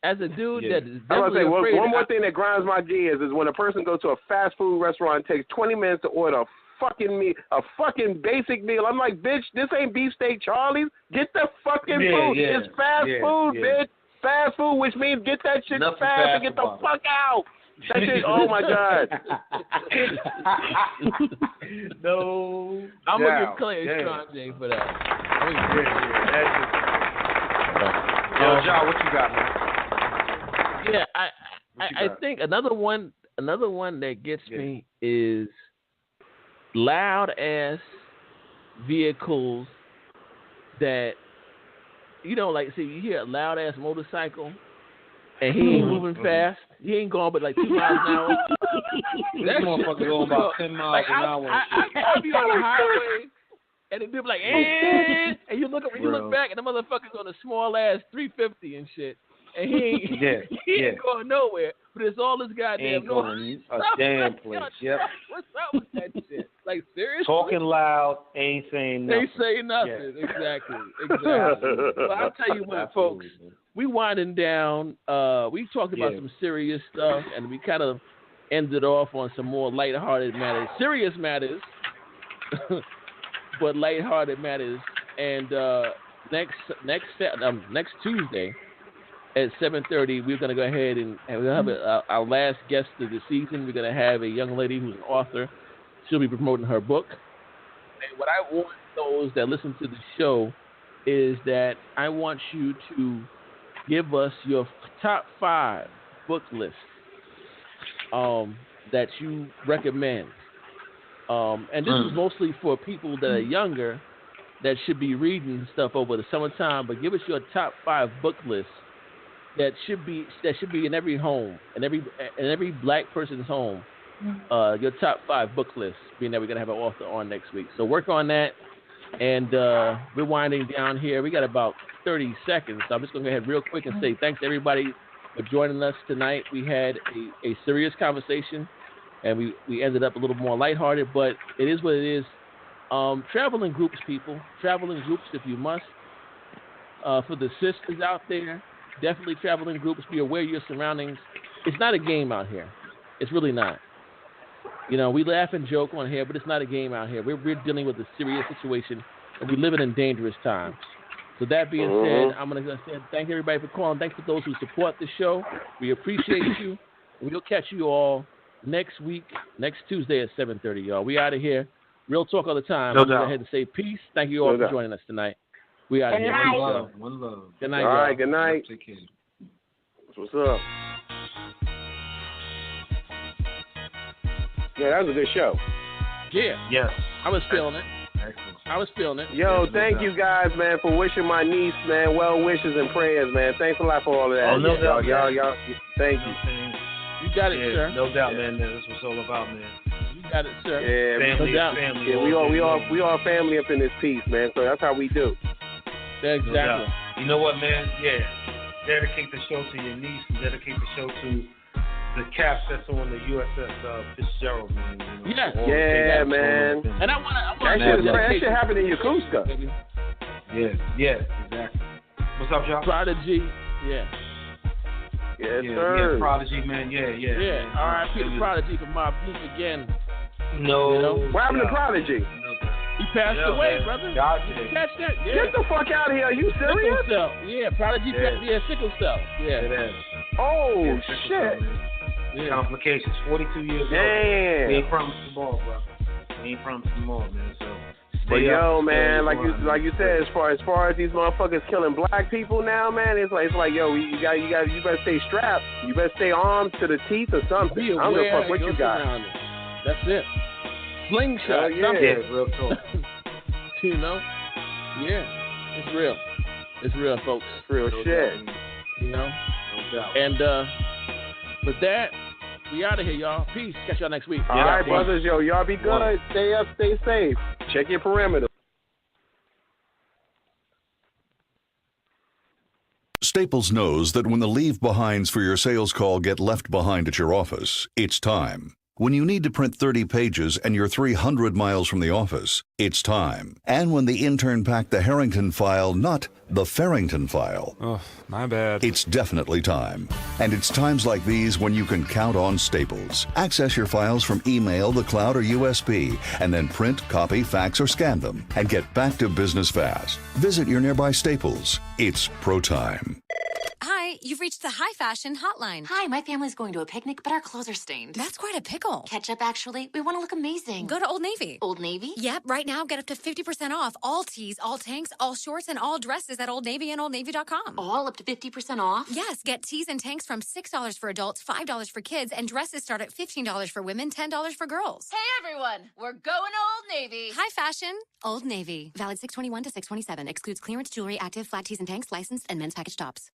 S5: as a dude that is
S10: I was
S5: definitely
S10: gonna say
S5: afraid.
S10: one more thing that grinds my gears is when a person goes to a fast food restaurant and takes 20 minutes to order a fucking basic meal. I'm like, bitch, this ain't beefsteak Charlie's. Get the fucking food. It's fast food, bitch. Fast food, which means get that shit fast and get the fuck out. That shit, oh my God.
S11: No.
S5: I'm going to give Clay a strong J for that.
S9: Yo, John, what you got, man?
S5: Yeah, I think another one that gets me is loud ass vehicles that like you hear a loud ass motorcycle and he ain't moving fast. He ain't going but like 2 miles an hour.
S11: That motherfucker going about 10 miles an hour.
S5: I be on the highway and it be like, and you look back and the motherfucker's on a small ass 350 and shit. And he ain't going nowhere, but it's all this goddamn noise.
S11: A damn place. Yep.
S5: What's up with that shit? Like, seriously?
S11: Talking loud, ain't saying nothing.
S5: Ain't saying nothing. Yeah. Exactly. But I'll tell you what, folks, we winding down. We talked about some serious stuff, and we kind of ended off on some more lighthearted matters. Serious matters, but lighthearted matters. And next Tuesday at 7:30, we're going to go ahead and we'll have our last guest of the season. We're going to have a young lady who's an author. She'll be promoting her book. And what I want those that listen to the show is that I want you to give us your top 5 book lists that you recommend. And this is mostly for people that are younger that should be reading stuff over the summertime, but give us your top 5 book lists that should be in every home, in every black person's home. Your top 5 book lists, being that we're going to have an author on next week. So work on that. And we're winding down here. We got about 30 seconds. So I'm just going to go ahead real quick and say thanks to everybody for joining us tonight. We had a serious conversation, and we ended up a little more lighthearted, but it is what it is. Travel in groups, people. Travel in groups if you must. For the sisters out there, definitely travel in groups. Be aware of your surroundings. It's not a game out here. It's really not. You know, we laugh and joke on here, but it's not a game out here. We're dealing with a serious situation, and we're living in dangerous times. So that being said, I'm going to say thank everybody for calling. Thanks to those who support the show. We appreciate you. We'll catch you all next week, next Tuesday at 7:30, y'all. We out of here. Real talk all the time. I'm going to go ahead and say peace. Thank you all for joining us tonight. We out of here.
S11: One love.
S5: Good night,
S10: all
S5: y'all.
S10: Right, good night.
S11: Take care.
S10: What's up? Yeah, that was a good show.
S5: Yeah.
S11: Yes.
S5: I was feeling it.
S11: Excellent.
S5: I was feeling it.
S10: Yo, thank you guys, man, for wishing my niece, man, well wishes and prayers, man. Thanks a lot for all of that.
S11: Oh, no doubt,
S10: y'all, thank you.
S5: You got it, sir.
S11: No doubt, man. That's what it's all about, man.
S5: You got it, sir.
S10: Yeah,
S11: family,
S5: no doubt.
S11: family.
S10: Yeah, we all family up in this piece, man. So that's how we do.
S5: Exactly.
S11: No, you know what, man? Yeah. Dedicate the show to your niece and dedicate the show to the cap that's on the USS Fitzgerald, man. You know,
S10: yeah, man.
S5: And I want
S10: that shit happened in Yokosuka.
S11: Yeah, exactly. What's up, y'all?
S5: Prodigy, yeah.
S10: Yes, sir.
S11: Yeah, Prodigy, man. Yeah.
S5: Yeah. R.I.P. to Prodigy for my Blue again.
S11: No.
S5: You know?
S10: What happened to Prodigy?
S5: He passed away, brother.
S11: God,
S5: Did you catch that? Yeah.
S10: Get the fuck out of here. Are you serious?
S5: Sickle cell. Yeah, Prodigy. Yeah, sickle cell. Yeah.
S11: It is.
S10: Oh, shit.
S11: Yeah. Complications. 42 years old.
S10: Damn.
S11: We ain't promised tomorrow, bro. We ain't promised tomorrow, man. So.
S10: But yo, man, like you said, as far as these motherfuckers killing black people now, man, it's like yo, you better stay strapped. You better stay armed to the teeth or something. I don't give a fuck what you got.
S5: That's it. Slingshot.
S10: Yeah,
S11: real talk.
S5: You know? Yeah. It's real. It's real, folks.
S10: Real shit.
S5: You know?
S11: No doubt.
S5: And with that, we out of here, y'all. Peace. Catch y'all next week.
S10: All right, brothers. Yo, y'all be good. Stay up. Stay safe. Check your perimeter.
S12: Staples knows that when the leave-behinds for your sales call get left behind at your office, it's time. When you need to print 30 pages and you're 300 miles from the office, it's time. And when the intern packed the Harrington file, not the Farrington file.
S13: Oh, my bad.
S12: It's definitely time. And it's times like these when you can count on Staples. Access your files from email, the cloud, or USB, and then print, copy, fax, or scan them, and get back to business fast. Visit your nearby Staples. It's pro time.
S1: Hi, you've reached the High Fashion Hotline.
S2: Hi, my family's going to a picnic, but our clothes are stained.
S1: That's quite a pickle.
S2: Ketchup, actually. We want to look amazing.
S1: Go to Old Navy.
S2: Old Navy?
S1: Yep, right now get up to 50% off all tees, all tanks, all shorts, and all dresses at Old Navy and OldNavy.com.
S2: All up to 50% off?
S1: Yes, get tees and tanks from $6 for adults, $5 for kids, and dresses start at $15 for women, $10 for girls.
S3: Hey, everyone. We're going Old Navy.
S1: High Fashion, Old Navy. Valid 6/21 to 6/27. Excludes clearance jewelry, active, flat tees and tanks, licensed, and men's package tops.